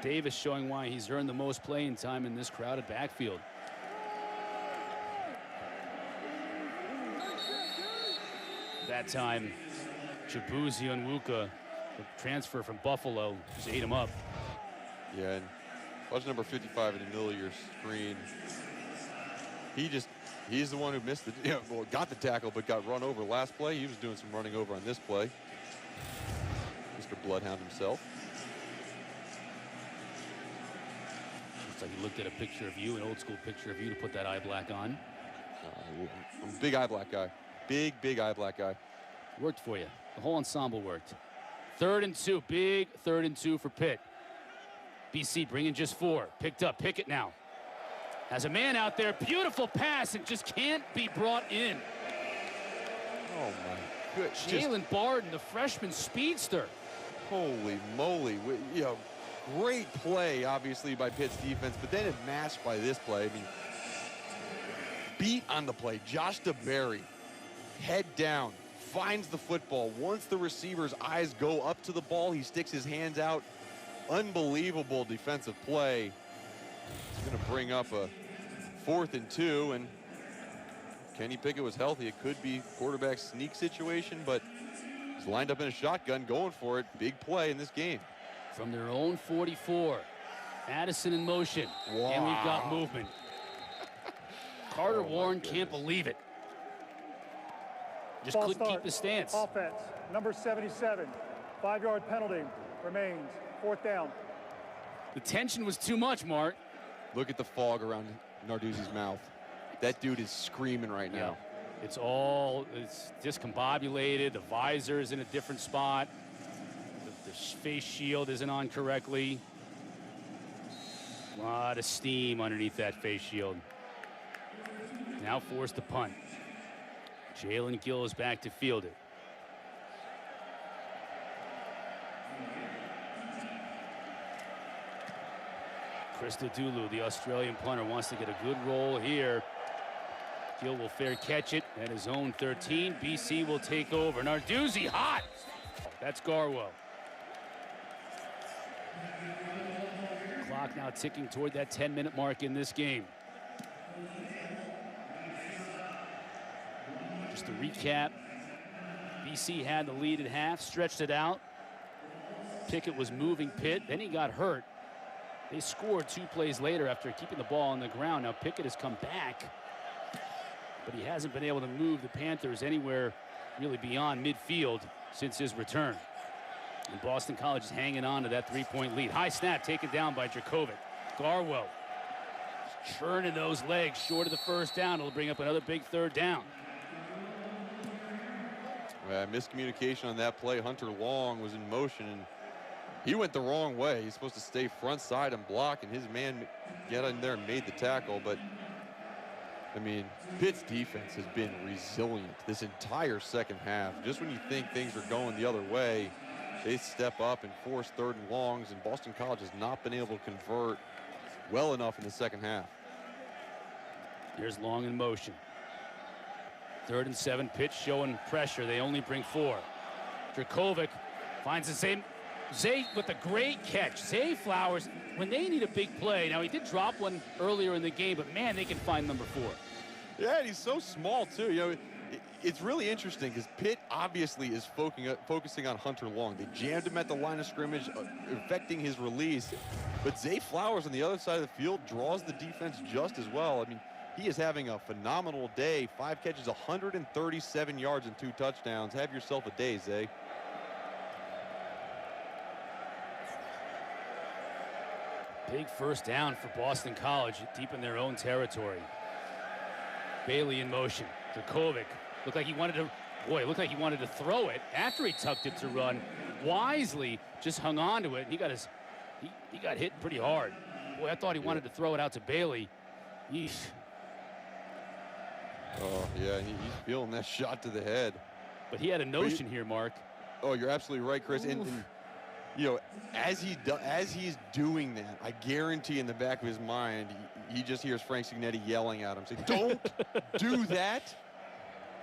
Davis showing why he's earned the most playing time in this crowded backfield. That time, Chibuzi Onwuka, the transfer from Buffalo, just ate him up. Yeah, and watch number 55 in the middle of your screen. He's the one who missed the, well, got the tackle, but got run over last play. He was doing some running over on this play. Mr. Bloodhound himself. Looks like he looked at a picture of you, an old school picture of you, to put that eye black on. I'm a big eye black guy. Big eye black guy. Worked for you. The whole ensemble worked. 3rd and 2, big 3rd and 2 for Pitt. BC bringing just 4. Picked up, Pickett now. Has a man out there, beautiful pass, and just can't be brought in. Oh my goodness. Jalen Barden, the freshman speedster. Holy moly. You know, great play, obviously, by Pitt's defense, but then it matched by this play. I mean, beat on the play. Josh DeBerry, head down, finds the football. Once the receiver's eyes go up to the ball, he sticks his hands out. Unbelievable defensive play. It's going to bring up a 4th and 2, and Kenny Pickett was healthy. It could be quarterback sneak situation, but he's lined up in a shotgun, going for it. Big play in this game. From their own 44, Addison in motion, Wow. and we've got movement. Carter Warren can't believe it. Just couldn't keep the stance. Offense, number 77, 5-yard penalty remains. 4th down. The tension was too much, Mark. Look at the fog around Narduzzi's mouth. That dude is screaming right now. It's discombobulated. The visor is in a different spot. The face shield isn't on correctly. A lot of steam underneath that face shield. Now forced to punt. Jalen Gill is back to field it. Christodoulou, the Australian punter, wants to get a good roll here. Gill will fair catch it at his own 13. BC will take over. Narduzzi hot. That's Garwo. Clock now ticking toward that 10-minute mark in this game. Just to recap, BC had the lead at half, stretched it out. Pickett was moving Pitt, then he got hurt. They scored 2 plays later after keeping the ball on the ground. Now Pickett has come back, but he hasn't been able to move the Panthers anywhere really beyond midfield since his return. And Boston College is hanging on to that 3-point lead. High snap taken down by Jurkovec. Garwo churning those legs short of the 1st down. It'll bring up another big 3rd down. Miscommunication on that play. Hunter Long was in motion, and he went the wrong way. He's supposed to stay front side and block, and his man got in there and made the tackle. But, I mean, Pitt's defense has been resilient this entire second half. Just when you think things are going the other way, they step up and force 3rd and longs, and Boston College has not been able to convert well enough in the second half. Here's Long in motion. 3rd and 7, Pitt showing pressure. They only bring 4. Jurkovec finds the same. Zay with a great catch. Zay Flowers, when they need a big play, now he did drop one earlier in the game, but man, they can find number 4. Yeah, he's so small too. You know, it's really interesting because Pitt obviously is focusing on Hunter Long. They jammed him at the line of scrimmage, affecting his release. But Zay Flowers on the other side of the field draws the defense just as well. I mean, he is having a phenomenal day. 5 catches, 137 yards, and 2 touchdowns. Have yourself a day, Zay. Big 1st down for Boston College, deep in their own territory. Bailey in motion. Jurkovec looked like he wanted to throw it after he tucked it to run. Wisely just hung on to it. He got hit pretty hard. Boy, I thought he wanted to throw it out to Bailey. Yeesh. Oh, yeah, he's feeling that shot to the head. But he had a notion here, Mark. Oh, you're absolutely right, Chris. And you know, as he's doing that, I guarantee in the back of his mind, he just hears Frank Signetti yelling at him, saying, "Don't do that.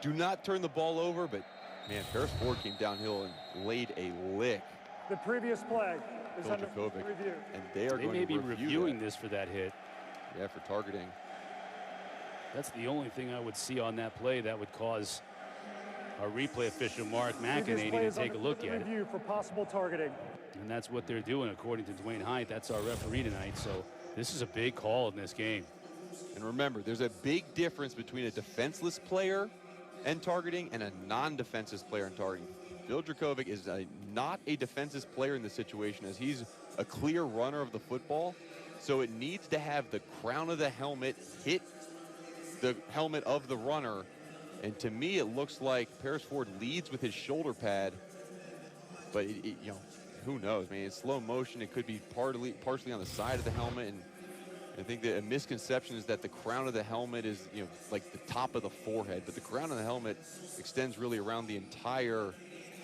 Do not turn the ball over." But man, Paris Ford came downhill and laid a lick. The previous play is Phil under Jurkovec, review. and they are going may to be reviewing that. this for that hit. Yeah, for targeting. That's the only thing I would see on that play that would cause our replay official Mark McEnany to take a look at it. Review for possible targeting. And that's what they're doing, according to Dwayne Height. That's our referee tonight. So this is a big call in this game. And remember, there's a big difference between a defenseless player and targeting and a non-defensive player and targeting. Phil Jurkovec is not a defensive player in this situation, as he's a clear runner of the football. So it needs to have the crown of the helmet hit the helmet of the runner. And to me, it looks like Paris Ford leads with his shoulder pad. But, you know, who knows? I mean, it's slow motion. It could be partially on the side of the helmet. And I think that a misconception is that the crown of the helmet is, you know, like the top of the forehead. But the crown of the helmet extends really around the entire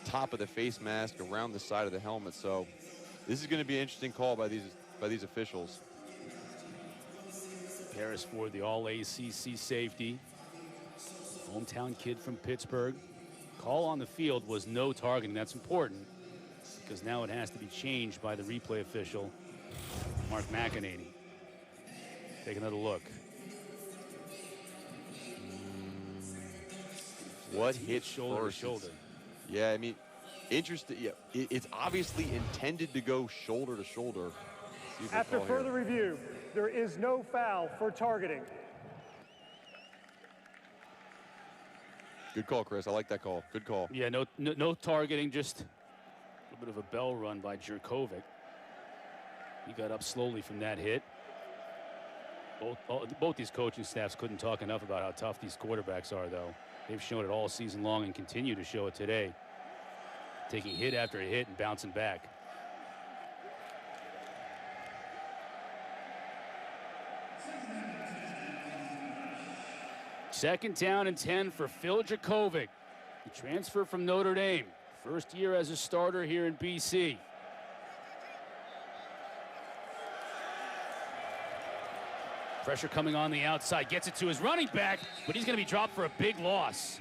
top of the face mask, around the side of the helmet. So this is going to be an interesting call by these officials. Paris Ford, the all-ACC safety, hometown kid from Pittsburgh. Call on the field was no targeting. That's important because now it has to be changed by the replay official, Mark McEnany. Take another look. What hit shoulder first? to shoulder? Yeah, I mean, interesting. Yeah, it's obviously intended to go shoulder to shoulder. After further review, there is no foul for targeting. Good call, Chris. I like that call. Good call. Yeah, no targeting, just a little bit of a bell run by Jurkovec. He got up slowly from that hit. Both these coaching staffs couldn't talk enough about how tough these quarterbacks are, though. They've shown it all season long and continue to show it today. Taking hit after hit and bouncing back. Second down and 10 for Phil Jurkovec. The transfer from Notre Dame. First year as a starter here in BC. Pressure coming on the outside. Gets it to his running back, but he's going to be dropped for a big loss.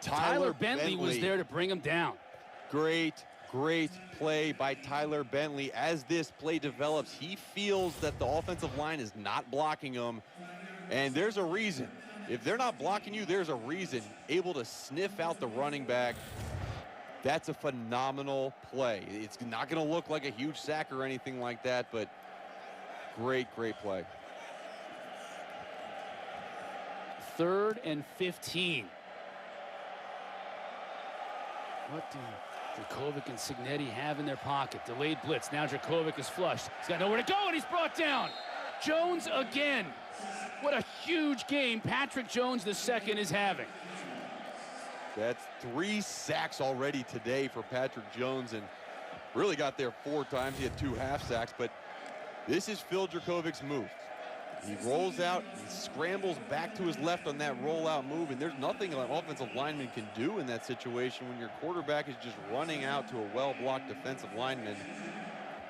Tyler Bentley was there to bring him down. Great play by Tyler Bentley. As this play develops, he feels that the offensive line is not blocking him, and there's a reason. If they're not blocking you, there's a reason. Able to sniff out the running back. That's a phenomenal play. It's not going to look like a huge sack or anything like that, but great play. 3rd and 15. What do Jurkovec and Signetti have in their pocket? Delayed blitz. Now Jurkovec is flushed. He's got nowhere to go, and he's brought down. Jones again. What a huge game Patrick Jones II is having. That's 3 sacks already today for Patrick Jones, and really got there 4 times. He had 2 half sacks, but this is Phil Jurkovec's move. He rolls out, he scrambles back to his left on that rollout move, and there's nothing an offensive lineman can do in that situation when your quarterback is just running out to a well-blocked defensive lineman.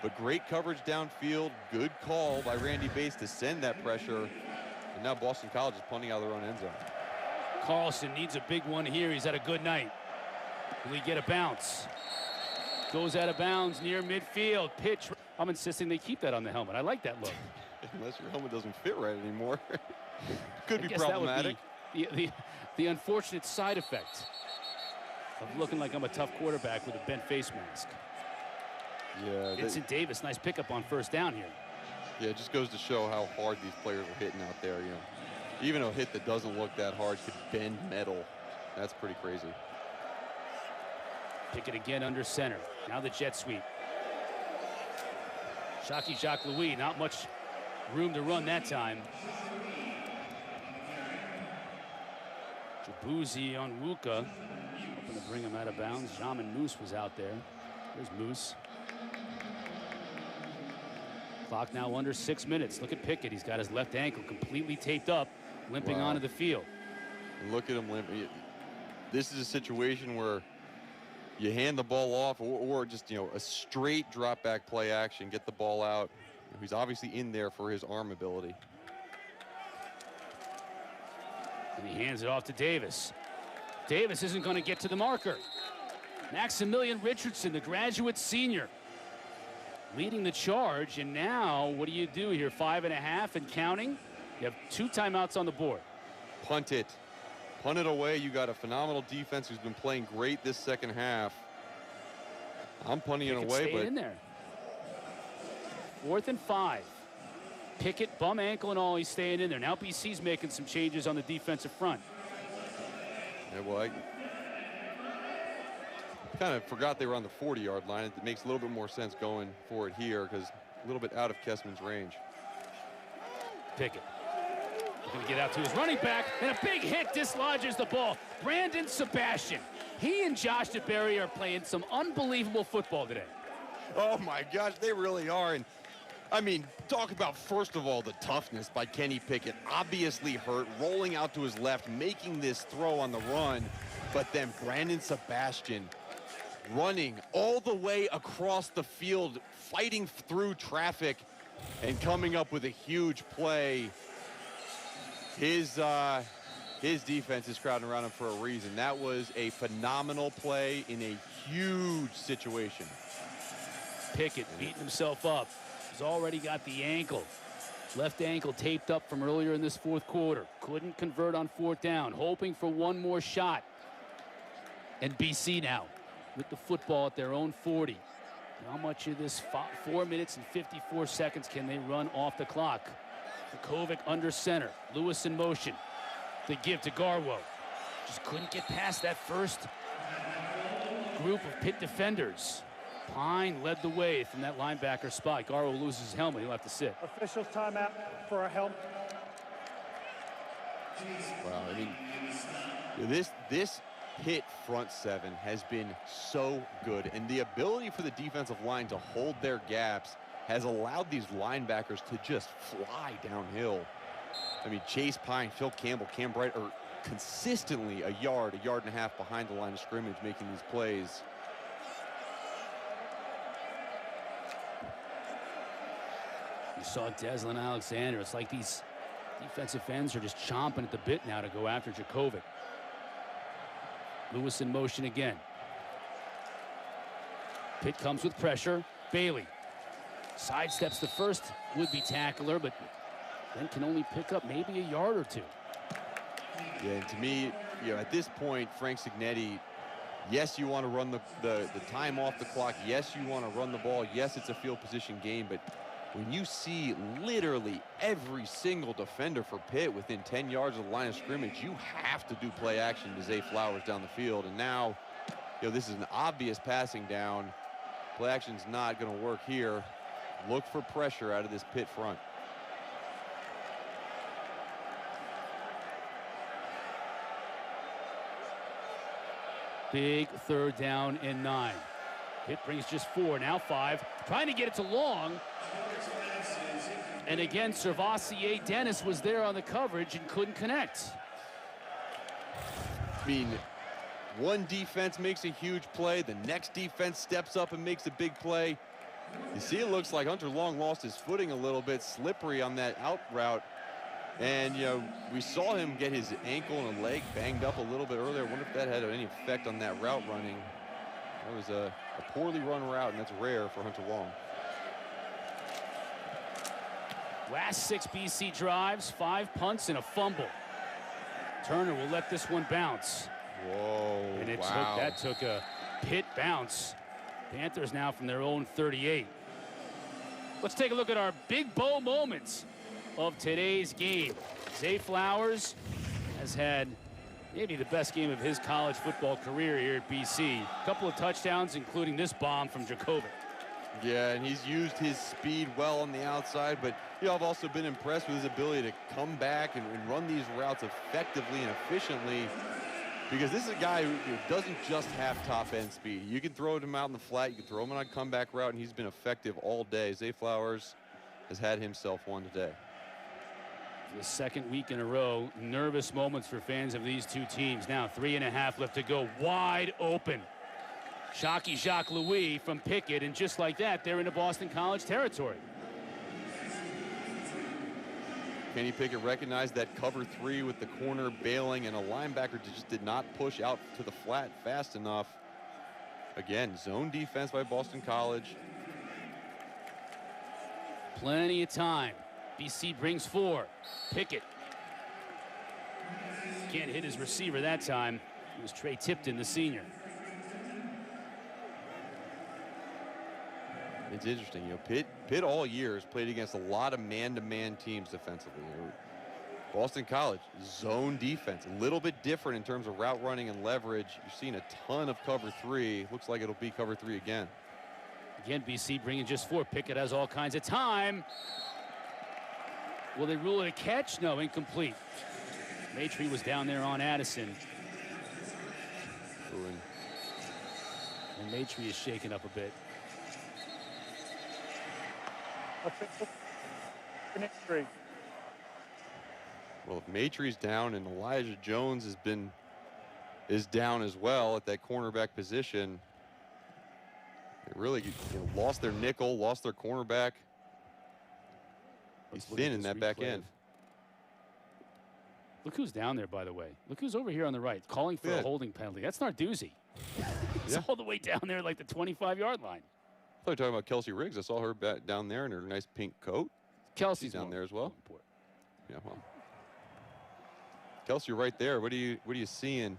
But great coverage downfield, good call by Randy Bates to send that pressure. And now Boston College is punting out of their own end zone. Carlson needs a big one here. He's had a good night. Will he get a bounce? Goes out of bounds near midfield. Pitch. I'm insisting they keep that on the helmet. I like that look. Unless your helmet doesn't fit right anymore. Could be guess problematic. That would be the unfortunate side effect of looking like I'm a tough quarterback with a bent face mask. Yeah. Vincent Davis, nice pickup on first down here. Yeah, it just goes to show how hard these players are hitting out there. You know, even a hit that doesn't look that hard could bend metal. That's pretty crazy. Pickett again under center. Now the jet sweep. Shockey Jacques Louis, not much room to run that time. Jabuzi on Wuka. Hoping to bring him out of bounds. Jamin Moose was out there. There's Moose. Clock now under 6 minutes. Look at Pickett. He's got his left ankle completely taped up, limping onto the field. And look at him limping. This is a situation where you hand the ball off, or just, a straight drop back play action, get the ball out. He's obviously in there for his arm ability. And he hands it off to Davis. Davis isn't going to get to the marker. Maximilian Richardson, the graduate senior, leading the charge. And now, what do you do here? 5.5 and counting. You have 2 timeouts on the board. Punt it. Punt it away. You got a phenomenal defense who's been playing great this second half. I'm punting it away, but in there. 4th and 5. Pickett, bum, ankle, and all. He's staying in there. Now BC's making some changes on the defensive front. Yeah, well, I kind of forgot they were on the 40-yard line. It makes a little bit more sense going for it here because a little bit out of Kessman's range. Pickett going to get out to his running back, and a big hit dislodges the ball. Brandon Sebastian. He and Josh DeBerry are playing some unbelievable football today. Oh, my gosh, they really are. And I mean, talk about, first of all, the toughness by Kenny Pickett. Obviously hurt, rolling out to his left, making this throw on the run. But then Brandon Sebastian running all the way across the field, fighting through traffic, and coming up with a huge play. His defense is crowding around him for a reason. That was a phenomenal play in a huge situation. Pickett beating himself up. He's already got the ankle. Left ankle taped up from earlier in this 4th quarter. Couldn't convert on 4th down. Hoping for one more shot. And BC now with the football at their own 40. How much of this 4 minutes and 54 seconds can they run off the clock? Jurkovec under center. Lewis in motion. The give to Garwo. Just couldn't get past that first group of Pitt defenders. Pine led the way from that linebacker spot. Garwo loses his helmet. He'll have to sit. Officials timeout for a helmet. Wow, I mean, this Pitt front 7 has been so good, and the ability for the defensive line to hold their gaps has allowed these linebackers to just fly downhill. I mean, Chase Pine, Phil Campbell, Cam Bright are consistently a yard and a half behind the line of scrimmage making these plays. You saw Deslin Alexander. It's like these defensive ends are just chomping at the bit now to go after Jurkovec. Lewis in motion again. Pitt comes with pressure. Bailey sidesteps the first would-be tackler, but then can only pick up maybe a yard or 2. Yeah, and to me, at this point, Frank Cignetti, yes, you want to run the time off the clock. Yes, you want to run the ball. Yes, it's a field position game, but when you see literally every single defender for Pitt within 10 yards of the line of scrimmage, you have to do play action to Zay Flowers down the field. And now, this is an obvious passing down. Play action's not going to work here. Look for pressure out of this Pitt front. Big 3rd down and 9. Pitt brings just 4, now 5. Trying to get it to long. And again, Servassier Dennis was there on the coverage and couldn't connect. I mean, one defense makes a huge play. The next defense steps up and makes a big play. You see, it looks like Hunter Long lost his footing a little bit, slippery on that out route. And, we saw him get his ankle and leg banged up a little bit earlier. I wonder if that had any effect on that route running. That was a poorly run route, and that's rare for Hunter Long. Last 6 BC drives, 5 punts and a fumble. Turner will let this one bounce. Whoa, and wow. That took a Pitt bounce. Panthers now from their own 38. Let's take a look at our big bowl moments of today's game. Zay Flowers has had maybe the best game of his college football career here at BC. A couple of touchdowns, including this bomb from Jurkovec. Yeah, and he's used his speed well on the outside, but I've also been impressed with his ability to come back and run these routes effectively and efficiently, because this is a guy who doesn't just have top-end speed. You can throw him out in the flat, you can throw him on a comeback route, and he's been effective all day. Zay Flowers has had himself one today. For the 2nd week in a row, nervous moments for fans of these two teams. Now 3.5 left to go, wide open. Shockey Jacques Louis from Pickett, and just like that, they're into Boston College territory. Kenny Pickett recognized that cover 3 with the corner bailing, and a linebacker just did not push out to the flat fast enough. Again, zone defense by Boston College. Plenty of time. BC brings 4. Pickett can't hit his receiver that time. It was Trey Tipton, the senior. It's interesting, you know, Pitt all year has played against a lot of man-to-man teams defensively. Boston College, zone defense, a little bit different in terms of route running and leverage. You're seeing a ton of cover 3. Looks like it'll be cover 3 again. Again, BC bringing just 4. Pickett has all kinds of time. Will they rule it a catch? No, incomplete. Maitrey was down there on Addison. And Maitrey is shaken up a bit. Well, if Maitrey's down and Elijah Jones is down as well at that cornerback position, they really lost their nickel, lost their cornerback. He's thin in that back end. Look who's down there, by the way. Look who's over here on the right, calling for a holding penalty. That's Narduzzi. He's all the way down there, like the 25-yard line. I thought you were talking about Kelsey Riggs. I saw her down there in her nice pink coat. Kelsey's down there as well. Yeah, well. Kelsey, right there. What are you seeing?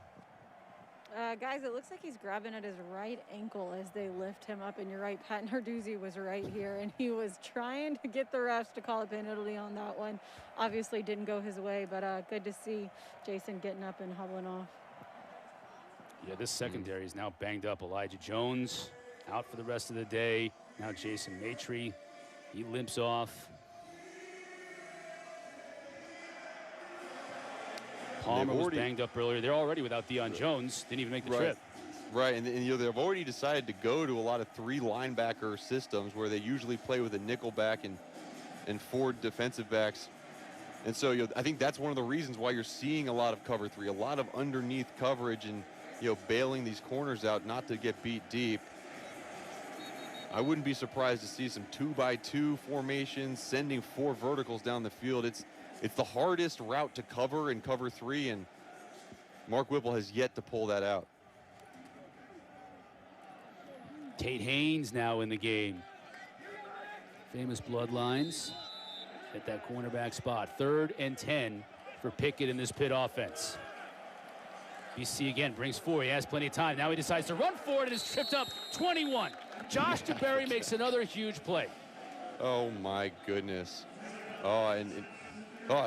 Guys, it looks like he's grabbing at his right ankle as they lift him up. And you're right, Pat Narduzzi was right here, and he was trying to get the refs to call a penalty on that one. Obviously didn't go his way, but good to see Jason getting up and hobbling off. Yeah, this secondary is now banged up. Elijah Jones out for the rest of the day. Now Jason Maitrey, he limps off. Palmer was banged up earlier. They're already without Deion Jones. Didn't even make the trip. Right, and you know, they've already decided to go to a lot of 3 linebacker systems where they usually play with a nickel back and 4 defensive backs. And so, you know, I think that's one of the reasons why you're seeing a lot of cover 3, a lot of underneath coverage, and you know, bailing these corners out not to get beat deep. I wouldn't be surprised to see some 2-by-2 formations, sending 4 verticals down the field. It's the hardest route to cover in cover 3, and Mark Whipple has yet to pull that out. Tate Haynes now in the game. Famous bloodlines at that cornerback spot. 3rd and 10 for Pickett in this Pitt offense. BC again brings 4. He has plenty of time. Now he decides to run for it and is tripped up. 21. Josh DeBerry makes another huge play. Oh my goodness. Oh,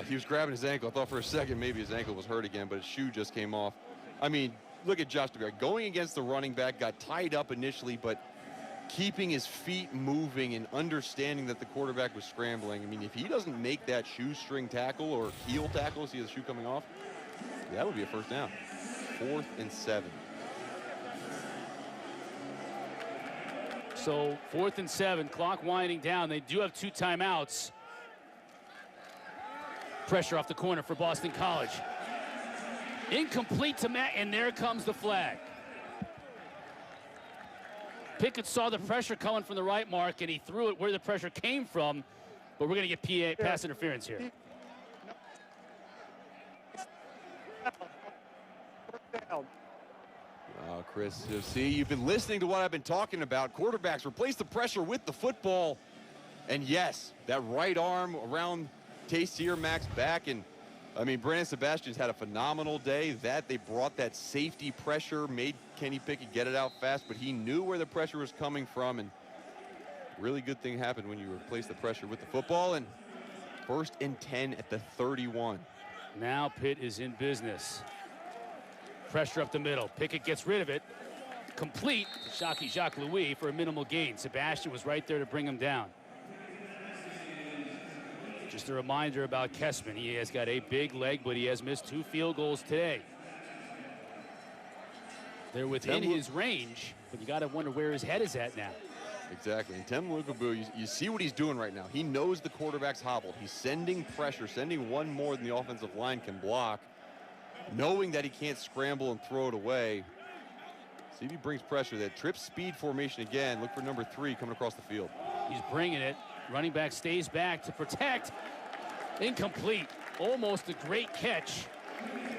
he was grabbing his ankle. I thought for a second maybe his ankle was hurt again, but his shoe just came off. I mean, look at Josh DeBerry going against the running back, got tied up initially, but keeping his feet moving and understanding that the quarterback was scrambling. I mean, if he doesn't make that shoestring tackle or heel tackle, see the shoe coming off, that would be a first down. 4th and 7. So 4th and 7, clock winding down. They do have 2 timeouts. Pressure off the corner for Boston College. Incomplete to Matt, and there comes the flag. Pickett saw the pressure coming from the right mark, and he threw it where the pressure came from, but we're going to get pass interference here. Oh, Chris, see, you've been listening to what I've been talking about. Quarterbacks replace the pressure with the football. And yes, that right arm around Taysir Mack's back. And I mean, Brandon Sebastian's had a phenomenal day. They brought that safety pressure, made Kenny Pickett get it out fast, but he knew where the pressure was coming from. And really good thing happened when you replace the pressure with the football. And 1st and 10 at the 31. Now Pitt is in business. Pressure up the middle. Pickett gets rid of it. Complete to Shockey Jacques Louis for a minimal gain. Sebastian was right there to bring him down. Just a reminder about Kessman. He has got a big leg, but he has missed 2 field goals today. They're within his range, but you got to wonder where his head is at now. Exactly. And Tem Lukabu, you see what he's doing right now. He knows the quarterback's hobbled. He's sending pressure, sending one more than the offensive line can block, knowing that he can't scramble and throw it away. See if he brings pressure. That trip speed formation again. Look for number 3 coming across the field. He's bringing it. Running back stays back to protect. Incomplete. Almost a great catch.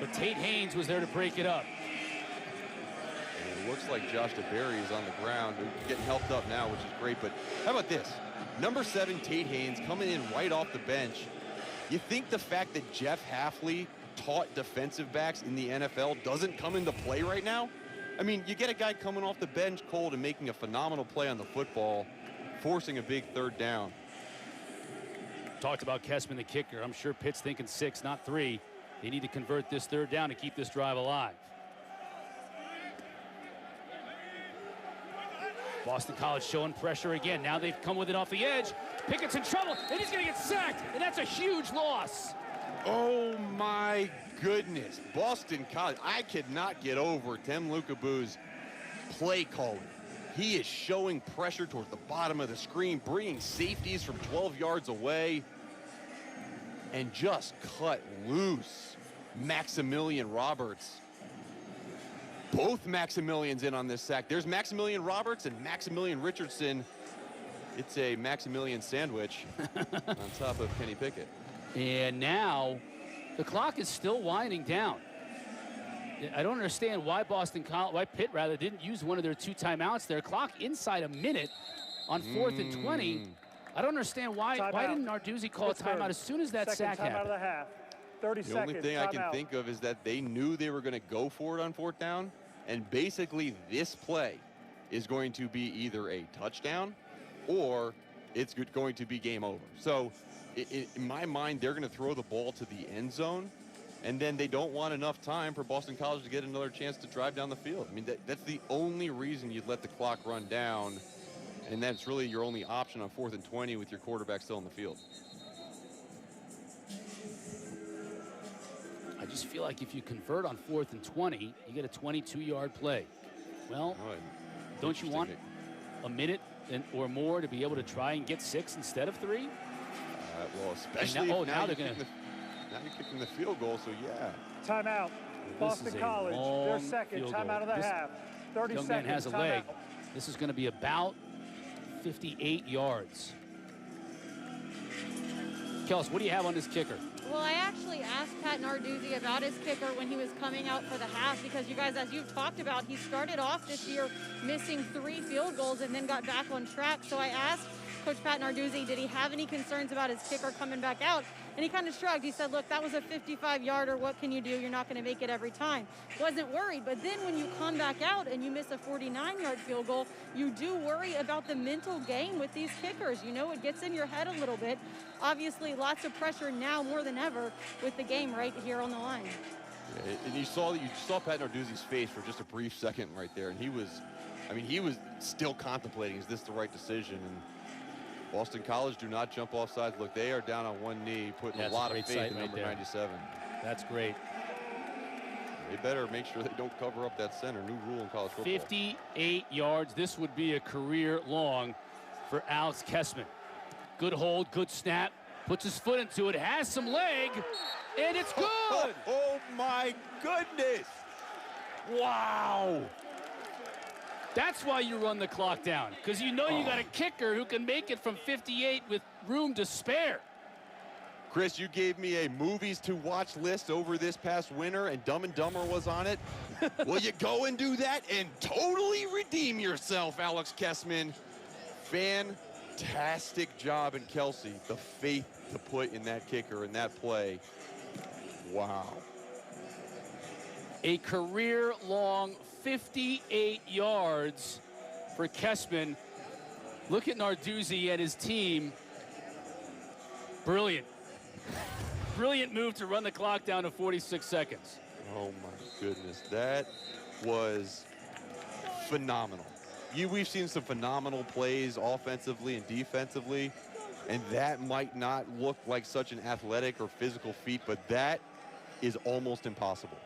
But Tate Haynes was there to break it up. And it looks like Josh DeBerry is on the ground. They're getting helped up now, which is great. But how about this? Number 7, Tate Haynes, coming in right off the bench. You think the fact that Jeff Hafley taught defensive backs in the NFL doesn't come into play right now? I mean, you get a guy coming off the bench cold and making a phenomenal play on the football, forcing a big 3rd down. Talked about Kessman, the kicker. I'm sure Pitt's thinking 6, not 3. They need to convert this 3rd down to keep this drive alive. Boston College showing pressure again. Now they've come with it off the edge. Pickett's in trouble, and he's going to get sacked, and that's a huge loss. Oh, my goodness. Boston College. I could not get over Tim Lukabu's play calling. He is showing pressure towards the bottom of the screen, bringing safeties from 12 yards away, and just cut loose Maximilian Roberts. Both Maximilians in on this sack. There's Maximilian Roberts and Maximilian Richardson. It's a Maximilian sandwich on top of Kenny Pickett. And now the clock is still winding down. I don't understand why why Pitt rather didn't use one of their 2 timeouts there. Clock inside a minute on 4th and 20. I don't understand why didn't Narduzzi call a timeout as soon as that sack happened. Timeout of the half. 30 The seconds. only thing I can think of is that they knew they were going to go for it on 4th down, and basically this play is going to be either a touchdown or it's going to be game over. So in my mind, they're going to throw the ball to the end zone, and then they don't want enough time for Boston College to get another chance to drive down the field. I mean, that's the only reason you'd let the clock run down, and that's really your only option on 4th and 20 with your quarterback still in the field. I just feel like if you convert on 4th and 20, you get a 22-yard play. Well, don't you want a minute or more to be able to try and get 6 instead of 3? Well, especially now they're going to. Now you're kicking the field goal, so yeah. Timeout. Boston College, their second timeout of the half. 30 young seconds. Man has a leg. This is going to be about 58 yards. Kels, what do you have on this kicker? Well, I actually asked Pat Narduzzi about his kicker when he was coming out for the half, because you guys, as you've talked about, he started off this year missing 3 field goals and then got back on track. So I asked Coach Pat Narduzzi, did he have any concerns about his kicker coming back out? And he kind of shrugged. He said, look, that was a 55-yarder. What can you do? You're not going to make it every time. Wasn't worried. But then when you come back out and you miss a 49-yard field goal, you do worry about the mental game with these kickers. You know, it gets in your head a little bit. Obviously, lots of pressure now more than ever with the game right here on the line. Yeah, and you saw Pat Narduzzi's face for just a brief second right there, and he was still contemplating, is this the right decision? And Boston College do not jump off sides. Look, they are down on one knee, putting a lot of faith in number 97. That's great. They better make sure they don't cover up that center. New rule in college football. 58 yards. This would be a career long for Alex Kessman. Good hold, good snap. Puts his foot into it, has some leg, and it's good. Oh my goodness. Wow. That's why you run the clock down, because you know you got a kicker who can make it from 58 with room to spare. Chris, you gave me a movies to watch list over this past winter, and Dumb and Dumber was on it. Will you go and do that and totally redeem yourself, Alex Kessman? Fantastic job. And Kelsey, the faith to put in that kicker in that play. Wow. A career-long 58 yards for Kessman. Look at Narduzzi and his team. Brilliant. Brilliant move to run the clock down to 46 seconds. Oh my goodness, that was phenomenal. We've seen some phenomenal plays offensively and defensively, and that might not look like such an athletic or physical feat, but that is almost impossible.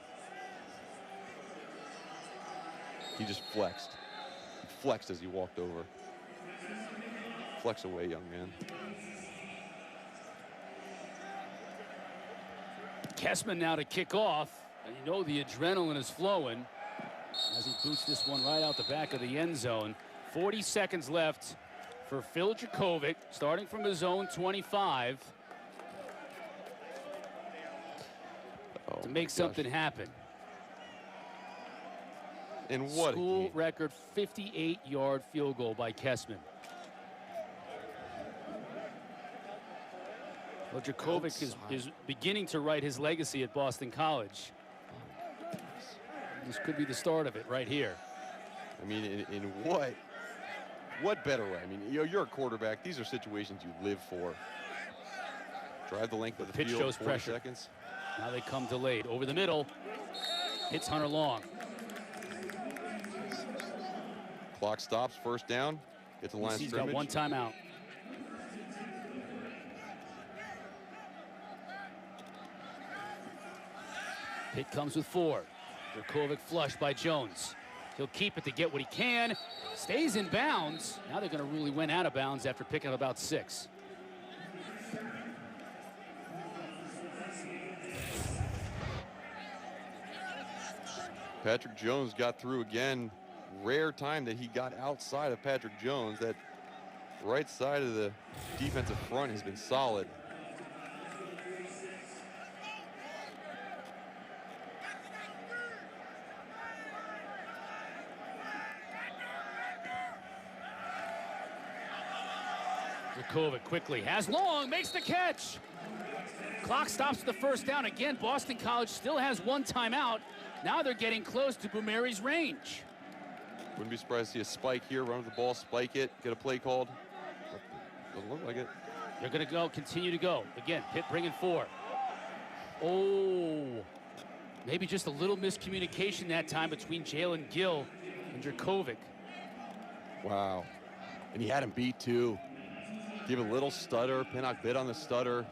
He just flexed. He flexed as he walked over. Flex away, young man. Kessman now to kick off, and you know the adrenaline is flowing as he Boots this one right out the back of the end zone. 40 seconds left for Phil Jurkovec, starting from his own 25 to make something happen. And what School record 58-yard field goal by Kessman. Well, Jurkovec is beginning to write his legacy at Boston College. This could be the start of it right here. I mean, in what better way? I mean, you're a quarterback. These are situations you live for. Drive the length of the Pitch field, shows 40 pressure. seconds. Now they come delayed. Over the middle. Hits Hunter Long. Clock stops, first down. Gets the line of He's scrimmage. got one timeout. Pitt comes with 4. Jurkovec flushed by Jones. He'll keep it to get what he can. Stays in bounds. Now they're going to rule he went out of bounds after picking up about 6. Patrick Jones got through again. Rare time that he got outside of Patrick Jones. That right side of the defensive front has been solid. Jurkovec quickly has Long, makes the catch. Clock stops the first down again. Boston College still has one timeout. Now they're getting close to Bumeri's range. Wouldn't be surprised to see a spike here, run with the ball, spike it, get a play called. Doesn't look like it. They're going to go, continue to go. Again, Pitt bringing 4. Oh, maybe just a little miscommunication that time between Jalen Gill and Jurkovec. Wow. And he had him beat too. Give a little stutter. Pinnock bit on the stutter.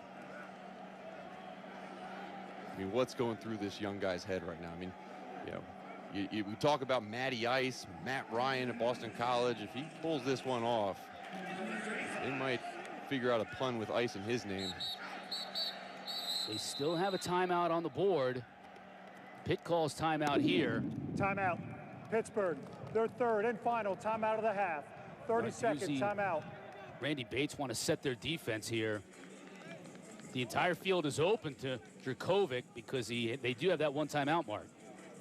I mean, what's going through this young guy's head right now? I mean, you know, we talk about Matty Ice, Matt Ryan at Boston College. If he pulls this one off, they might figure out a pun with Ice in his name. They still have a timeout on the board. Pitt calls timeout here. Timeout. Pittsburgh, their third and final timeout of the half. 30-second timeout. Randy Bates want to set their defense here. The entire field is open to Jurkovec because they do have that one timeout mark.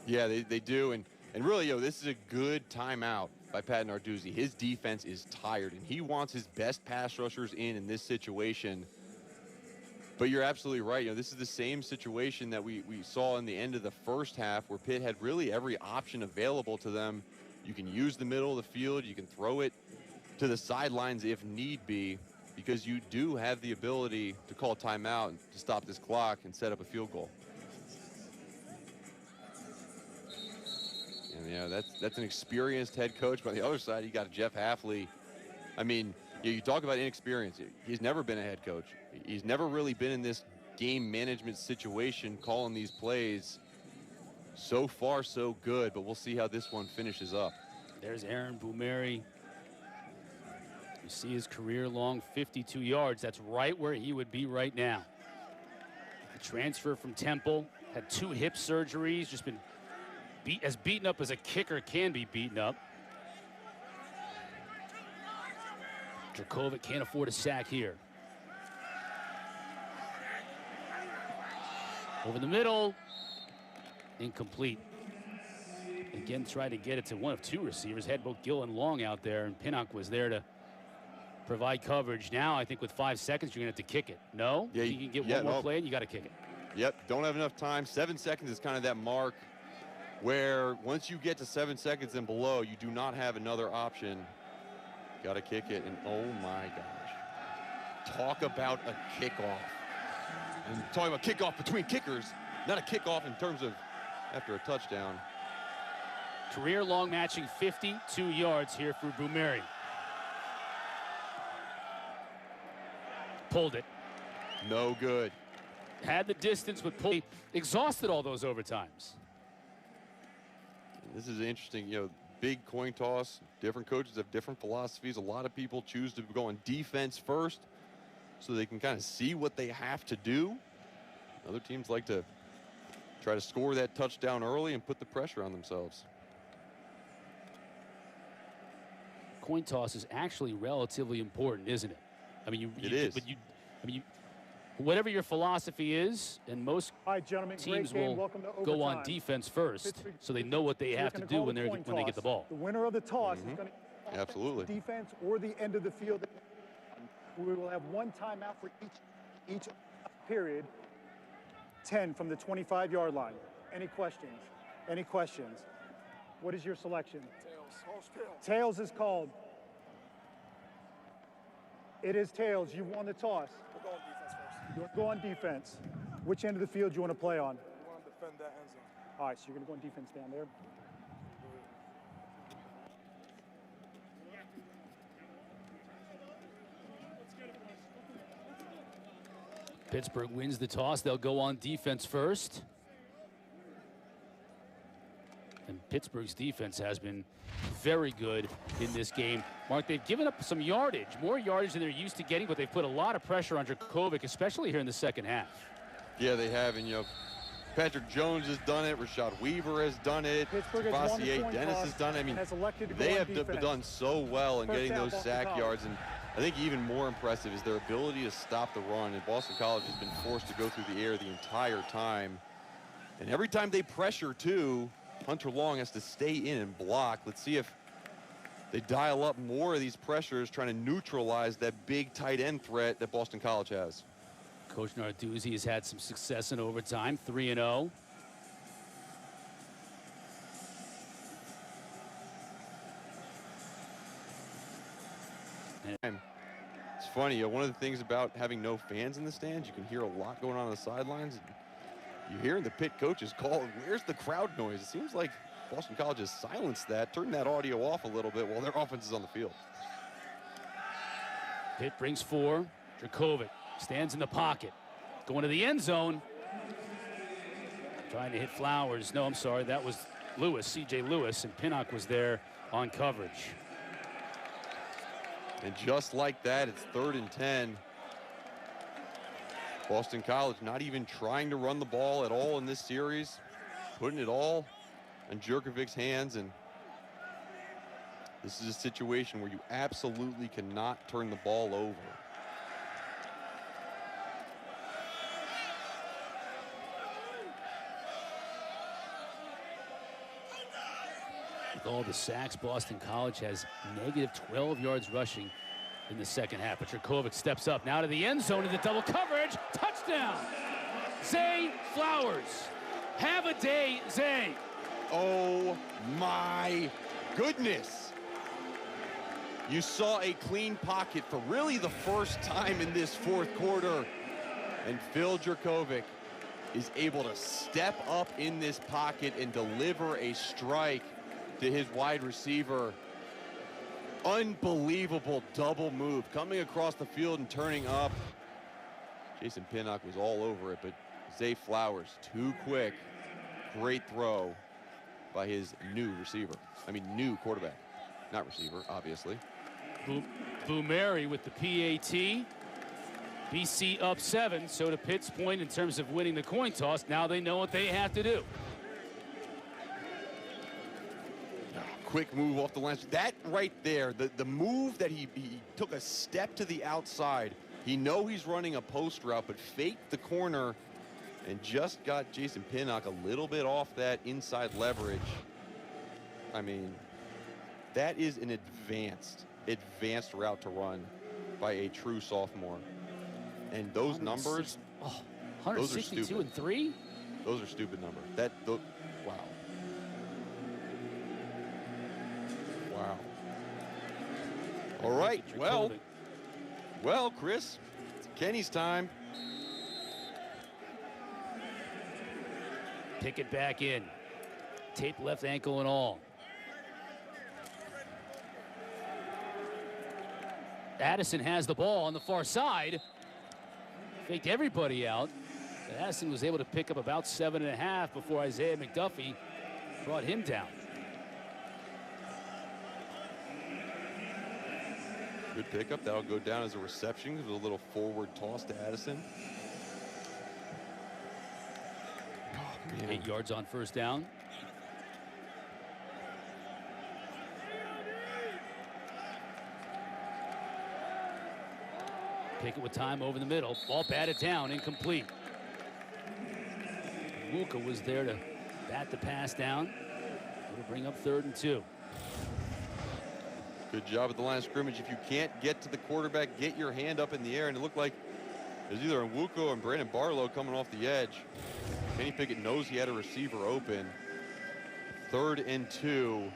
Yeah, they do. And really, this is a good timeout by Pat Narduzzi. His defense is tired, and he wants his best pass rushers in this situation. But you're absolutely right. This is the same situation that we saw in the end of the first half where Pitt had really every option available to them. You can use the middle of the field. You can throw it to the sidelines if need be, because you do have the ability to call timeout to stop this clock and set up a field goal. And that's an experienced head coach. By the other side, you got Jeff Hafley. I mean, you talk about inexperience. He's never been a head coach. He's never really been in this game management situation, calling these plays. So far, so good, but we'll see how this one finishes up. There's Aaron Bumeri. You see his career-long 52 yards. That's right where he would be right now. The transfer from Temple, had 2 hip surgeries, just been as beaten up as a kicker can be beaten up. Jurkovec can't afford a sack here. Over the middle, incomplete. Again, tried to get it to one of 2 receivers. Had both Gill and Long out there, and Pinnock was there to provide coverage. Now, I think with 5 seconds, you're going to have to kick it. No? Yeah, you can get one more play, and you got to kick it. Yep, don't have enough time. 7 seconds is kind of that mark where once you get to 7 seconds and below, you do not have another option. Got to kick it, and oh my gosh. Talk about a kickoff. And talking about kickoff between kickers, not a kickoff in terms of after a touchdown. Career-long matching 52 yards here for Bumeri. Pulled it. No good. Had the distance, but pulled. Exhausted all those overtimes. This is interesting, big coin toss. Different coaches have different philosophies. A lot of people choose to go on defense first so they can kind of see what they have to do. Other teams like to try to score that touchdown early and put the pressure on themselves. coin toss is actually relatively important, isn't it? I mean, It is. Whatever your philosophy is, and most All right, gentlemen, teams great game. will Welcome to go on overtime. defense first, so they know what they We're have to gonna do call when the coin they get the toss. ball. The winner of the toss is going to Absolutely. defense or the end of the field. We will have one timeout for each period. 10 from the 25-yard line. Any questions? Any questions? What is your selection? Tails is called. It is tails. You won the toss. We'll go on defense first. You're going defense. Which end of the field do you want to play on? We want to defend that end zone. All right, so you're going to go on defense down there. Pittsburgh wins the toss. They'll go on defense first. And Pittsburgh's defense has been very good in this game. Mark, they've given up some yardage, more yardage than they're used to getting, but they've put a lot of pressure on Jurkovec, especially here in the second half. Yeah, they have, and Patrick Jones has done it. Rashad Weaver has done it. Vassier Dennis has done it. I mean, they have done so well in getting those sack yards, and I think even more impressive is their ability to stop the run. And Boston College has been forced to go through the air the entire time. And every time they pressure, too, Hunter Long has to stay in and block. Let's see if they dial up more of these pressures, trying to neutralize that big tight end threat that Boston College has. Coach Narduzzi has had some success in overtime, 3-0. It's funny, one of the things about having no fans in the stands, you can hear a lot going on the sidelines. You're hearing the Pitt coaches call, where's the crowd noise? It seems like Boston College has silenced that, turned that audio off a little bit while their offense is on the field. Pitt brings 4. Jurkovec stands in the pocket, going to the end zone. Trying to hit Flowers. No, I'm sorry, that was Lewis, C.J. Lewis, and Pinnock was there on coverage. And just like that, it's 3rd and 10. Boston College not even trying to run the ball at all in this series, putting it all in Jurkovec's hands. And this is a situation where you absolutely cannot turn the ball over. With all the sacks, Boston College has negative 12 yards rushing in the second half. But Jurkovec steps up now to the end zone into double coverage. Touchdown! Zay Flowers. Have a day, Zay. Oh my goodness. You saw a clean pocket for really the first time in this fourth quarter. And Phil Jurkovec is able to step up in this pocket and deliver a strike to his wide receiver. Unbelievable double move, coming across the field and turning up. Jason Pinnock was all over it, but Zay Flowers, too quick. Great throw by his new quarterback. Not receiver, obviously. Boumeri with the PAT. BC up 7, so to Pitt's point in terms of winning the coin toss, now they know what they have to do. Quick move off the line. That right there, the move that he took a step to the outside. He know he's running a post route, but faked the corner and just got Jason Pinnock a little bit off that inside leverage. I mean, that is an advanced route to run by a true sophomore. And those numbers, those are 162 stupid. and 3? Those are stupid numbers. Wow. Wow. All right, well, Chris, it's Kenny's time. Pickett back in. Taped left ankle and all. Addison has the ball on the far side. Faked everybody out. And Addison was able to pick up about 7.5 before Isaiah McDuffie brought him down. Good pickup. That'll go down as a reception. It was a little forward toss to Addison. Oh, 8 yards on first down. Pickett with time over the middle. Ball batted down, incomplete. Wuka was there to bat the pass down. It'll bring up 3rd and 2. Good job at the line of scrimmage. If you can't get to the quarterback, get your hand up in the air. And it looked like there's either Nwuko or Brandon Barlow coming off the edge. Kenny Pickett knows he had a receiver open. 3rd and 2.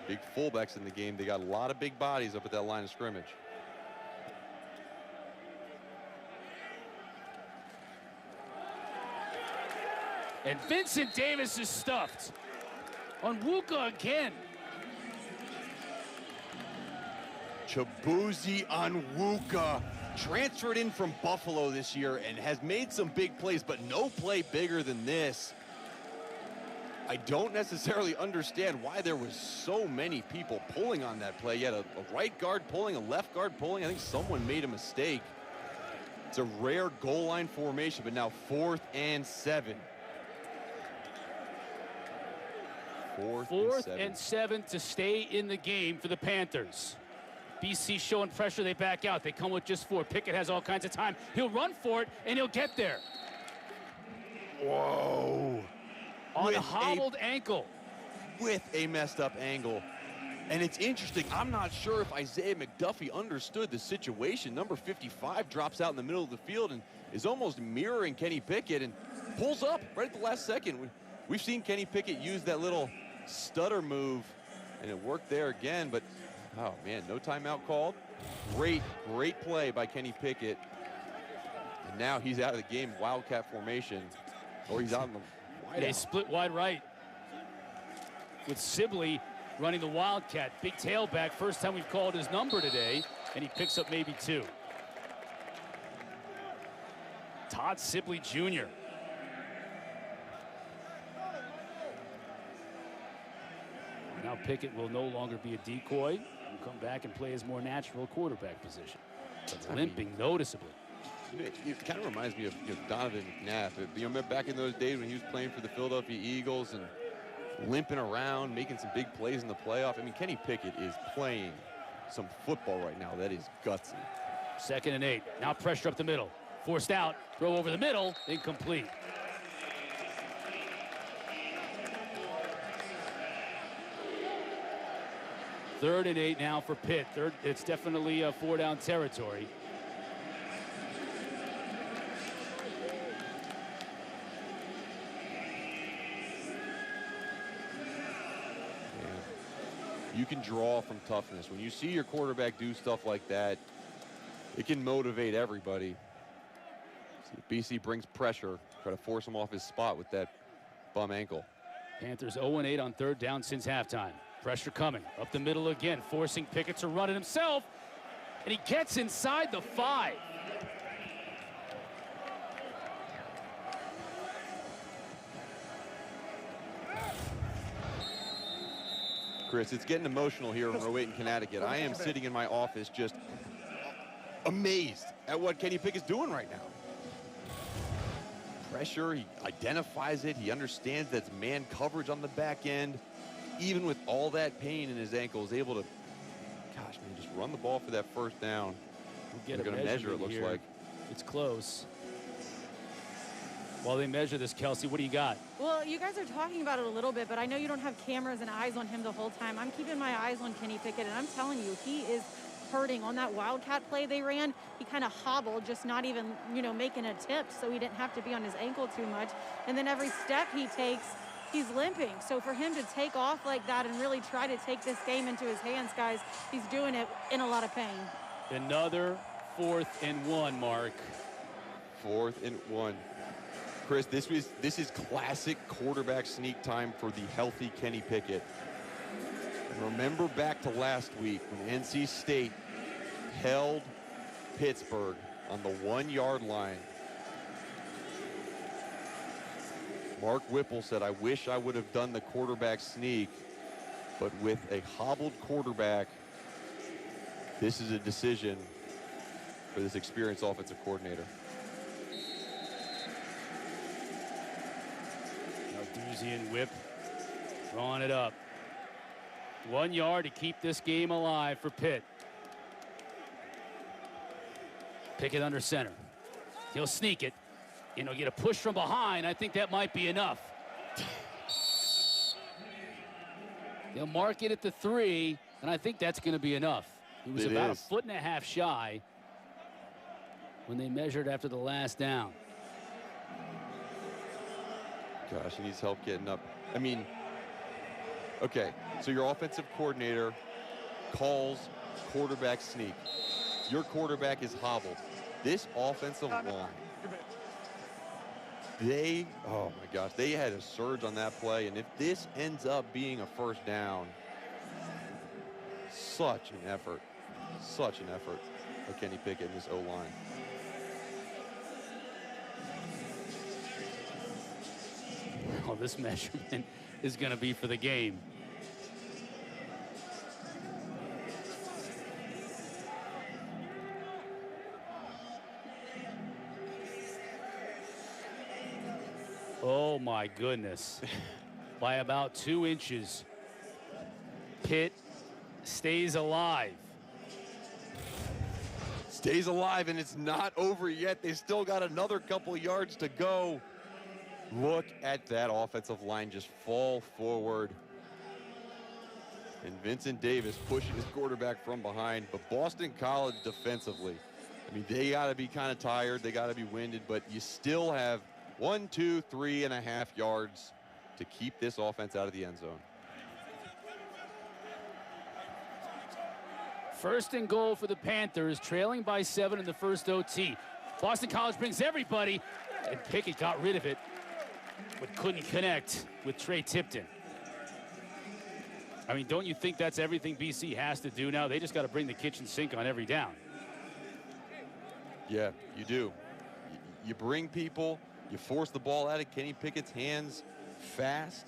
Big fullbacks in the game. They got a lot of big bodies up at that line of scrimmage. And Vincent Davis is stuffed. On Wuka again. Chibuzi Onwuka transferred in from Buffalo this year and has made some big plays, but no play bigger than this. I don't necessarily understand why there was so many people pulling on that play. You had a right guard pulling, a left guard pulling. I think someone made a mistake. It's a rare goal line formation, but now 4th and 7. 4th and 7 to stay in the game for the Panthers. BC showing pressure, they back out. They come with just 4. Pickett has all kinds of time. He'll run for it, and he'll get there. Whoa. On a hobbled ankle. With a messed up angle. And it's interesting, I'm not sure if Isaiah McDuffie understood the situation. Number 55 drops out in the middle of the field and is almost mirroring Kenny Pickett and pulls up right at the last second. We've seen Kenny Pickett use that little stutter move, and it worked there again, but oh man, no timeout called. Great play by Kenny Pickett. And now he's out of the game, Wildcat formation, or he's out in the wide They out. split wide right with Sibley running the Wildcat. Big tailback, first time we've called his number today, and he picks up maybe 2. Todd Sibley Jr. Now Pickett will no longer be a decoy. He'll come back and play his more natural quarterback position. But limping noticeably. It kind of reminds me of Donovan McNabb. You know, back in those days when he was playing for the Philadelphia Eagles and limping around, making some big plays in the playoff. I mean, Kenny Pickett is playing some football right now. That is gutsy. 2nd and 8. Now pressure up the middle. Forced out. Throw over the middle. Incomplete. Third and 8 now for Pitt. It's definitely a 4-down territory. You can draw from toughness. When you see your quarterback do stuff like that, it can motivate everybody. See, BC brings pressure, try to force him off his spot with that bum ankle. Panthers 0-8 on 3rd down since halftime. Pressure coming up the middle again, forcing Pickett to run it himself, and he gets inside the 5. Chris, it's getting emotional here in Rowayton, Connecticut. I am sitting in my office just amazed at what Kenny Pickett's doing right now. Pressure, he identifies it, he understands that's man coverage on the back end. Even with all that pain in his ankle, is able to, gosh, man, just run the ball for that 1st down. We'll They're going to measure, it looks here. like. It's close. While they measure this, Kelsey, what do you got? Well, you guys are talking about it a little bit, but I know you don't have cameras and eyes on him the whole time. I'm keeping my eyes on Kenny Pickett, and I'm telling you, he is hurting. On that Wildcat play they ran, he kind of hobbled, just not even, making an attempt, so he didn't have to be on his ankle too much. And then every step he takes, he's limping. So for him to take off like that and really try to take this game into his hands, guys, he's doing it in a lot of pain. Another 4th and 1, Mark. 4th and 1. Chris, this is classic quarterback sneak time for the healthy Kenny Pickett. And remember back to last week when NC State held Pittsburgh on the 1-yard line. Mark Whipple said, I wish I would have done the quarterback sneak, but with a hobbled quarterback, this is a decision for this experienced offensive coordinator. Doozy whip, drawing it up. 1 yard to keep this game alive for Pitt. Pickett under center. He'll sneak it. You know, get a push from behind. I think that might be enough. He'll mark it at the 3, and I think that's going to be enough. He was about 1.5 foot shy when they measured after the last down. Gosh, he needs help getting up. I mean, okay, so your offensive coordinator calls quarterback sneak. Your quarterback is hobbled. This offensive line, oh my gosh, they had a surge on that play, and if this ends up being a first down, such an effort by Kenny Pickett and his O-line. Well, this measurement is going to be for the game. Oh my goodness. By about 2 inches. Pitt stays alive. Stays alive, and it's not over yet. They still got another couple yards to go. Look at that offensive line just fall forward. And Vincent Davis pushing his quarterback from behind. But Boston College defensively, I mean, they got to be kind of tired. They got to be winded, but you still have 1, 2, 3.5 yards to keep this offense out of the end zone. First and goal for the Panthers, trailing by 7 in the first OT. Boston College brings everybody, and Pickett got rid of it, but couldn't connect with Trey Tipton. I mean, don't you think that's everything BC has to do now? They just got to bring the kitchen sink on every down. Yeah, you do. You bring people, you force the ball out of Kenny Pickett's hands fast.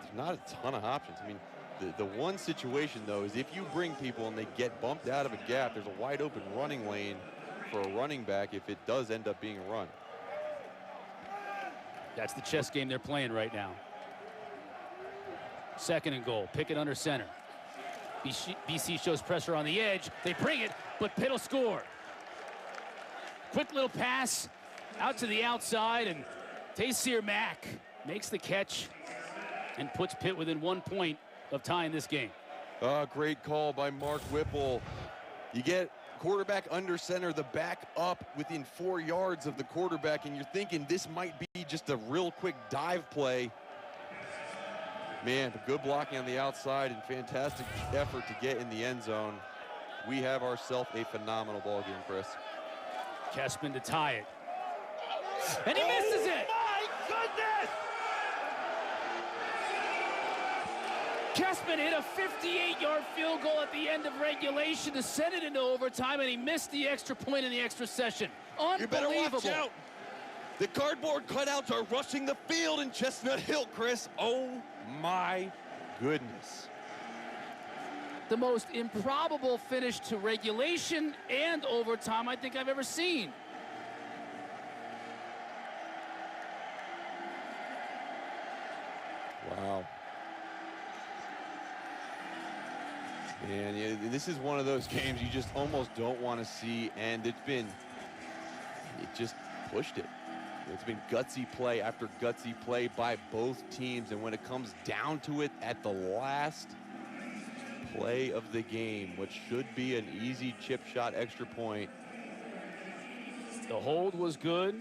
There's not a ton of options. I mean, the one situation, though, is if you bring people and they get bumped out of a gap, there's a wide open running lane for a running back if it does end up being a run. That's the chess game they're playing right now. Second and goal. Pickett under center. BC shows pressure on the edge. They bring it, but Pitt will score. Quick little pass out to the outside, and Taysir Mack makes the catch and puts Pitt within 1 point of tying this game. Great call by Mark Whipple. You get quarterback under center, the back up within 4 yards of the quarterback, and you're thinking this might be just a real quick dive play. Man, good blocking on the outside and fantastic effort to get in the end zone. We have ourselves a phenomenal ball game, Chris. Kessman to tie it. And he misses it! My goodness! Kessman hit a 58-yard field goal at the end of regulation to send it into overtime, and he missed the extra point in the extra session. Unbelievable. You better watch out. The cardboard cutouts are rushing the field in Chestnut Hill, Chris. Oh, my goodness. The most improbable finish to regulation and overtime I think I've ever seen. Wow. And yeah, this is one of those games you just almost don't want to see, and it just pushed it. It's been gutsy play after gutsy play by both teams, and when it comes down to it at the last play of the game, which should be an easy chip shot extra point. The hold was good.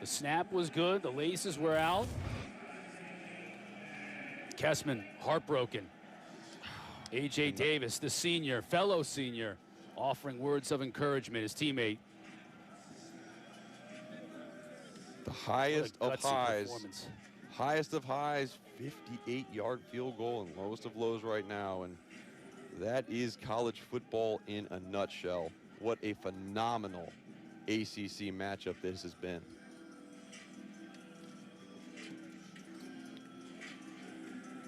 The snap was good. The laces were out. Kessman heartbroken. A.J. Davis, the senior, fellow senior, offering words of encouragement, his teammate. The highest of highs, 58-yard field goal, and lowest of lows right now. And that is college football in a nutshell. What a phenomenal ACC matchup this has been.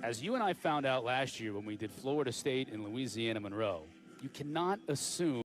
As you and I found out last year when we did Florida State and Louisiana Monroe, you cannot assume